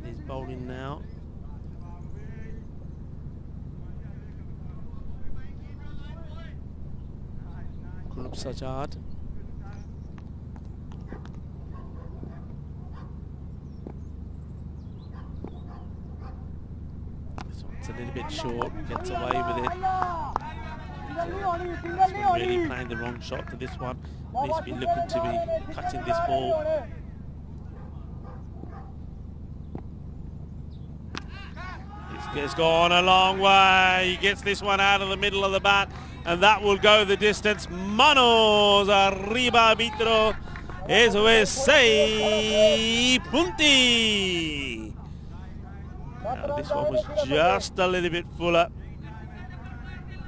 He's bowling now. Kulub Sajad. This one's a little bit short, gets away with it. Really playing the wrong shot to this one. Needs to be looking to be cutting this ball. It's gone a long way. He gets this one out of the middle of the bat, and that will go the distance. Manos arriba arbitro. Eso es 6 punti. Now this one was just a little bit fuller.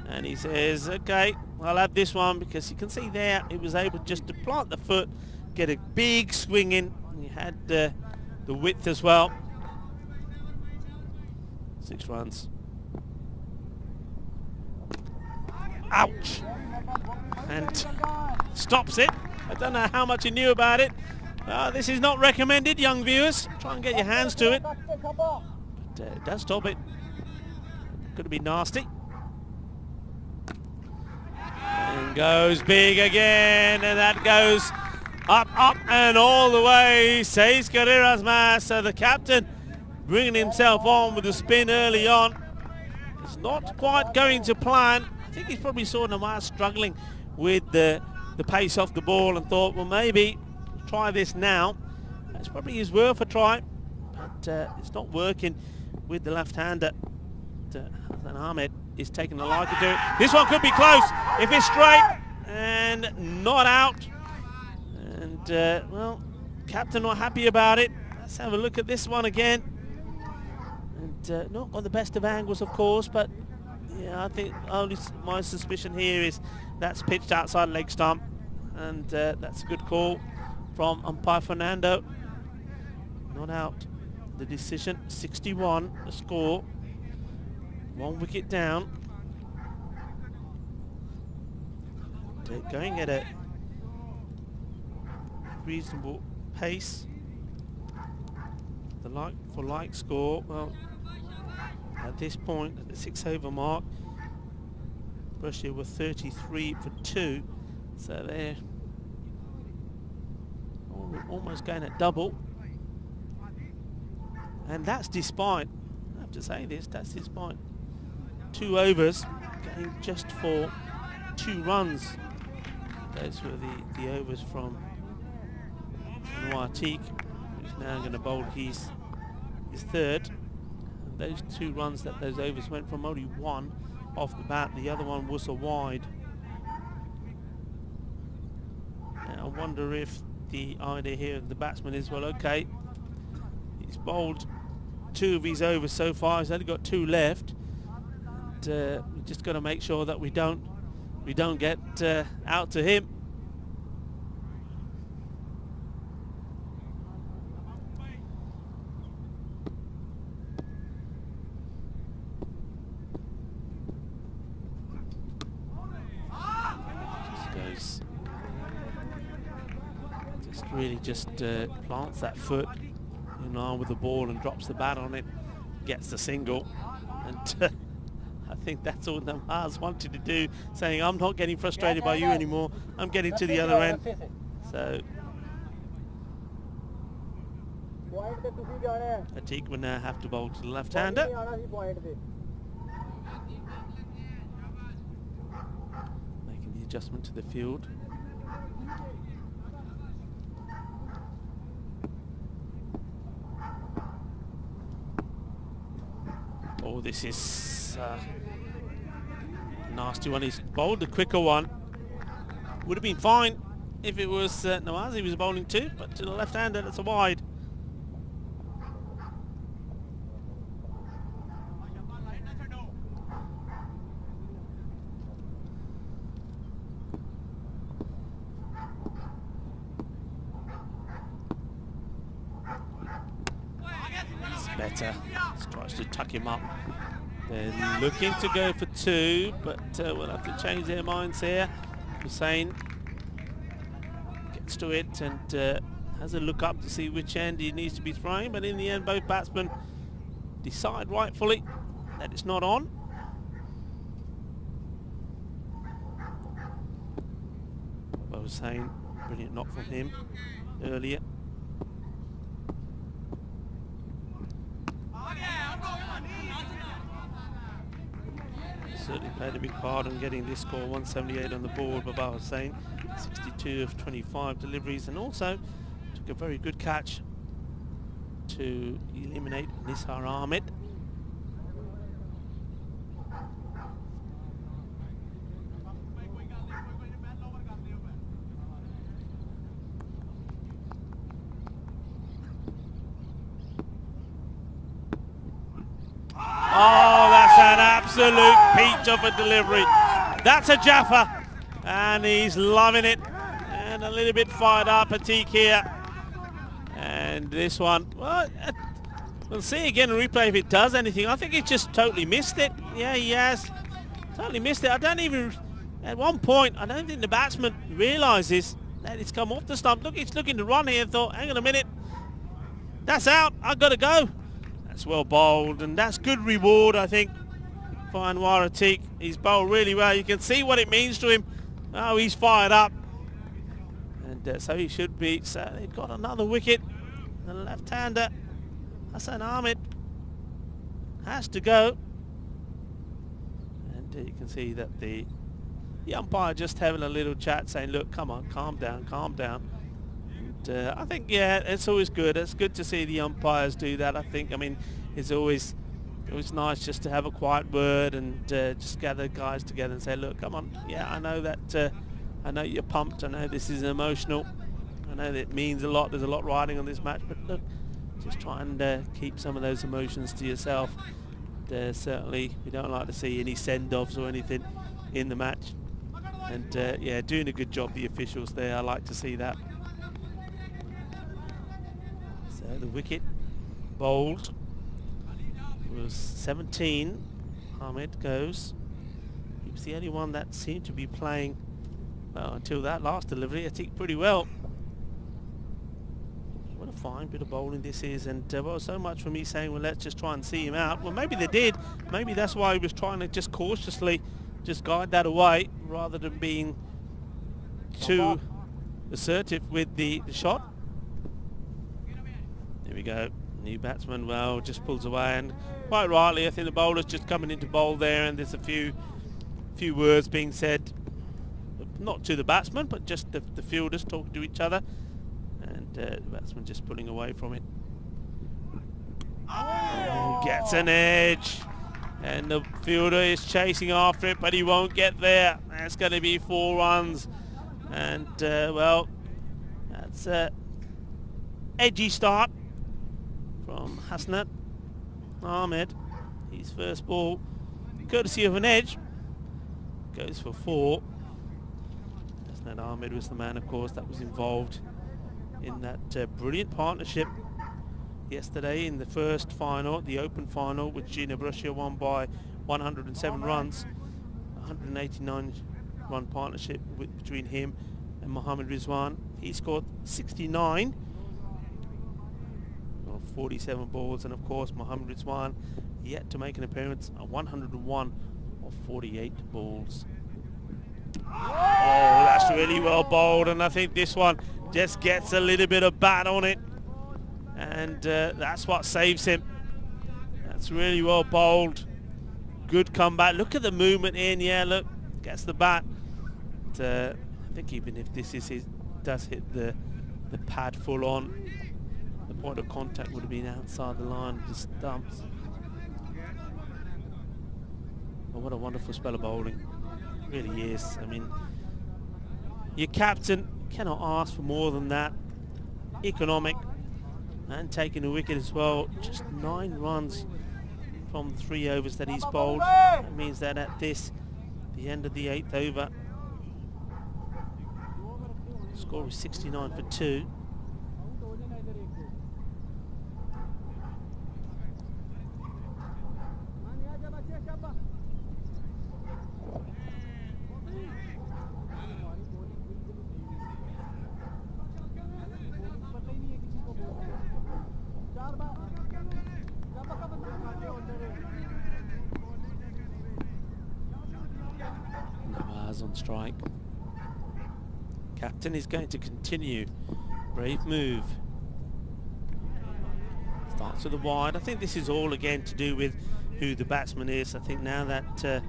And he says, okay, I'll have this one, because you can see there it was able just to plant the foot, get a big swing in. And you had the width as well. 6 runs. Ouch! And stops it. I don't know how much he knew about it. This is not recommended, young viewers. Try and get your hands to it. But it does stop it. Could have been nasty. And goes big again, and that goes up, and all the way. 6 carreras más. So the captain bringing himself on with the spin early on. It's not quite going to plan. I think he's probably saw Nawaz struggling with the pace off the ball and thought, well, maybe try this now. That's probably his worth a try, but it's not working with the left-hander. Hassan Ahmed is taking a liking to it. This one could be close if it's straight and not out. And well, captain not happy about it. Let's have a look at this one again. And not got the best of angles, of course, but yeah, I think only my suspicion here is that's pitched outside leg stump, and that's a good call from umpire Fernando. Not out. The decision, 61, the score. 1 wicket down. They're going at a reasonable pace. The like for like score, well, at this point, at the 6 over mark, Borussia were 33 for 2, so they're almost going at double. And that's despite, I have to say this, that's despite 2 overs going just for 2 runs. Those were the overs from Noatik, who's now going to bowl his third. And those 2 runs that those overs went from, only 1 off the bat, the other one was a wide. Now I wonder if the idea here of the batsman is, well, okay, he's bowled 2 of his overs so far, he's only got 2 left. And, we just got to make sure that we don't get out to him. Just really plants that foot running on with the ball and drops the bat on it, gets the single. And I think that's all Namaz wanted to do, saying, I'm not getting frustrated by you anymore, I'm getting to the other end. So Atiq will now have to bowl to the left-hander. Making the adjustment to the field. Oh, this is a nasty one. He's bowled the quicker one. Would have been fine if it was Nawaz he was bowling to, but to the left-hander, that's a wide. Better. Tries to tuck him up. They're looking to go for 2, but we'll have to change their minds here. Hussain gets to it and has a look up to see which end he needs to be throwing, but in the end both batsmen decide rightfully that it's not on. Hussain, brilliant knock from him earlier. Certainly played a big part in getting this score, 178 on the board. Baba Hussain, 62 of 25 deliveries, and also took a very good catch to eliminate Nisar Ahmed. Oh, that's an absolute peach of a delivery. That's a Jaffa, and he's loving it. And a little bit fired up, Atiq here. And this one, well, we'll see again in replay if it does anything. I think he just totally missed it. Yeah, he has. Totally missed it. I don't even, at one point, I don't think the batsman realises that it's come off the stump. Look, he's looking to run here and thought, hang on a minute. That's out, I've got to go. That's well bowled, and that's good reward, I think, for Anwar Atiq. He's bowled really well. You can see what it means to him. Oh, he's fired up. And so he should be. So they've got another wicket. The left-hander, Hassan Ahmed, has to go. And you can see that the umpire just having a little chat, saying, look, come on, calm down, calm down. I think, yeah, it's always good. It's good to see the umpires do that. I think, I mean, it's always nice just to have a quiet word and just gather guys together and say, look, come on, yeah, I know that, I know you're pumped. I know this is emotional. I know that it means a lot. There's a lot riding on this match, but look, just try and keep some of those emotions to yourself. Certainly, we don't like to see any send-offs or anything in the match. And yeah, doing a good job, the officials there. I like to see that. So the wicket bowled was 17. Ahmed goes. He was the only one that seemed to be playing, well, until that last delivery, I think pretty well. What a fine bit of bowling this is, and well, so much for me saying, well, let's just try and see him out. Well, maybe they did. Maybe that's why he was trying to just cautiously just guide that away rather than being too assertive with the shot. There we go. New batsman, well, just pulls away, and quite rightly, I think the bowler's just coming into bowl there, and there's a few words being said, not to the batsman, but just the fielders talking to each other, and the batsman just pulling away from it. Oh, gets an edge, and the fielder is chasing after it, but he won't get there. That's going to be 4 runs, and well, that's an edgy start from Hasnat Ahmed. His first ball, courtesy of an edge, goes for 4. Hasnat Ahmed was the man, of course, that was involved in that brilliant partnership yesterday in the first final, the Open final, which Gina Bruscia won by 107 runs. 189 run partnership between him and Mohammad Rizwan. He scored 69. 47 balls, and of course Mohammed Rizwan yet to make an appearance at 101 of 48 balls. Oh, that's really well bowled, and I think this one just gets a little bit of bat on it, and that's what saves him. That's really well bowled. Good comeback. Look at the movement in. Yeah, look, gets the bat. But, I think even if this is does hit the pad full on, the point of contact would have been outside the line of the stumps. But what a wonderful spell of bowling. It really is. I mean, your captain cannot ask for more than that. Economic and taking a wicket as well. Just 9 runs from the 3 overs that he's bowled. That means that at the end of the 8th over, score is 69 for 2. Nawaz on strike. Captain is going to continue. Brave move. Starts with the wide. I think this is all again to do with who the batsman is. I think now that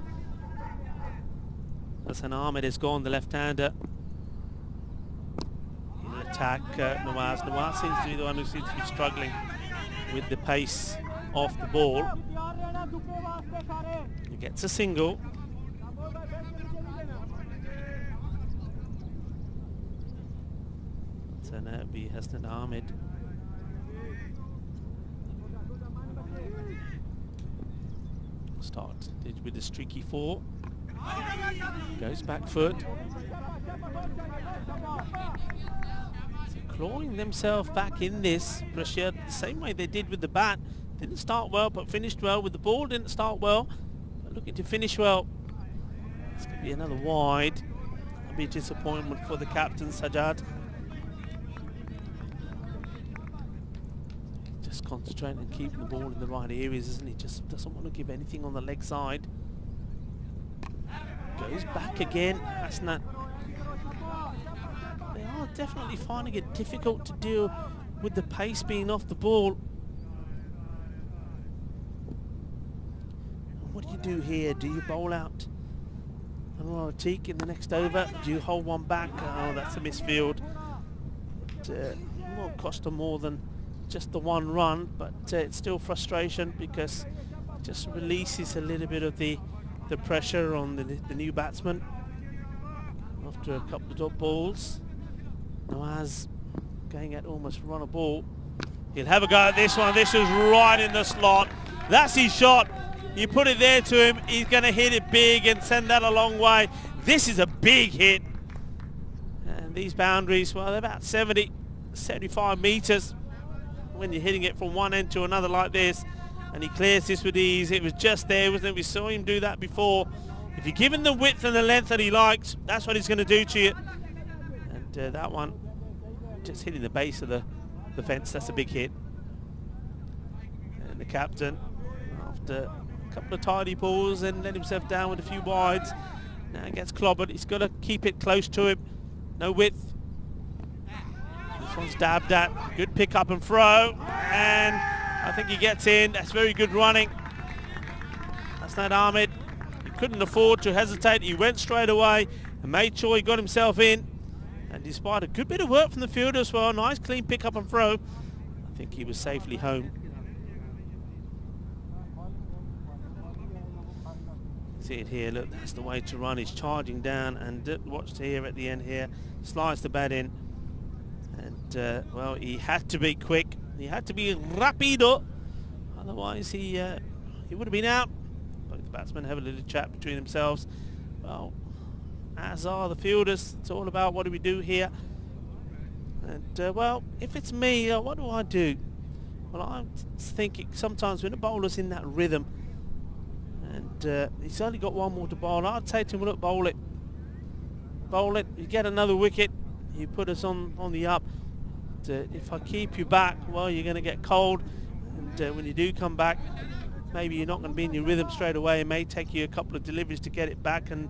Hassan Ahmed has gone, the left-hander, he'll attack Nawaz. Nawaz seems to be the one who seems to be struggling with the pace off the ball. He gets a single. So now it'll be Hassan Ahmed. Start with the streaky 4. Goes back foot. So clawing themselves back in this pressure, the same way they did with the bat. Didn't start well, but finished well. With the ball, didn't start well, but looking to finish well. It's going to be another wide. That'll be a disappointment for the captain, Sajjad. Just concentrating and keeping the ball in the right areas, isn't he? Just doesn't want to give anything on the leg side. Goes back again. That's not. They are definitely finding it difficult to deal with the pace being off the ball. What do you do here? Do you bowl out Anwar Atiq in the next over? Do you hold one back? Oh, that's a misfield. It won't cost them more than just the 1 run, but it's still frustration because it just releases a little bit of the pressure on the new batsman after a couple of dot balls. Nawaz going at almost run a ball. He'll have a go at this one. This is right in the slot. That's his shot. You put it there to him, he's going to hit it big and send that a long way. This is a big hit. And these boundaries, well, they're about 70, 75 meters when you're hitting it from one end to another like this. And he clears this with ease. It was just there, wasn't it? We saw him do that before. If you give him the width and the length that he likes, that's what he's going to do to you. And that one, just hitting the base of the fence, that's a big hit. And the captain, after a couple of tidy balls and let himself down with a few wides, now he gets clobbered. He's got to keep it close to him. No width. This one's dabbed at. Good pick up and throw. And I think he gets in. That's very good running. That's not Ahmed. He couldn't afford to hesitate. He went straight away and made sure he got himself in. And despite a good bit of work from the fielder as well, nice clean pick up and throw, I think he was safely home. See it here, look, that's the way to run. He's charging down, and watch here at the end here, slides the bat in. And well, he had to be quick. He had to be rapido, otherwise he would have been out. Both the batsmen have a little chat between themselves. Well, as are the fielders. It's all about what do we do here. And well, if it's me, what do I do? Well, I'm thinking sometimes when a bowler's in that rhythm, and he's only got 1 more to bowl, I'd say to him, look, bowl it. Bowl it. You get another wicket. You put us on the up. if I keep you back, well, you're going to get cold. And when you do come back, maybe you're not going to be in your rhythm straight away. It may take you a couple of deliveries to get it back, and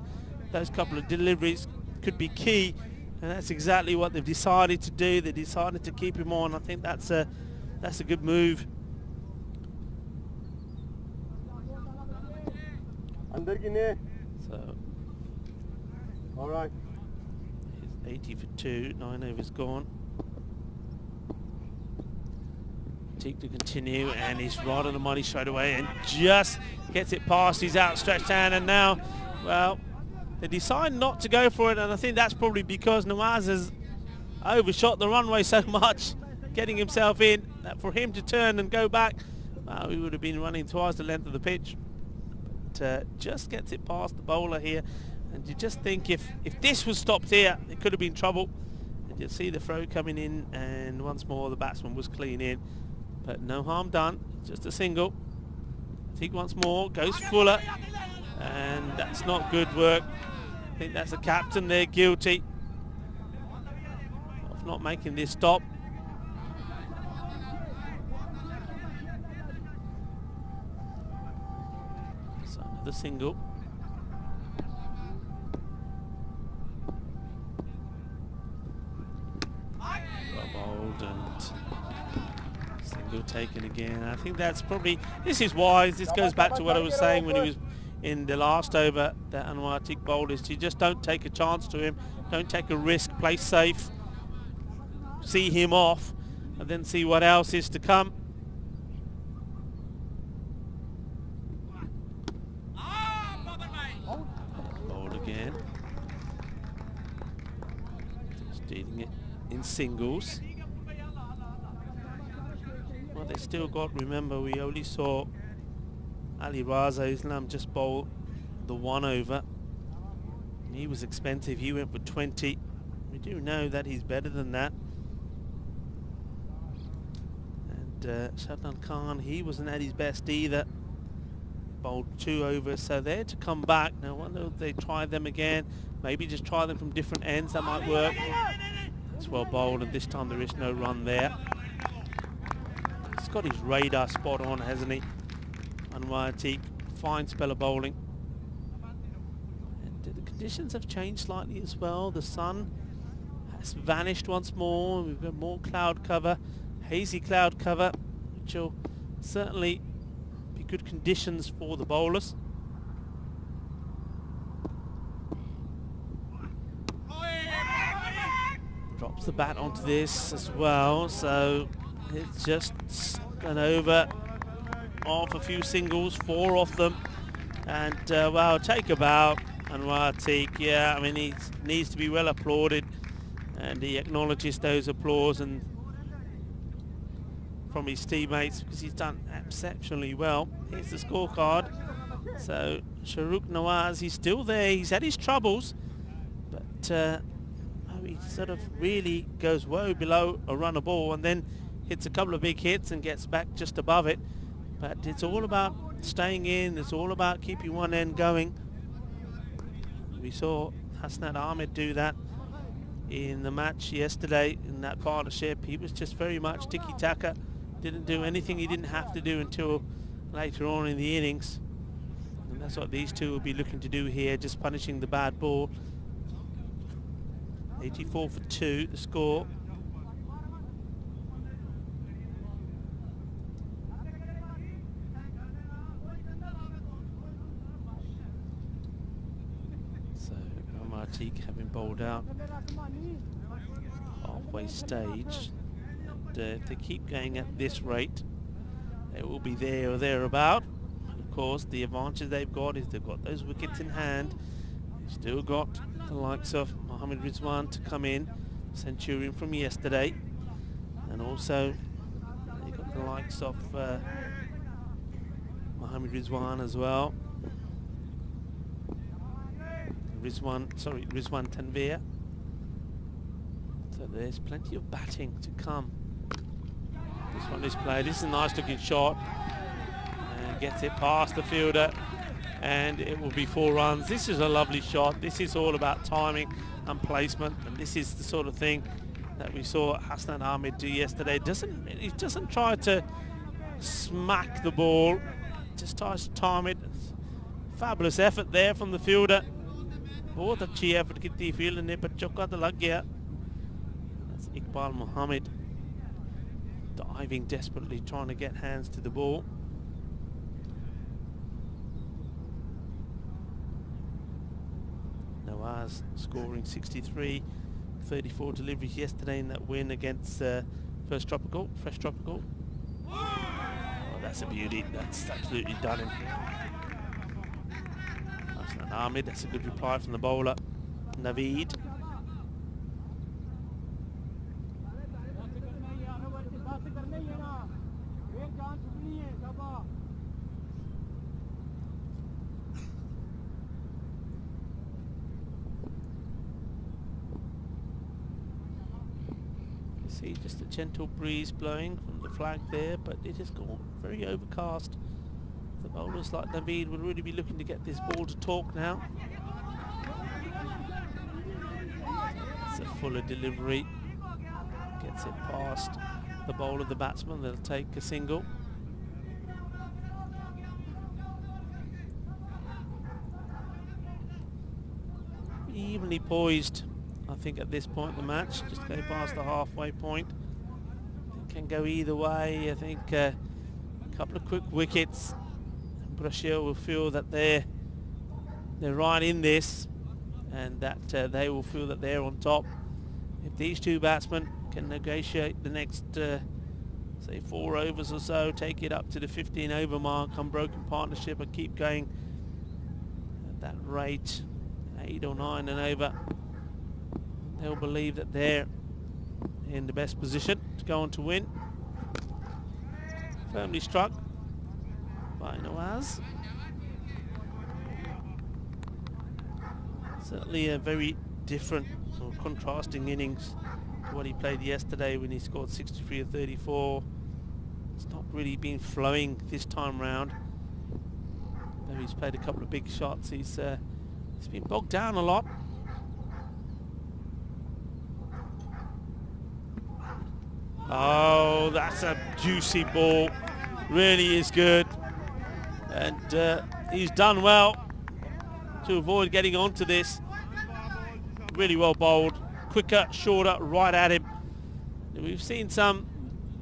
those couple of deliveries could be key. And that's exactly what they've decided to do. They decided to keep him on. I think that's a good move. So, all right. He's 80 for 2. 9 overs gone. Teague to continue, and he's right on the money straight away, and just gets it past his outstretched hand. And now, well, they decide not to go for it, and I think that's probably because Nawaz has overshot the runway so much, getting himself in, that for him to turn and go back, well, he would have been running twice the length of the pitch. But just gets it past the bowler here, and you just think if this was stopped here, it could have been trouble. And you'll see the throw coming in, and once more the batsman was clean in. But no harm done, just a single. Teague once more, goes Fuller, and that's not good work. I think that's the captain there guilty of not making this stop. So another single. Bowled and single taken again. I think that's probably, this is wise. This goes back to what I was saying when he was in the last over that Anwar Teague bowled, is you just don't take a chance to him, don't take a risk, play safe, see him off, and then see what else is to come. Bowled again. Just dealing it in singles. Well, they still got, remember, we only saw Ali Raza Islam just bowl the 1 over. He was expensive, he went for 20. We do know that he's better than that. And Shadlan Khan, he wasn't at his best either. Bowled 2 overs, so they're to come back. Now I wonder if they try them again. Maybe just try them from different ends, that might work. It's well bowled, and this time there is no run there. He's got his radar spot on, hasn't he? Anwar Teague, fine spell of bowling. And the conditions have changed slightly as well. The sun has vanished once more. We've got more cloud cover, hazy cloud cover, which will certainly be good conditions for the bowlers. Drops the bat onto this as well, so it's just an over off a few singles, 4 off them, and well, take a bow. Anwar Teague, yeah, I mean, he needs to be well applauded, and he acknowledges those applause and from his teammates, because he's done exceptionally well. Here's the scorecard. So Shahrukh Nawaz, he's still there, he's had his troubles, but he sort of really goes way below a run a ball and then hits a couple of big hits and gets back just above it. But it's all about staying in, it's all about keeping one end going. We saw Hasnat Ahmed do that in the match yesterday in that partnership. He was just very much tiki-taka, didn't do anything he didn't have to do until later on in the innings. And that's what these two will be looking to do here, just punishing the bad ball. 84 for 2, the score. So Anwar Teague having bowled out halfway stage, and if they keep going at this rate, they will be there or thereabout. And of course, the advantage they've got is they've got those wickets in hand. They've still got the likes of Mohammad Rizwan to come in, Centurion from yesterday, and also they got the likes of Mohammad Rizwan as well. Rizwan Tanvir. So there's plenty of batting to come. This one is played. This is a nice looking shot, and gets it past the fielder, and it will be 4 runs. This is a lovely shot. This is all about timing and placement, and this is the sort of thing that we saw Hassan Ahmed do yesterday. He doesn't try to smack the ball, just tries to time it. Fabulous effort there from the fielder. बहुत अच्छी effort की थी field ने, पर चौका तो लग गया. That's Iqbal Mohammed diving desperately, trying to get hands to the ball. Nawaz scoring 63, 34 deliveries yesterday in that win against Fresh Tropical. Oh, that's a beauty. That's absolutely done him. Hassan Ahmed, that's a good reply from the bowler, Naveed. See just a gentle breeze blowing from the flag there, but it has gone very overcast. The bowlers like Naveed will really be looking to get this ball to talk now. It's a fuller delivery. Gets it past the bowler, the batsman. They'll take a single. Evenly poised, I think, at this point in the match. Just go past the halfway point. It can go either way. I think a couple of quick wickets. Brazil will feel that they're right in this, and that they will feel that they're on top. If these two batsmen can negotiate the next, say, 4 overs or so, take it up to the 15 over mark, unbroken partnership, and keep going at that rate, 8 or 9 and over, they'll believe that they're in the best position to go on to win. Firmly struck by Nawaz. Certainly a very different or contrasting innings to what he played yesterday when he scored 63 of 34. It's not really been flowing this time round. Though he's played a couple of big shots, he's been bogged down a lot. Oh, that's a juicy ball. Really is good. And he's done well to avoid getting onto this. Really well bowled. Quicker, shorter, right at him. We've seen some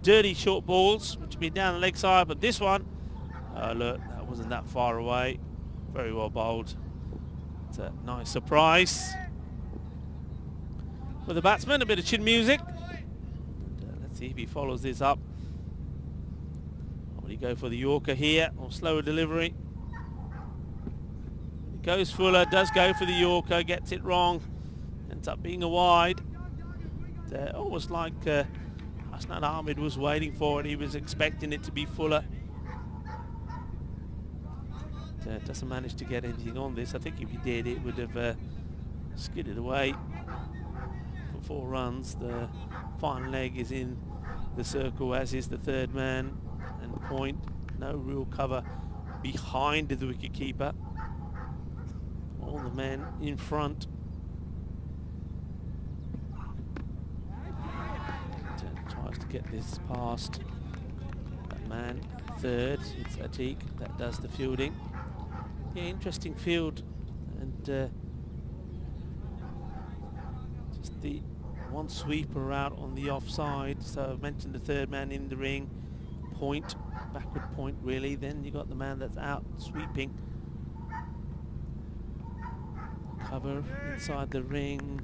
dirty short balls which have been down the leg side, but this one, look, that wasn't that far away. Very well bowled. It's a nice surprise. For the batsman, a bit of chin music. And, let's see if he follows this up. Will he go for the Yorker here, or slower delivery? He goes fuller, does go for the Yorker, gets it wrong. Ends up being a wide. Almost like Hassan Ahmed was waiting for it. He was expecting it to be fuller. Doesn't manage to get anything on this. I think if he did, it would have skidded away for 4 runs. The final leg is in the circle, as is the third man and point. No real cover behind the wicketkeeper. All the men in front. Tries to get this past that man. Third, it's Atiq that does the fielding. Yeah, interesting field, and just the one sweeper out on the offside. So I've mentioned the third man in the ring, point, backward point really. Then you got the man that's out sweeping. Cover inside the ring.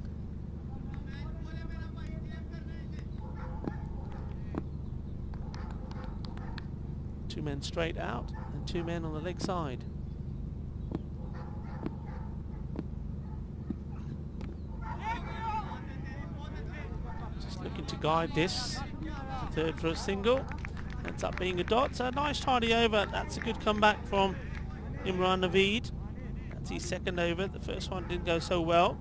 Two men straight out and 2 men on the leg side. Just looking to guide this. Third for a single. Ends up being a dot. So a nice tidy over. That's a good comeback from Imran Naveed. That's his second over. The first one didn't go so well.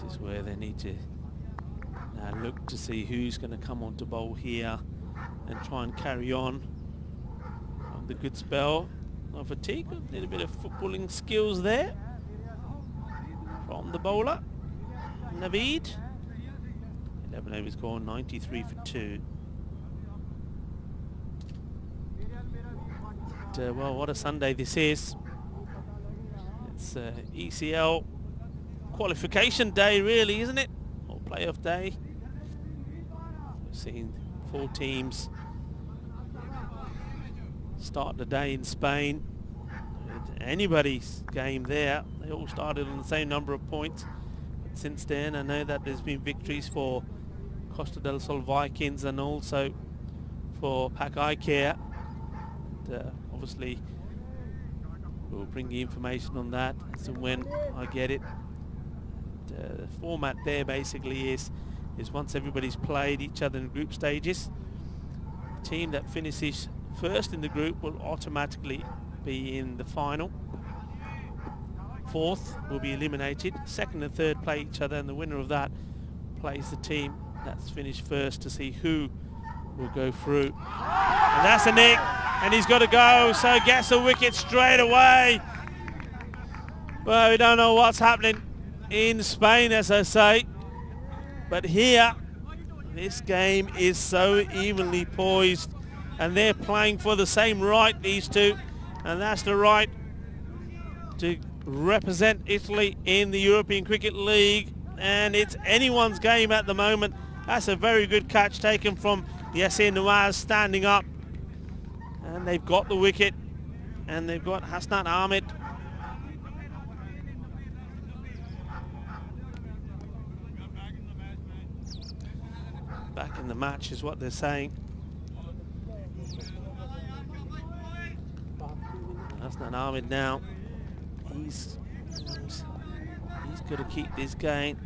This is where they need to now look to see who's going to come on to bowl here and try and carry on the good spell of fatigue. A little bit of footballing skills there from the bowler, Naveed. 11 overs gone, 93 for 2. But, well, what a Sunday this is. It's ECL qualification day, really, isn't it? Or playoff day. We've seen 4 teams start the day in Spain. Anybody's game there. They all started on the same number of points. But since then, I know that there's been victories for Costa del Sol Vikings and also for Pac Eye Care. Obviously, we'll bring you information on that as and when I get it. The format there basically is once everybody's played each other in group stages, the team that finishes first in the group will automatically be in the final. Fourth will be eliminated. Second and third play each other, and the winner of that plays the team that's finished first to see who will go through. And that's a nick, and he's got to go, so gets a wicket straight away. Well, we don't know what's happening in Spain, as I say, but here this game is so evenly poised, and they're playing for the same right, these two, and that's the right to represent Italy in the European Cricket League, and it's anyone's game at the moment. That's a very good catch taken from Yassir Nawaz, standing up, and they've got the wicket, and they've got Hasnat Ahmed. Back in the match is what they're saying. Hasnat Ahmed now, he's got to keep this going.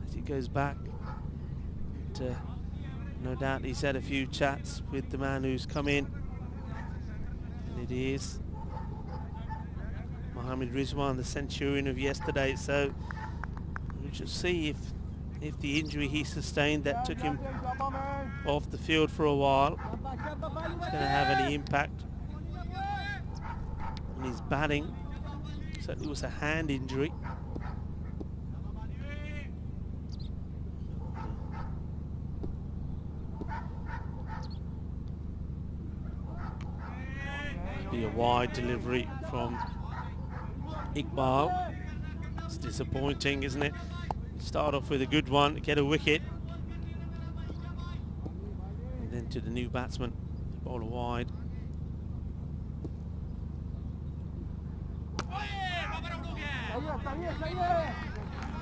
As he goes back, no doubt he's had a few chats with the man who's come in, and it is Mohammad Rizwan, the centurion of yesterday. So we shall see if the injury he sustained that took him off the field for a while is going to have any impact on his batting. Certainly was a hand injury. Be a wide delivery from Iqbal. It's disappointing, isn't it? Start off with a good one, get a wicket, and then to the new batsman, bowler wide.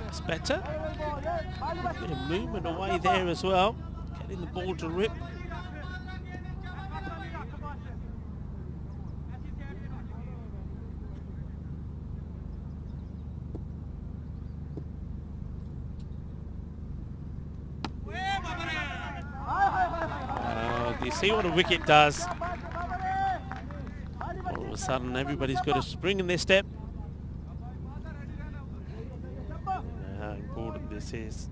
It's better. A bit of movement away there as well, getting the ball to rip. You see what a wicket does. All of a sudden everybody's got a spring in their step. You know how important this is.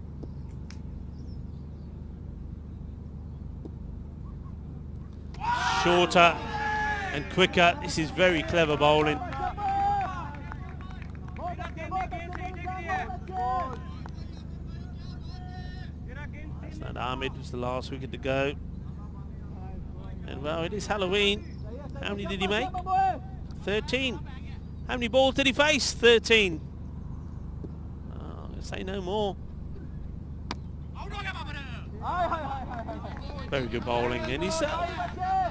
Shorter and quicker. This is very clever bowling. Hasnat Ahmed was the last wicket to go. And well, it is Halloween. How many did he make? 13. How many balls did he face? 13. Oh, say no more. Very good bowling, and he's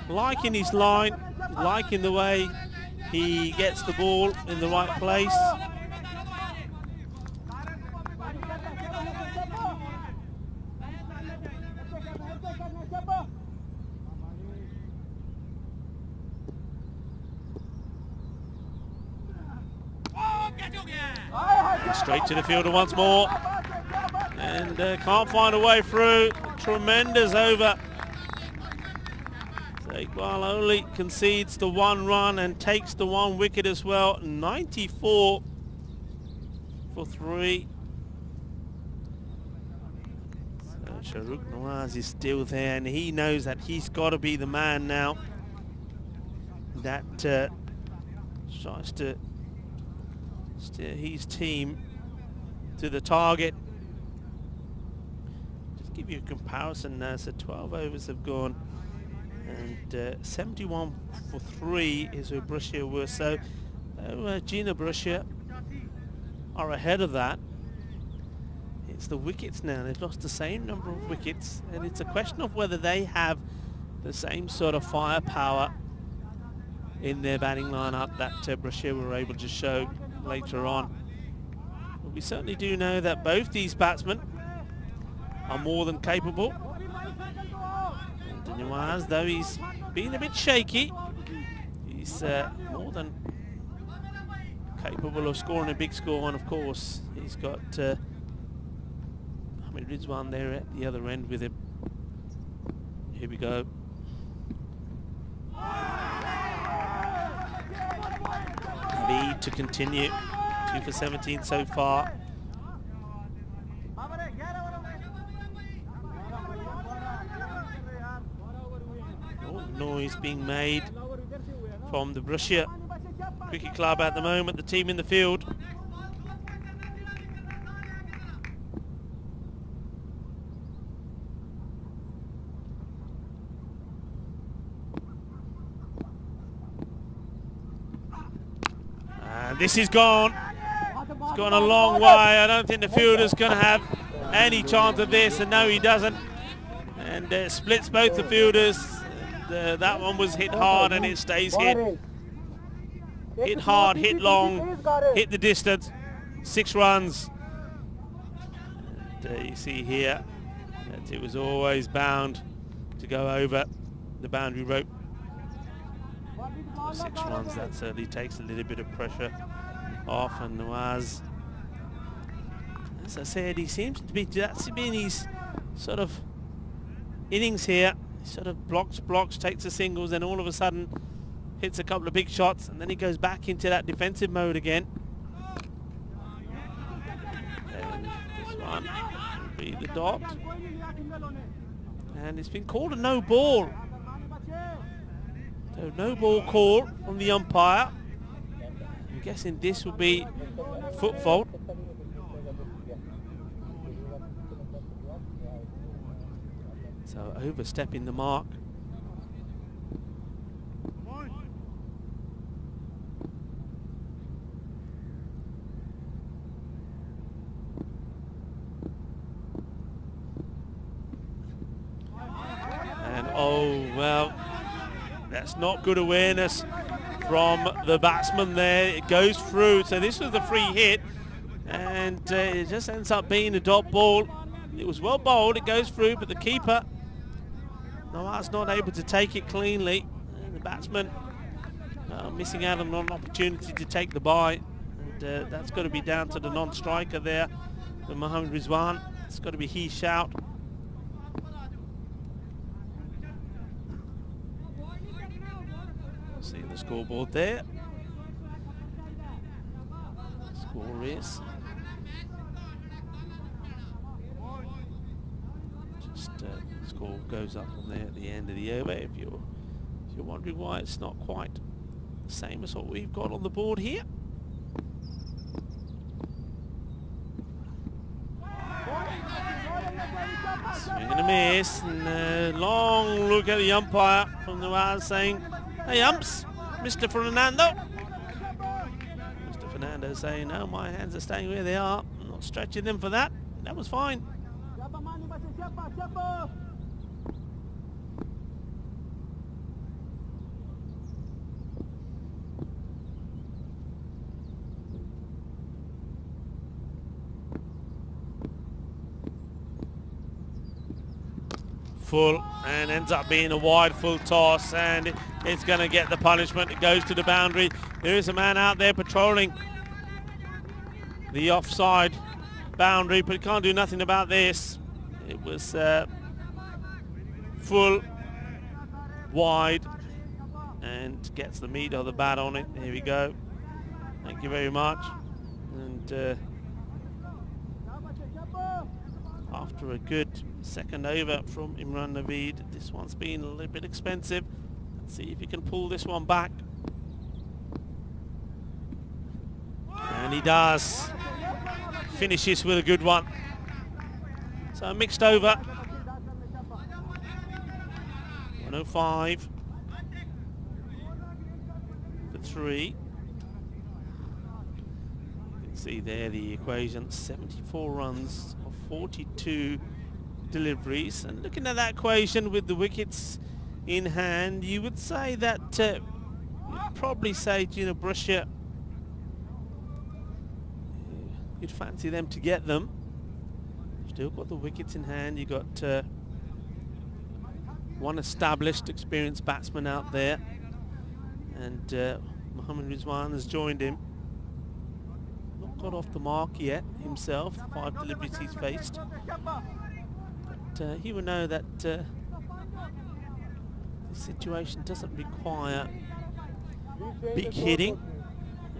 liking his line, liking the way he gets the ball in the right place. Straight to the fielder once more, and can't find a way through. Tremendous over. So Iqbal only concedes the 1 run and takes the 1 wicket as well. 94 for 3. So Shahrukh Nawaz is still there, and he knows that he's got to be the man now that tries to steer his team to the target. Just give you a comparison now. So 12 overs have gone, and 71 for 3 is where Bruscia were. So Gina Bruscia are ahead of that. It's the wickets now. They've lost the same number of wickets, and it's a question of whether they have the same sort of firepower in their batting lineup that Bruscia were able to show later on. But we certainly do know that both these batsmen are more than capable. And Nawaz, though he's been a bit shaky, he's more than capable of scoring a big score. And of course, he's got Rizwan there at the other end with him. Here we go. Lead to continue. 2 for 17 so far. Oh, noise being made from the Bruscia Cricket Club at the moment, the team in the field. This is gone. It's gone a long way. I don't think the fielder's going to have any chance of this, and no, he doesn't. And splits both the fielders. And, that one was hit hard, and it stays hit. Hit hard, hit long, hit the distance. 6 runs. And you see here that it was always bound to go over the boundary rope. 6 runs, that certainly takes a little bit of pressure off, and Nawaz, as I said, he seems to be, that's been his sort of innings here. He sort of blocks, takes the singles, then all of a sudden hits a couple of big shots, and then he goes back into that defensive mode again. And this one will be the dot, and it's been called a no ball. So no ball call from the umpire. I'm guessing this will be foot fault. So overstepping the mark. And oh well, that's not good awareness from the batsman there. It goes through. So this was the free hit, and it just ends up being a dot ball. It was well bowled. It goes through, but the keeper, Nawaz, not able to take it cleanly. And the batsman missing out on an opportunity to take the bye. And that's got to be down to the non-striker there, the Mohammad Rizwan. It's got to be his shout. See the scoreboard there. Score is just score goes up on there at the end of the over. If you're wondering why it's not quite the same as what we've got on the board here. Swing and a miss, and a long look at the umpire from the Nawaz saying, "Hey umps, Mr. Fernando." Mr. Fernando saying, "No, my hands are staying where they are. I'm not stretching them for that. That was fine." Full, and ends up being a wide full toss, and it's going to get the punishment. It goes to the boundary. There is a man out there patrolling the offside boundary, but he can't do nothing about this. It was full, wide and gets the meat of the bat on it. Here we go. Thank you very much. And after a good second over from Imran Naveed, this one's been a little bit expensive. Let's see if he can pull this one back. And he does. Finishes with a good one. So a mixed over. 105 for 3. You can see there the equation, 74 runs of 42 deliveries. And looking at that equation with the wickets in hand, you would say that you'd probably say Gina Brusher, you'd fancy them to get them. Still got the wickets in hand. You got one established, experienced batsman out there, and Mohammad Rizwan has joined him. Not got off the mark yet himself. 5 deliveries he's faced, but he will know that this situation doesn't require big hitting.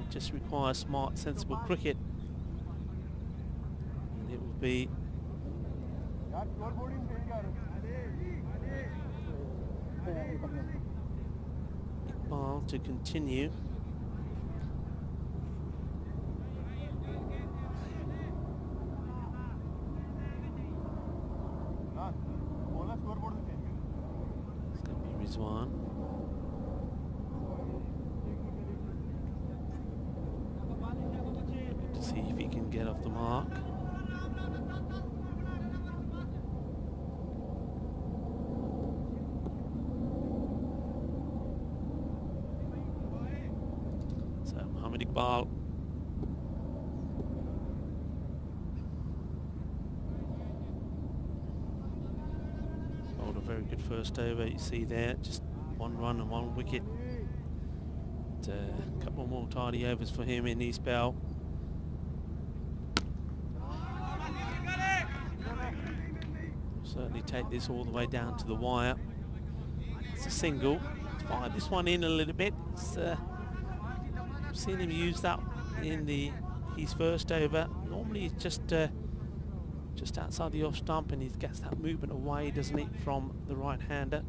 It just requires smart, sensible cricket. And it will be Iqbal to continue. It's going to be Rizwan. To see if he can get off the mark. Iqbal. Bowled a very good first over. You see there, just 1 run and 1 wicket. A couple more tidy overs for him in his spell. Certainly take this all the way down to the wire. It's a single. Let's fire this one in a little bit. I've seen him use that in his first over. Normally it's just outside the off stump, and he gets that movement away, doesn't he, from the right-hander.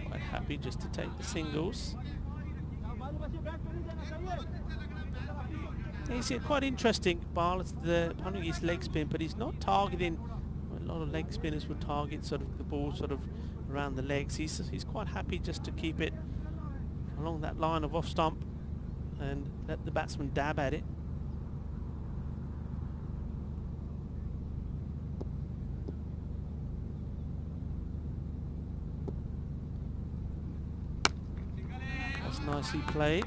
Quite happy just to take the singles. You see, quite interesting. Ball is punting his leg spin, but he's not targeting. A lot of leg spinners would target sort of the ball sort of around the legs. He's quite happy just to keep it along that line of off stump and let the batsman dab at it. That's nicely played.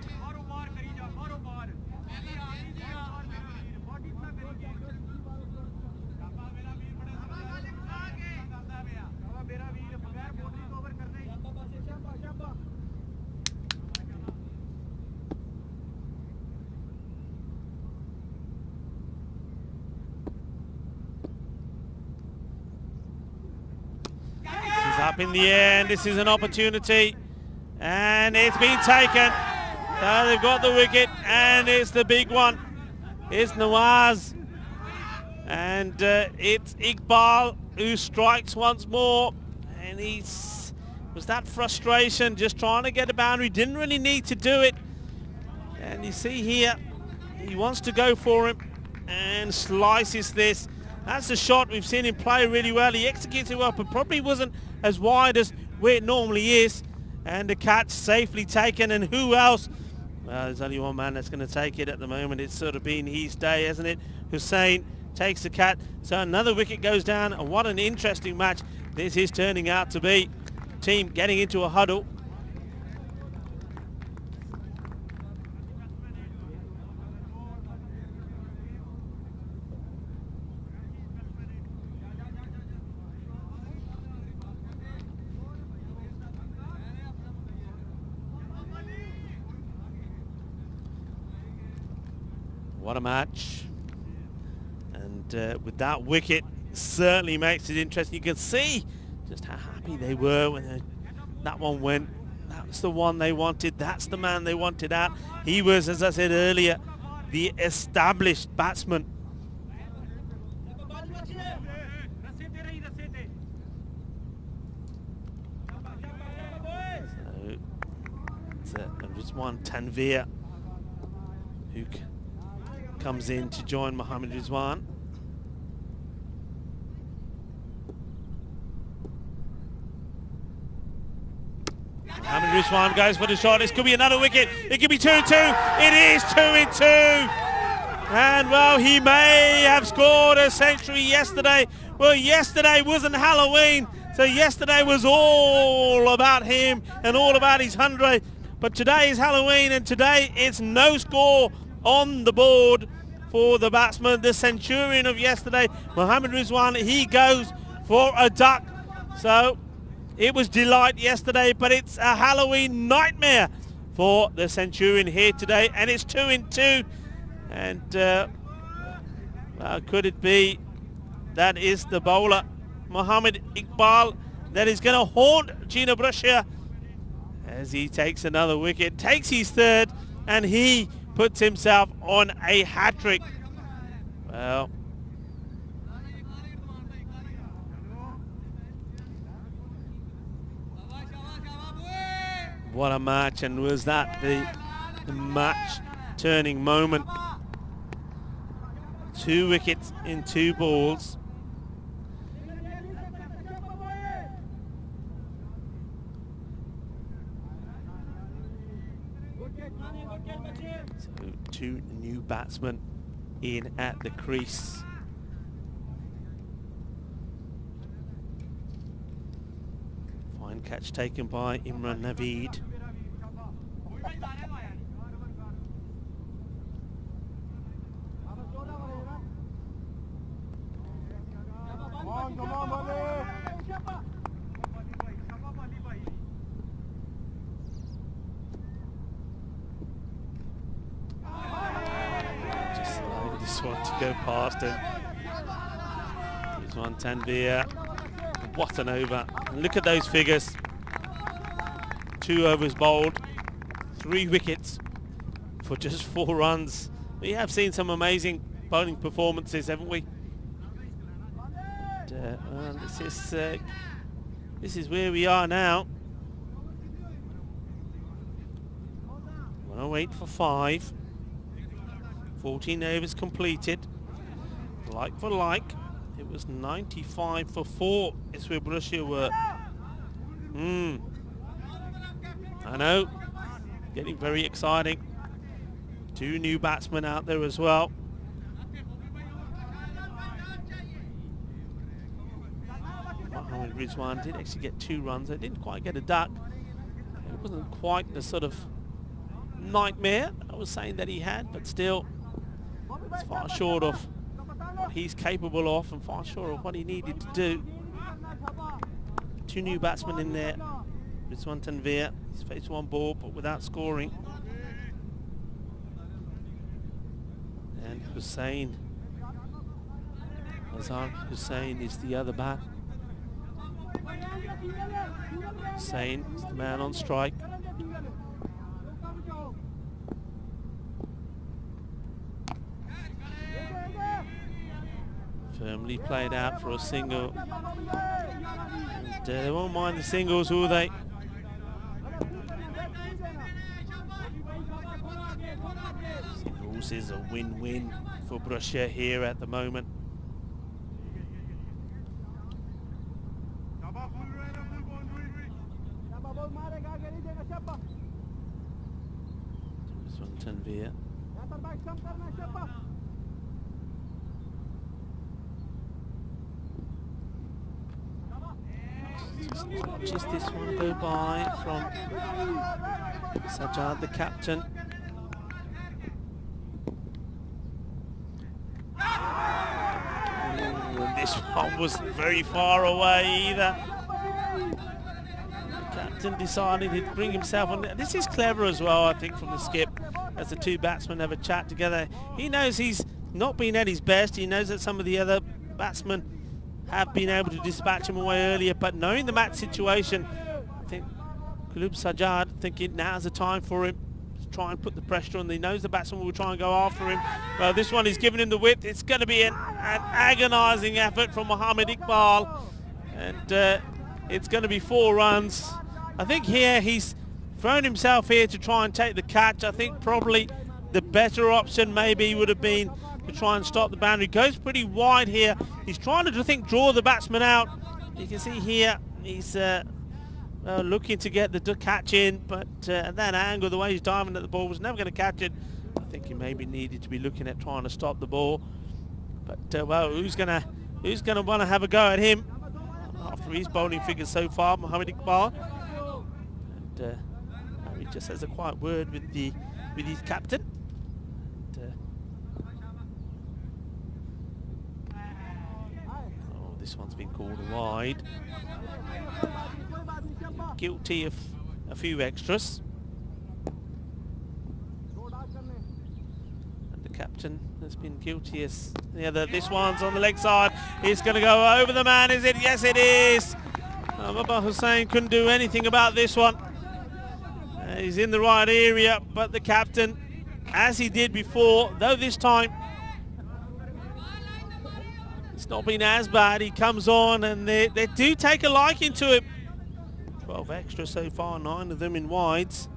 Up in the air, and this is an opportunity, and it's been taken. So they've got the wicket, and it's the big one. It's Nawaz, and it's Iqbal who strikes once more, and was that frustration, just trying to get a boundary, didn't really need to do it. And you see here, he wants to go for him and slices this. That's a shot we've seen him play really well. He executes it well, but probably wasn't as wide as where it normally is. And the catch safely taken, and who else? Well, there's only one man that's going to take it at the moment. It's sort of been his day, hasn't it? Hussain takes the catch. So another wicket goes down, and what an interesting match this is turning out to be. Team getting into a huddle. What a match. And with that wicket, certainly makes it interesting. You can see just how happy they were when that one went. That's the one they wanted. That's the man they wanted out. He was, as I said earlier, the established batsman. So it's Rizwan Tanveer who comes in to join Mohammad Rizwan. Mohammad Rizwan goes for the shot. This could be another wicket. It could be 2-2. It is 2-2. And well, he may have scored a century yesterday. Well, yesterday wasn't Halloween, so yesterday was all about him and all about his 100. But today is Halloween, and today it's no score on the board for the batsman, the centurion of yesterday, Mohammad Rizwan. He goes for a duck. So it was delight yesterday, but it's a Halloween nightmare for the centurion here today, and it's 2-2. And could it be that is the bowler, Mohammad Iqbal, that is going to haunt Gina Bruscia as he takes another wicket, takes his third, and he puts himself on a hat-trick. Well, what a match, and was that the match-turning moment? 2 wickets in 2 balls. So 2 new batsmen in at the crease. Fine catch taken by Imran Naveed. Just allowing this one to go past him. Rizwan Tanveer. What an over. And look at those figures. 2 overs bowled, 3 wickets for just 4 runs. We have seen some amazing bowling performances, haven't we? And, this is where we are now. 108 for 5. 14 overs completed. Like for like. It was 95 for 4. It's where Bruscia were. I know. Getting very exciting. 2 new batsmen out there as well. Mohammad Rizwan did actually get 2 runs. They didn't quite get a duck. It wasn't quite the sort of nightmare I was saying that he had, but still, it's far short of what he's capable of and far short of what he needed to do. 2 new batsmen in there. Rizwan Tanveer, he's faced 1 ball but without scoring. And Hussain, Azhar Hussain is the other bat. Hussain is the man on strike. Firmly played out for a single. And they won't mind the singles, will they? Singles is a win-win for Bruscia here at the moment. Rizwan Tanveer. Just this one go by from Sajjad, the captain. And this one wasn't very far away either. The captain decided he'd bring himself on. This is clever as well, I think, from the skip, as the two batsmen have a chat together. He knows he's not been at his best. He knows that some of the other batsmen have been able to dispatch him away earlier, but knowing the match situation, I think Kulub Sajjad thinking now's the time for him to try and put the pressure on. He knows the batsman will try and go after him. Well, this one is giving him the width. It's going to be an agonising effort from Mohammad Iqbal, and it's going to be 4 runs. I think here he's thrown himself here to try and take the catch. I think probably the better option maybe would have been to try and stop the boundary. Goes pretty wide here. He's trying to, I think, draw the batsman out. You can see here he's looking to get the catch in, but at that angle, the way he's diving at the ball, was never going to catch it. I think he maybe needed to be looking at trying to stop the ball. But well, who's gonna want to have a go at him after his bowling figures so far, Mohammad Iqbal? And he just has a quiet word with his captain. This one's been called wide. Guilty of a few extras. And the captain has been guilty as the other. This one's on the leg side. It's going to go over the man, is it? Yes, it is. Baba Hussain couldn't do anything about this one. He's in the right area, but the captain, as he did before, though this time it's not been as bad. He comes on and they do take a liking to him. 12 extra so far, 9 of them in wides.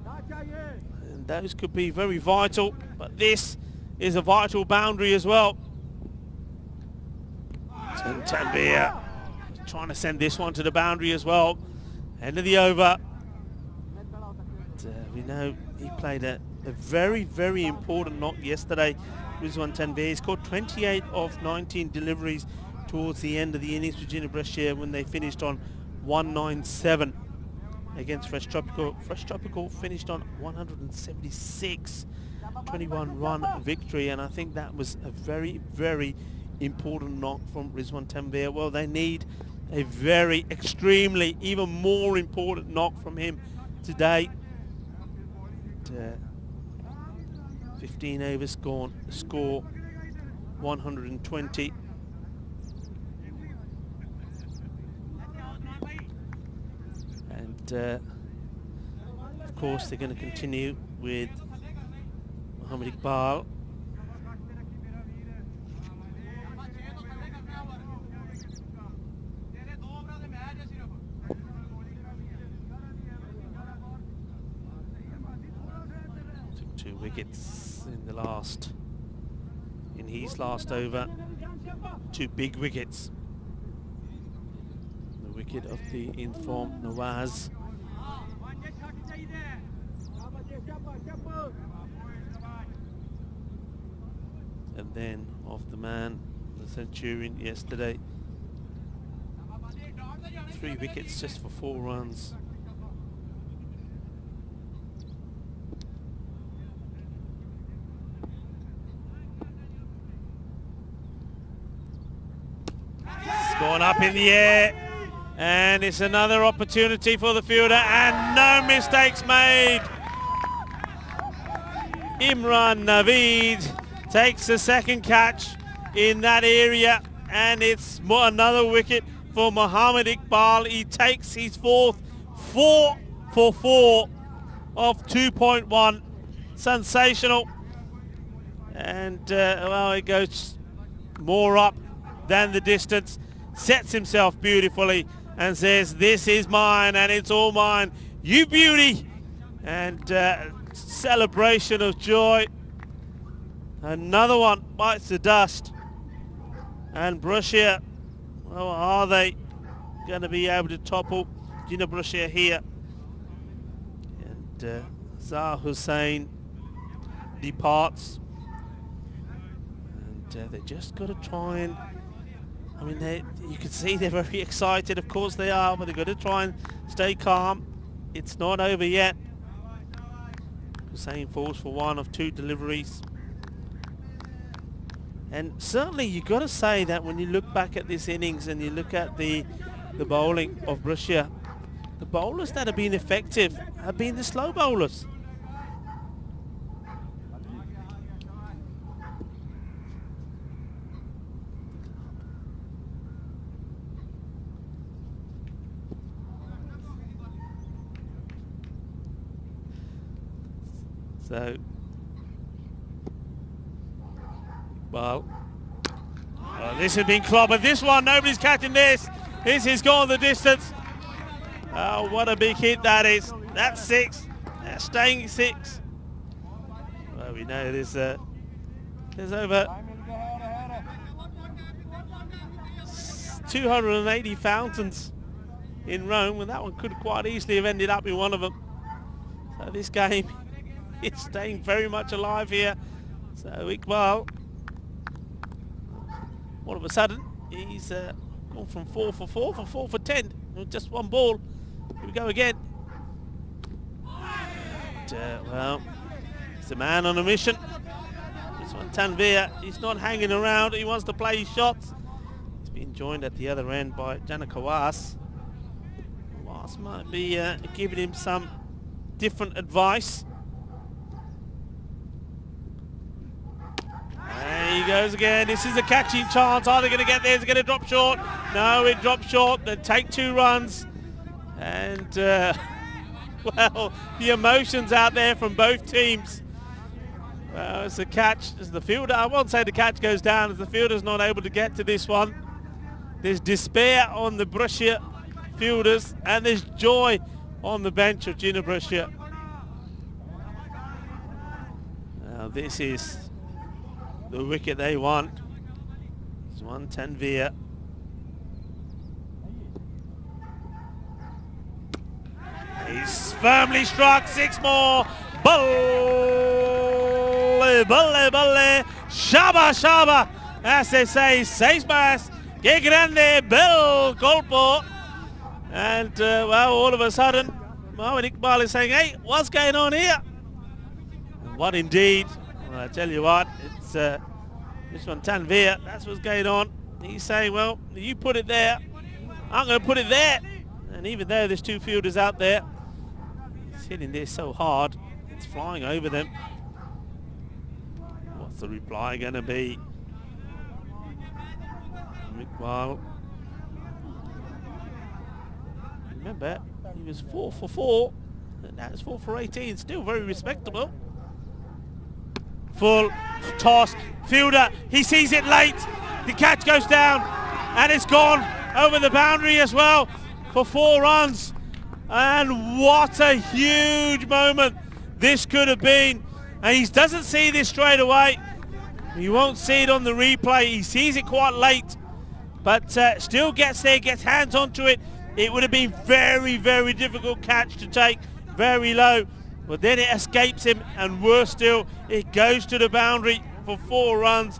And those could be very vital, but this is a vital boundary as well. And Tanvir trying to send this one to the boundary as well. End of the over. We know he played a very, very important knock yesterday. Rizwan Tanvir scored 28 of 19 deliveries towards the end of the innings for Virginia Brescia when they finished on 197 against Fresh Tropical. Fresh Tropical finished on 176, 21-run victory, and I think that was a very, very important knock from Rizwan Tanvir. Well, they need a very, extremely, even more important knock from him today. 15 overs gone, score 120. And of course they're going to continue with Mohammad Iqbal. Took 2 wickets in his last over. 2 big wickets. The wicket of the informed Nawaz. And then of the man, the Centurion yesterday. 3 wickets just for 4 runs. Going up in the air, and it's another opportunity for the fielder, and no mistakes made. Imran Naveed takes the second catch in that area, and it's another wicket for Mohammad Iqbal. He takes his 4th, 4 for 4 of 2.1. Sensational. And well, it goes more up than the distance. Sets himself beautifully and says, this is mine and it's all mine, you beauty. And celebration of joy. Another one bites the dust. And Brescia, well, are they going to be able to topple Gina Brescia here? And Zahir Hussain departs. And they just got to try and, I mean, you can see they're very excited. Of course they are, but they've got to try and stay calm. It's not over yet. Hussain falls for 1 of 2 deliveries. And certainly you've got to say that when you look back at this innings and you look at the bowling of Brescia, The bowlers that have been effective have been the slow bowlers. So, well, this has been clobbered. This one, nobody's catching this. This has gone the distance. Oh, what a big hit that is. That's 6. That's staying 6. Well, we know there's over 280 fountains in Rome, and that one could quite easily have ended up in one of them. So this game is staying very much alive here. So Iqbal, all of a sudden, he's gone from 4 for 4 for 4 for 10 with just one ball. Here we go again. Well, he's a man on a mission. This one, Tanvir, he's not hanging around. He wants to play his shots. He's been joined at the other end by Janakawas. Kawas might be giving him some different advice. There he goes again. This is a catching chance. Are they going to get there? Is it going to drop short? No, it dropped short. They take 2 runs. And, well, the emotions out there from both teams. Well, it's a catch. As the fielder, I won't say the catch goes down, as the fielder's not able to get to this one. There's despair on the Brescia fielders, and there's joy on the bench of Gina Brescia. Now, this is the wicket they want. It's 1 Tanvir. He's firmly struck. 6 more. Balle, balle, balle. Shaba, shaba. As they say, 6 más. Que grande, bel colpo. And, well, all of a sudden, Mohamed Iqbal is saying, hey, what's going on here? What indeed. Well, I tell you what, it's this one, Tanvir, that's what's going on. He's saying, well, you put it there, I'm going to put it there. And even though there's 2 fielders out there, he's hitting this so hard, it's flying over them. What's the reply going to be? Iqbal. Remember, he was 4 for 4, and now it's 4 for 18, still very respectable. Full toss, fielder, he sees it late, the catch goes down, and it's gone over the boundary as well for 4 runs. And what a huge moment this could have been. And he doesn't see this straight away. He won't see it on the replay. He sees it quite late, but still gets there, gets hands onto it. It would have been very, very difficult catch to take, very low. But then it escapes him, and worse still, it goes to the boundary for 4 runs.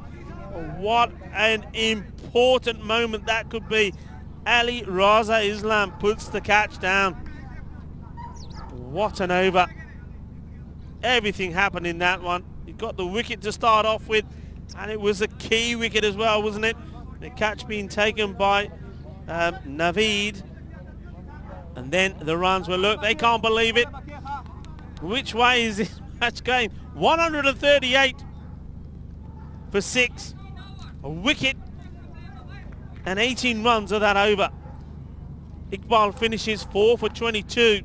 What an important moment that could be. Ali Raza Islam puts the catch down. What an over. Everything happened in that one. He got the wicket to start off with, and it was a key wicket as well, wasn't it? The catch being taken by Naveed. And then the runs were, look, they can't believe it. Which way is this match going? 138 for 6. A wicket and 18 runs of that over. Iqbal finishes 4 for 22.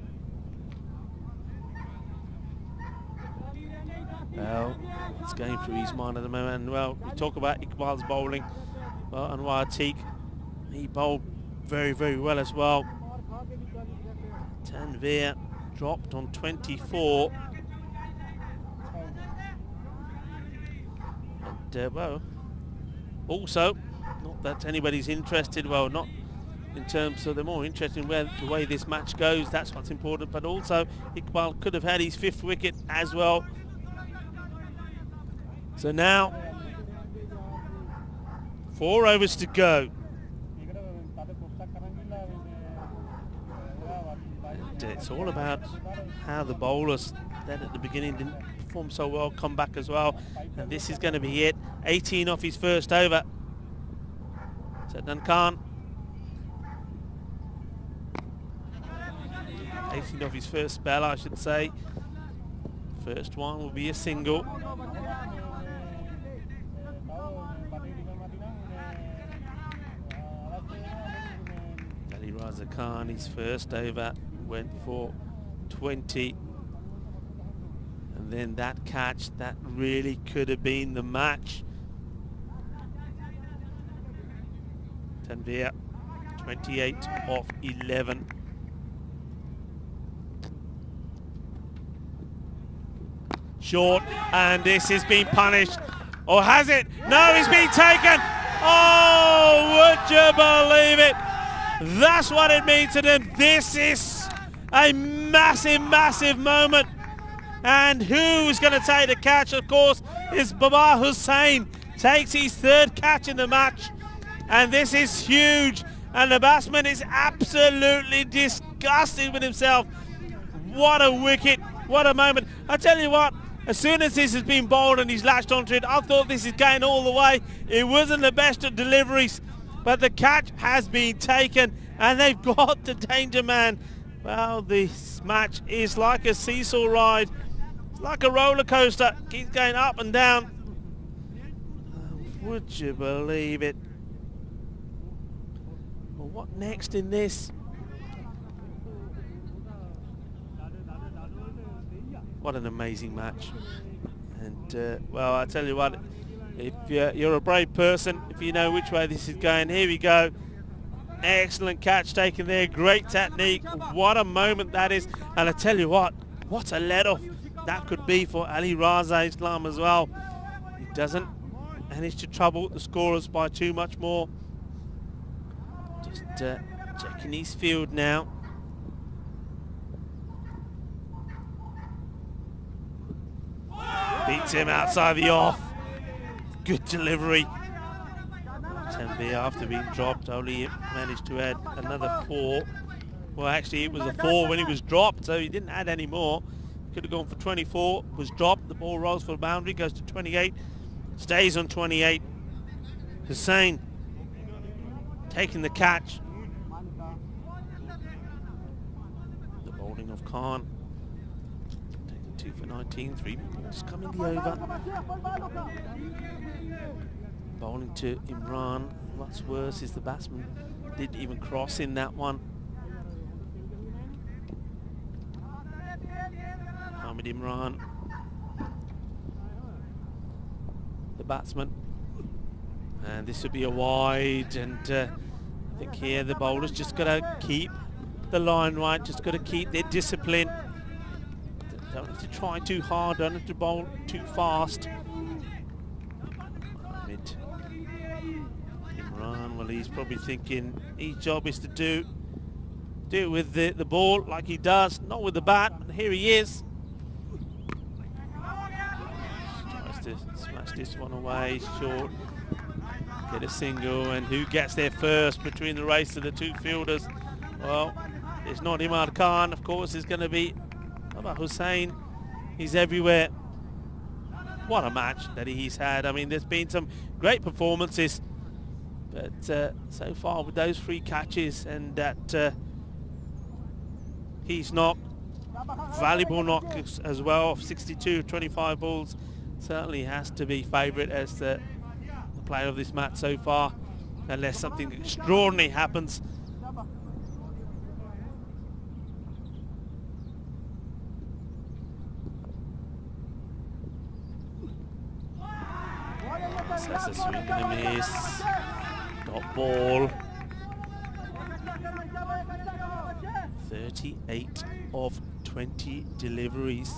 Well, it's going through his mind at the moment. And, well, we talk about Iqbal's bowling. Well, Anwar Atiq, he bowled very, very well as well. Tanvir dropped on 24. And, well, also, not that anybody's interested, well, not in terms of, they're more interested in the way this match goes, that's what's important, but also Iqbal could have had his 5th wicket as well. So now, 4 overs to go. And it's all about how the bowlers then at the beginning didn't perform so well, come back as well. And this is going to be it. 18 off his first over. Sadnan Khan. 18 of his first spell, I should say. First one will be a single. Ali Raza Khan, his first over, went for 20. And then that catch, that really could have been the match. Tanvir, 28 of 11. Short, and this is being punished. Or has it? No, it's been taken. Oh, would you believe it? That's what it means to them. This is a massive, massive moment. And who's going to take the catch, of course, is Babar Hussain. Takes his third catch in the match. And this is huge. And the batsman is absolutely disgusted with himself. What a wicket. What a moment. I tell you what, as soon as this has been bowled and he's latched onto it, I thought this is going all the way. It wasn't the best of deliveries, but the catch has been taken and they've got the danger man. Well, this match is like a seesaw ride. It's like a roller coaster. Keeps going up and down. Would you believe it? Well, what next in this? What an amazing match. And well, I tell you what, if you're a brave person, if you know which way this is going, here we go. Excellent catch taken there, great technique. What a moment that is. And I tell you what a let-off that could be for Ali Raza Islam as well. He doesn't manage to trouble the scorers by too much more. Just checking his field now. Beats him outside the off. Good delivery. Tanvir, after being dropped, only managed to add another 4. Well, actually, it was a 4 when he was dropped, so he didn't add any more. Could have gone for 24. Was dropped. The ball rolls for a boundary, goes to 28. Stays on 28. Hussain taking the catch. The bowling of Khan. 2 for 19, 3 balls coming the over. Bowling to Imran. What's worse is the batsman didn't even cross in that one. Hamid Imran, the batsman. And this would be a wide, and I think here the bowler's just got to keep the line right, just got to keep their discipline. Don't have to try too hard, don't have to bowl too fast. Imran, well, he's probably thinking his job is to do it with the ball like he does, not with the bat. And here he is. Tries to smash this one away, short. Get a single, and who gets there first between the race of the two fielders? Well, it's not Imran Khan, of course, it's going to be about Hussain. He's everywhere. What a match that he's had. I mean, there's been some great performances, but so far with those 3 catches and that he's knocked, valuable knock as well, 62, 25 balls, certainly has to be favourite as the player of this match so far, unless something extraordinary happens. That's a swing and a miss. Dot ball. 38 of 20 deliveries.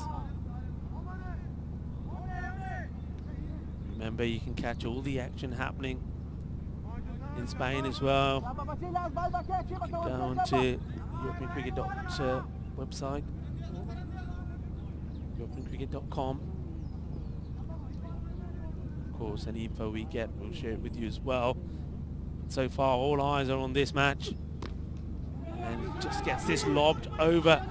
Remember, you can catch all the action happening in Spain as well. You can go on to EuropeanCricket website, EuropeanCricket.com. Of course, any info we get, we'll share it with you as well. So far, all eyes are on this match. And just gets this lobbed over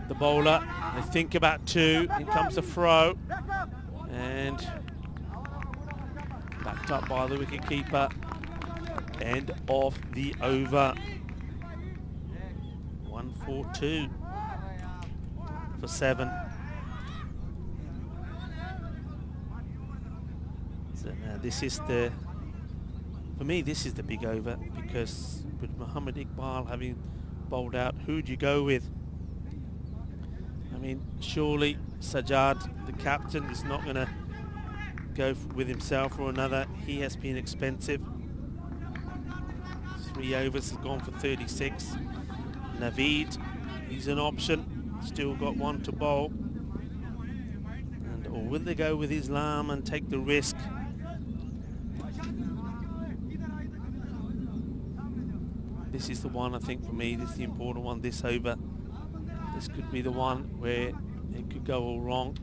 the bowler. They think about 2. In comes the throw. And backed up by the wicketkeeper. End of the over. 1 for 4-2 for 7. So now this is the, for me, this is the big over, because with Mohamed Iqbal having bowled out, who do you go with? I mean, surely Sajjad, the captain, is not going to go with himself or another. He has been expensive. 3 overs, has gone for 36. Naveed, he's an option. Still got 1 to bowl. And or will they go with Islam and take the risk? This is the one, I think, for me. This is the important one, this over. This could be the one where it could go all wrong.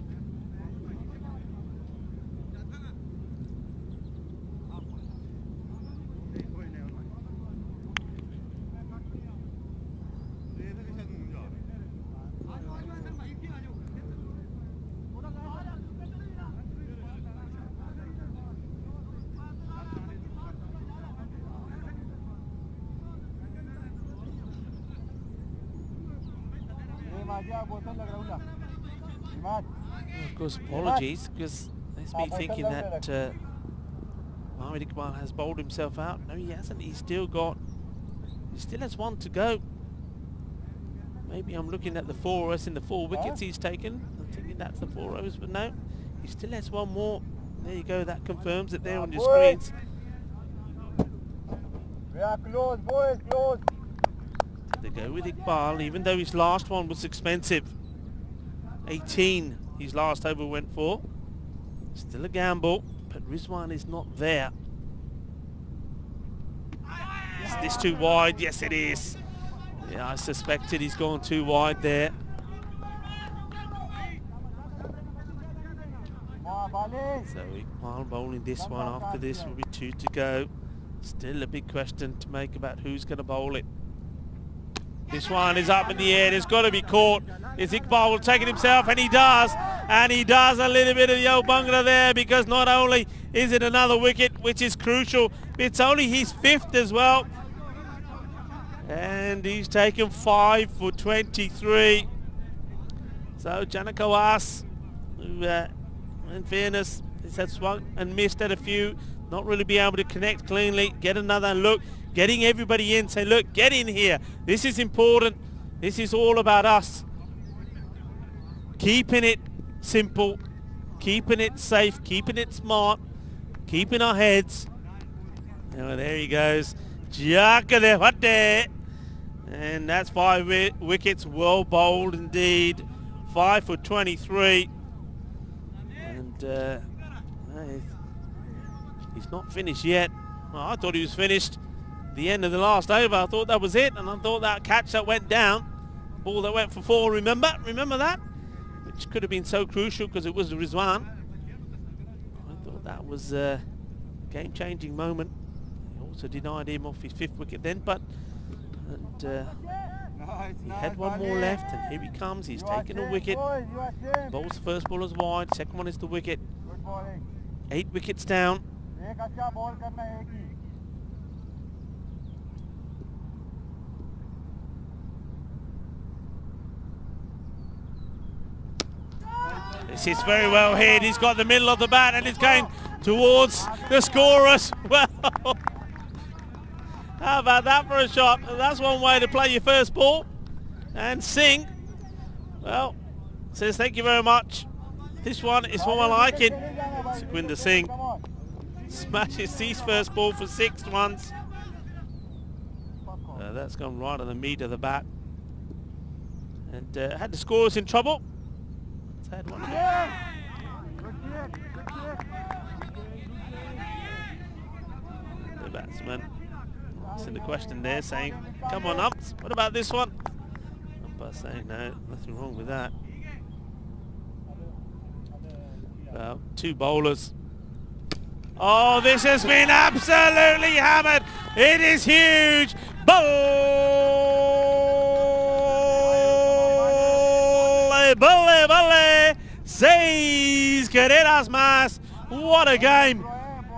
Of course, apologies, because there's me thinking that Mohamed Iqbal has bowled himself out. No, he hasn't. He still has 1 to go. Maybe I'm looking at the 4 overs and the 4 wickets he's taken. I'm thinking that's the 4 overs, but no, he still has 1 more. There you go. That confirms it there on your screens. We are close, boys, close. They go with Iqbal, even though his last one was expensive. 18 his last over went for. Still a gamble, but Rizwan is not there. Is this too wide? Yes, it is. Yeah, I suspected he's gone too wide there. So Iqbal bowling this one. After this will be 2 to go. Still a big question to make about who's going to bowl it. This one is up in the air. It's got to be caught. Is Iqbal will take it himself, and he does. And he does a little bit of the old bungler there, because not only is it another wicket, which is crucial, it's only his 5th as well. And he's taken 5 for 23. So Janakawas, who in fairness, has swung and missed at a few, not really be able to connect cleanly, get another look, getting everybody in, say, look, get in here. This is important. This is all about us. Keeping it simple, keeping it safe, keeping it smart, keeping our heads. Oh, there he goes. And that's 5 wickets. Well bowled indeed. 5 for 23. And he's not finished yet. Well, I thought he was finished. The end of the last over, I thought that was it, and I thought that catch that went down, ball that went for 4, remember that? Which could have been so crucial because it was Rizwan. I thought that was a game-changing moment. He also denied him off his 5th wicket then, but he had 1 more left, and here he comes. He's taken a wicket. Bowls the first ball as wide, second one is the wicket. 8 wickets down. This is very well hit. He's got the middle of the bat and it's going towards the scorers. Well, how about that for a shot? That's one way to play your first ball. And Singh, well, says thank you very much. This one is for my liking. Sukhwinder Singh smashes his first ball for 6 runs. That's gone right on the meat of the bat. And had the scorers in trouble. Had one again. The batsman asking the question there, saying, come on umps, what about this one? Umpire saying, no, nothing wrong with that. Well, 2 bowlers. Oh, this has been absolutely hammered. It is huge. Balle, 6 carreras más. What a game.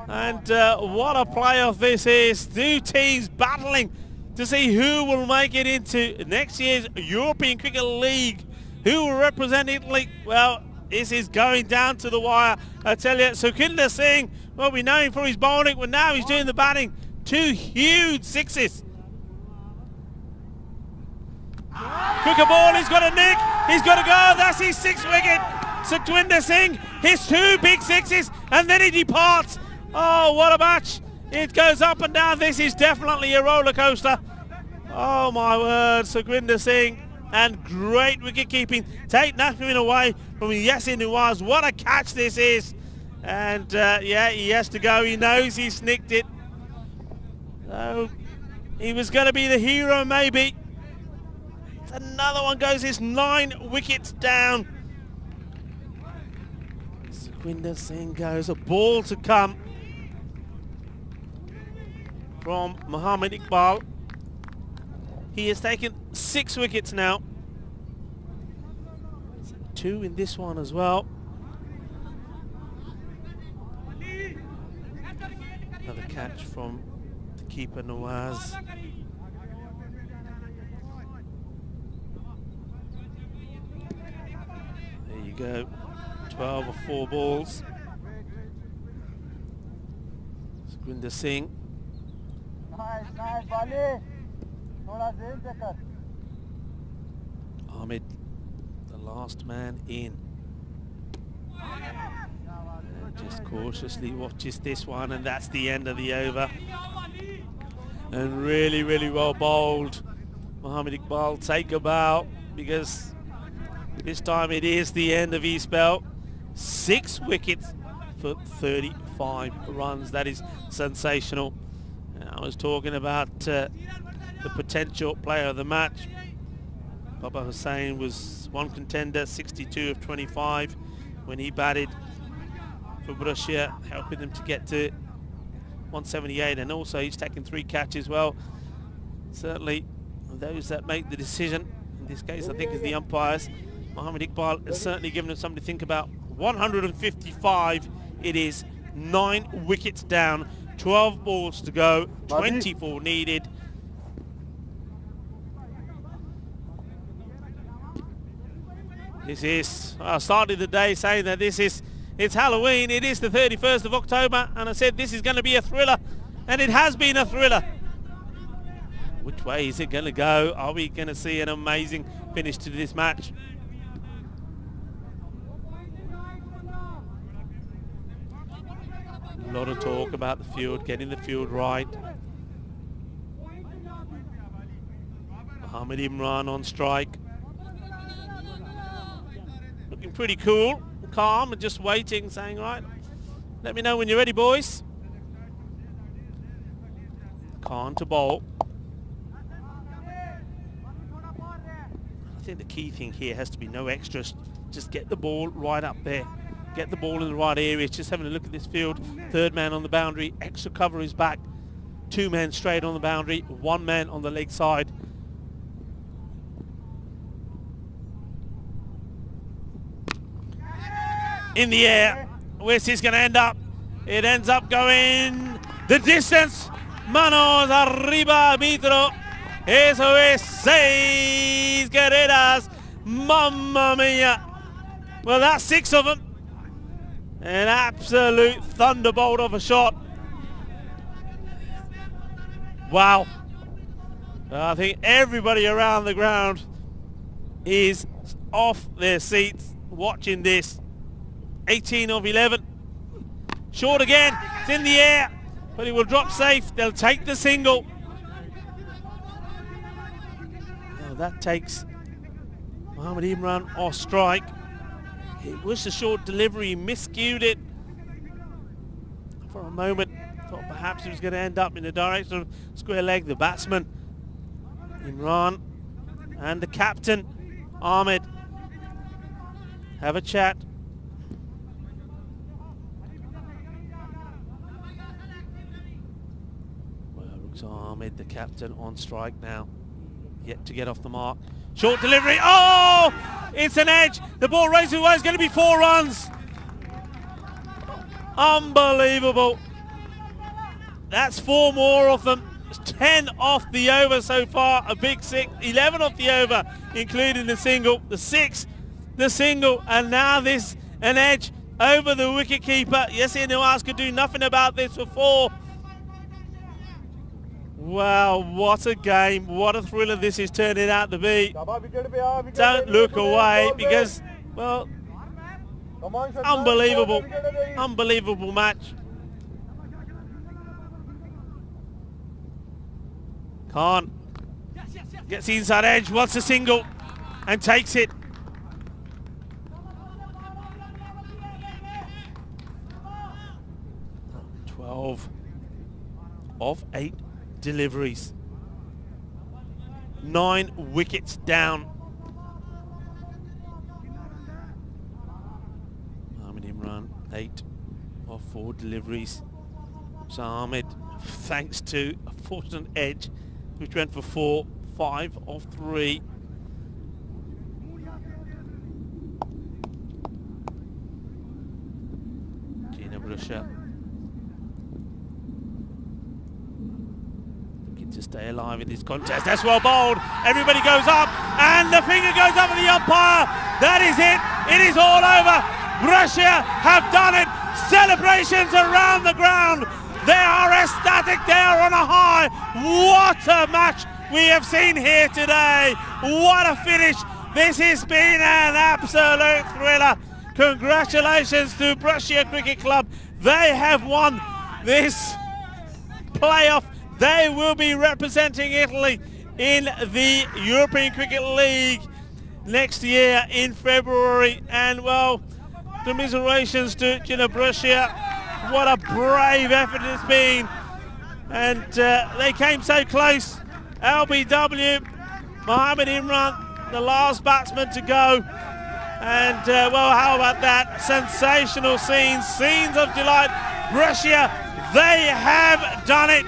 And what a playoff this is. 2 teams battling to see who will make it into next year's European Cricket League. Who will represent Italy? Well, this is going down to the wire. I tell you, Sukhinder Singh, well, we know him for his bowling, but now he's doing the batting. 2 huge sixes. Cricket ball, he's got a nick, he's got to go, that's his 6th wicket. Sukhinder Singh, his 2 big sixes, and then he departs. Oh, what a match. It goes up and down. This is definitely a roller coaster. Oh my word, Sukhinder Singh, and great wicket keeping. Take nothing away from Yasin Nawaz. What a catch this is. And yeah, he has to go. He knows he snicked it. So he was going to be the hero maybe. Another one goes. It's 9 wickets down. Sukhinder Singh goes. A ball to come from Mohammad Iqbal. He has taken 6 wickets now. 2 in this one as well. Another catch from the keeper Nawaz. There you go. 12 or 4 balls. Sukhinder Singh. Nice, nice, Bali. Thoda zehn se kar. Ahmed, the last man in. And just cautiously watches this one, and that's the end of the over. And really, really well bowled. Mohammad Iqbal, take a bow, because this time it is the end of his spell. 6 wickets for 35 runs. That is sensational. And I was talking about the potential player of the match. Baba Hussain was one contender, 62 of 25 when he batted for Borussia, helping them to get to 178, and also he's taken 3 catches. Well, certainly those that make the decision, in this case I think is the umpires, Mohammad Iqbal has certainly given them something to think about. 155 it is, 9 wickets down, 12 balls to go, 24 needed. This is, I started the day saying that it's Halloween, it is the 31st of October, and I said this is going to be a thriller, and it has been a thriller. Which way is it going to go? Are we going to see an amazing finish to this match? A lot of talk about the field, getting the field right. Mohammad Imran on strike. Looking pretty cool, calm, and just waiting, saying, right, let me know when you're ready, boys. Khan to bowl. I think the key thing here has to be no extras. Just get the ball right up there. Get the ball in the right areas. Just having a look at this field. 3rd man on the boundary. Extra cover is back. 2 men straight on the boundary. 1 man on the leg side. In the air. Where's this going to end up? It ends up going the distance. Manos arriba, Mitro. Eso es 6 carreras. Mamma mia. Well, that's 6 of them. An absolute thunderbolt of a shot. Wow. I think everybody around the ground is off their seats watching this. 18 of 11. Short again. It's in the air, but it will drop safe. They'll take the single. Well, that takes Mohammad Imran off strike. It was a short delivery, miscued it. For a moment, thought perhaps it was going to end up in the direction of square leg. The batsman, Imran, and the captain, Ahmed, have a chat. Well, looks Ahmed, the captain, on strike now. Yet to get off the mark. Short delivery. Oh! It's an edge. The ball races away. It's going to be 4 runs. Unbelievable. That's 4 more of them. It's 10 off the over so far, a big 6, 11 off the over, including the single, the 6, the single, and now this an edge over the wicketkeeper. ECN could do nothing about this for 4. Wow, what a game, what a thriller this is turning out to be. Don't look away because, well, unbelievable, unbelievable match. Khan gets the inside edge, wants a single and takes it. Of 8 deliveries. 9 wickets down. Mohammad Imran, 8 of 4 deliveries. So Ahmed, thanks to a fortunate edge, which went for 4, 5 of 3. Gina Brusha to stay alive in this contest. That's well bowled. Everybody goes up and the finger goes up at the umpire. That is it. It is all over. Russia have done it. Celebrations around the ground. They are ecstatic. They are on a high. What a match we have seen here today. What a finish. This has been an absolute thriller. Congratulations to Russia Cricket Club. They have won this playoff. They will be representing Italy in the European Cricket League next year in February. And, well, commiserations to Gina Bruscia. What a brave effort it's been. And they came so close. LBW, Mohammad Imran, the last batsman to go. And, well, how about that? Sensational scenes, scenes of delight. Bruscia, they have done it.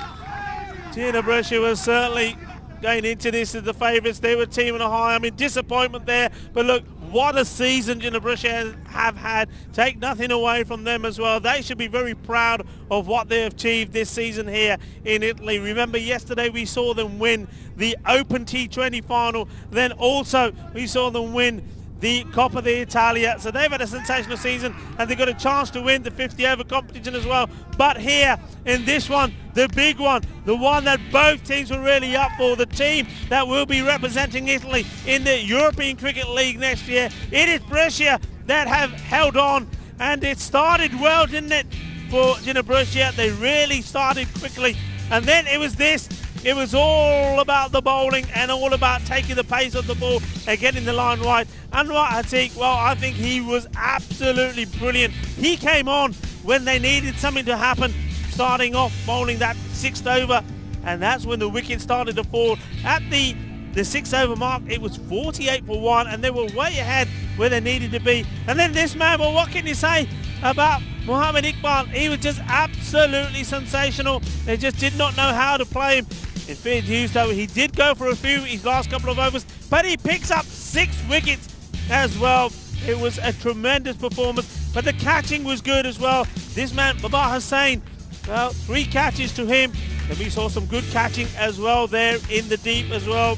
Gina Bruscia was certainly going into this as the favourites. They were team on a high. I mean, disappointment there. But look, what a season Gina Bruscia have had. Take nothing away from them as well. They should be very proud of what they have achieved this season here in Italy. Remember, yesterday we saw them win the Open T20 final. Then also we saw them win the Coppa d'Italia. So they've had a sensational season and they've got a chance to win the 50 over competition as well. But here in this one, the big one, the one that both teams were really up for, the team that will be representing Italy in the European Cricket League next year, it is Brescia that have held on. And it started well, didn't it, for Gina Bruscia? They really started quickly. And then it was this. It was all about the bowling and all about taking the pace of the ball and getting the line right. Anwar Atiq, well, I think he was absolutely brilliant. He came on when they needed something to happen, starting off bowling that 6th over, and that's when the wicket started to fall. At the 6th over mark, it was 48 for 1, and they were way ahead where they needed to be. And then this man, well, what can you say about Mohammad Iqbal? He was just absolutely sensational. They just did not know how to play him. In fair use, though, he did go for a few his last couple of overs, but he picks up 6 wickets as well. It was a tremendous performance, but the catching was good as well. This man, Babar Hussain, well, 3 catches to him, and we saw some good catching as well there in the deep as well.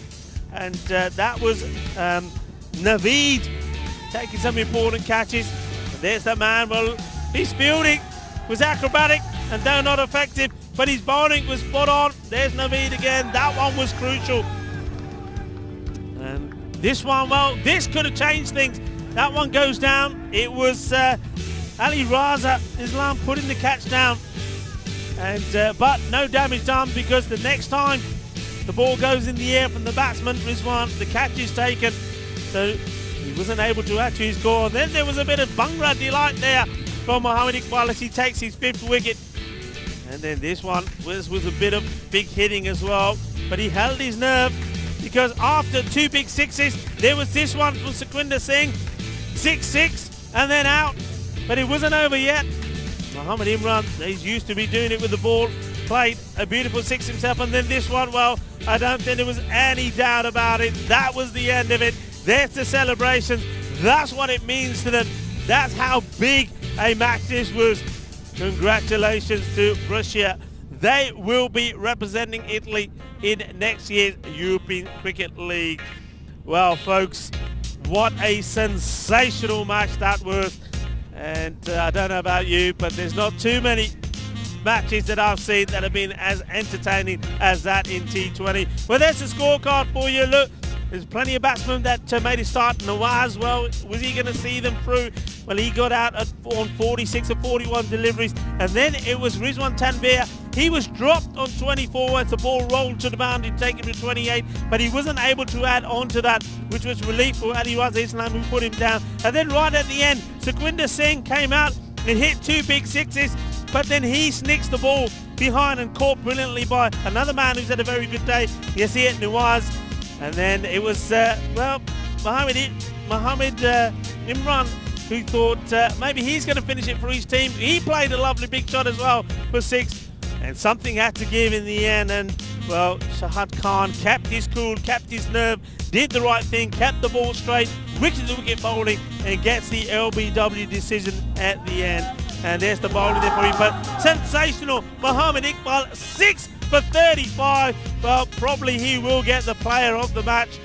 And that was Naveed taking some important catches. And there's that man, well, his fielding was acrobatic and though not effective, but his bowling was spot on. There's Naveed again. That one was crucial. And this one, well, this could have changed things. That one goes down. It was Ali Raza Islam putting the catch down. And but no damage done, because the next time the ball goes in the air from the batsman, Rizwan, the catch is taken. So he wasn't able to actually score. Then there was a bit of Bhangra delight there from Mohammad Iqbal as he takes his 5th wicket. And then this one was a bit of big hitting as well. But he held his nerve, because after 2 big 6s, there was this one from Sukhwinder Singh, 6-6, and then out. But it wasn't over yet. Mohammad Imran, he's used to be doing it with the ball, played a beautiful 6 himself. And then this one, well, I don't think there was any doubt about it. That was the end of it. There's the celebrations. That's what it means to them. That's how big a match this was. Congratulations to Russia. they will be representing Italy in next year's European Cricket League. Well, folks, what a sensational match that was. And I don't know about you, but there's not too many matches that I've seen that have been as entertaining as that in T20. Well, there's the scorecard for you. Look, there's plenty of batsmen that made a start. Nawaz, well, was he going to see them through? Well, he got out on 46 of 41 deliveries. And then it was Rizwan Tanvir. He was dropped on 24 as the ball rolled to the boundary, taken to 28. But he wasn't able to add on to that, which was relief for Aliwaz Islam, who put him down. And then right at the end, Sukhwinder Singh came out and hit 2 big sixes. But then he snicks the ball behind and caught brilliantly by another man who's had a very good day, Yasir Nawaz. And then it was, Mohammed Imran, who thought maybe he's going to finish it for his team. He played a lovely big shot as well for 6. And something had to give in the end. And, well, Shahid Khan kept his cool, kept his nerve, did the right thing, kept the ball straight, wicked the wicket bowling, and gets the LBW decision at the end. And there's the bowling there for him. But sensational, Mohammed Iqbal, 6 for 35. Well, probably he will get the player of the match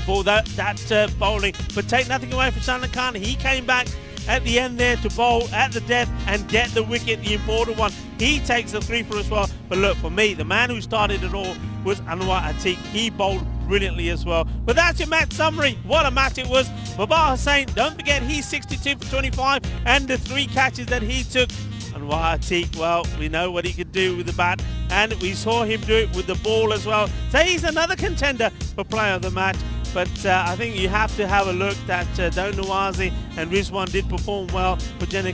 for that bowling. But take nothing away from Shahid Khan. He came back at the end there to bowl at the death and get the wicket, the important one. He takes the 3 for as well. But look, for me, the man who started it all was Anwar Atiq. He bowled brilliantly as well. But that's your match summary. What a match it was. Babar Hussain, don't forget, he's 62 for 25 and the 3 catches that he took. Anwar Atiq, well, we know what he could do with the bat, and we saw him do it with the ball as well. So he's another contender for player of the match. But I think you have to have a look that Dawood Nawazi and Rizwan did perform well for Gina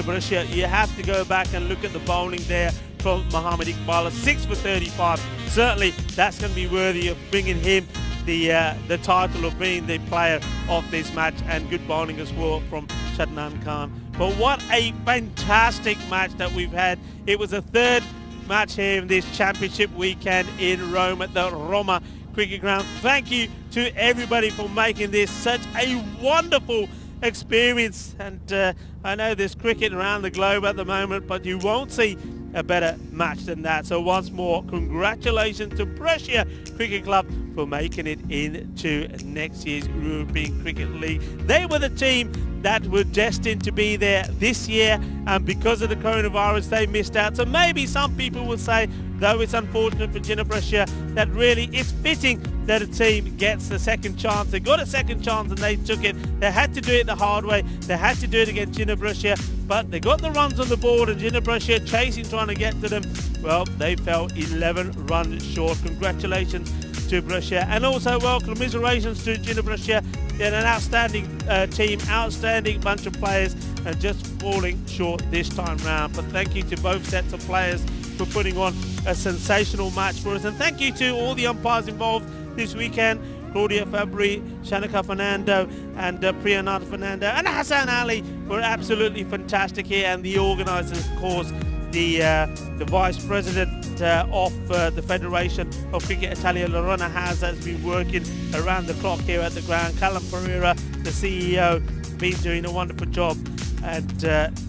Brescia. You have to go back and look at the bowling there from Mohammed Iqbal, 6 for 35. Certainly that's going to be worthy of bringing him the title of being the player of this match, and good bowling as well from Shahid Khan. But what a fantastic match that we've had. It was the 3rd match here in this championship weekend in Rome at the Roma Cricket Ground. Thank you to everybody for making this such a wonderful experience. And I know there's cricket around the globe at the moment, but you won't see a better match than that. So once more, congratulations to Brescia Cricket Club for making it into next year's European Cricket League. They were the team that were destined to be there this year, and because of the coronavirus they missed out. So maybe some people will say, though it's unfortunate for Gina Brescia, that really it's fitting that a team gets a second chance. They got a second chance and they took it. They had to do it the hard way. They had to do it against Gina Brescia, but they got the runs on the board, and Gina Brescia chasing, trying to get to them. Well, they fell 11 runs short. Congratulations to Brescia, and also, well, commiserations to Gina Brescia. They're an outstanding team, outstanding bunch of players, and just falling short this time round. But thank you to both sets of players for putting on a sensational match for us, and thank you to all the umpires involved this weekend: Claudia Fabri, Shanika Fernando, and Priyanatha Fernando, and Hassan Ali were absolutely fantastic here, and the organisers, of course, the Vice President of the Federation of Cricket Italia, Lorena has been working around the clock here at the ground. Callum Pereira, the CEO, been doing a wonderful job, and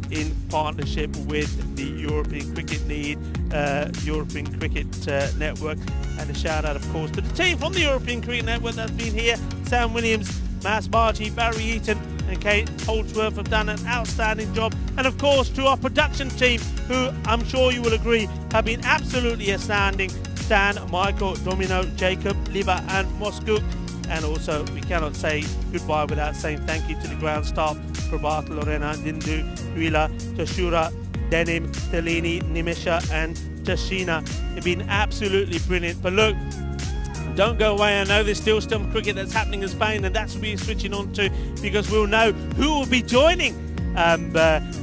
in partnership with the European Cricket European Cricket Network. And a shout out, of course, to the team from the European Cricket Network that's been here: Sam Williams, Mas Bargy, Barry Eaton, and Kate Holdsworth have done an outstanding job. And of course to our production team, who I'm sure you will agree have been absolutely astounding: Stan, Michael, Domino, Jacob, Liva and Moscow. And also, we cannot say goodbye without saying thank you to the ground staff: Prabhat, Lorena, Dindu, Wila, Tashura, Denim, Telini, Nimesha and Tashina. They've been absolutely brilliant. But look, don't go away. I know there's still some cricket that's happening in Spain, and that's what we're switching on to, because we'll know who will be joining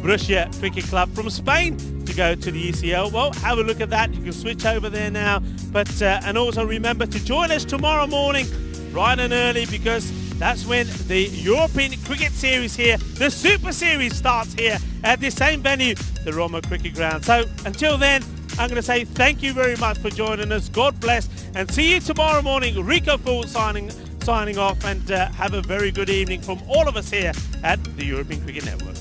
Brescia Cricket Club from Spain to go to the ECL. Well, have a look at that. You can switch over there now. But and also remember to join us tomorrow morning bright and early, because that's when the European Cricket Series here, the Super Series, starts here at the same venue, the Roma Cricket Ground. So until then, I'm going to say thank you very much for joining us. God bless, and see you tomorrow morning. Rico Fool signing off, and have a very good evening from all of us here at the European Cricket Network.